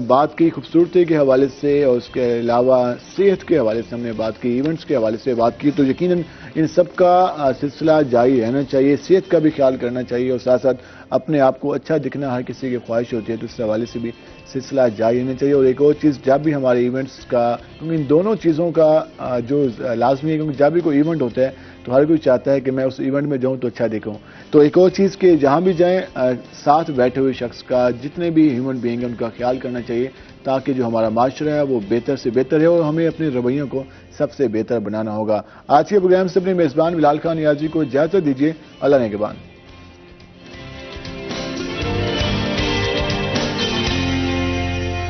بات کی خوبصورتی کے حوالے سے اور اس کے علاوہ صحت کے حوالے سے ہم نے بات کی, ایونٹس کے حوالے سے بات کی, تو یقیناً ان سب کا سلسلہ جاری رہنا چاہیے. صحت کا بھی خیال کرنا چاہیے اور ساتھ ساتھ اپنے آپ کو اچھا دکھنا ہر کسی کی خواہش ہوتی ہے, تو اس حوالے سے بھی سلسلہ جاری رہنا چاہیے. اور ایک اور چیز, جب بھی ہمارے ایونٹس کا, ان دونوں چیزوں کا جو لازمی ہے, کیونکہ جب بھی کوئی ایونٹ ہوتا ہے تو ہر کوئی چاہتا ہے کہ میں اس ایونٹ میں جاؤں تو اچھا دیکھوں. تو ایک اور چیز کہ جہاں بھی جائیں ساتھ بیٹھے ہوئے شخص کا, جتنے بھی ہیومن بینگ ہیں ان کا خیال کرنا چاہیے, تاکہ جو ہمارا معاشرہ ہے وہ بہتر سے بہتر ہے, اور ہمیں اپنے رویوں کو سب سے بہتر بنانا ہوگا. آج کے پروگرام سے اپنے میزبان بلال خان نیازی کو اجازت دیجیے. اللہ نگہبان.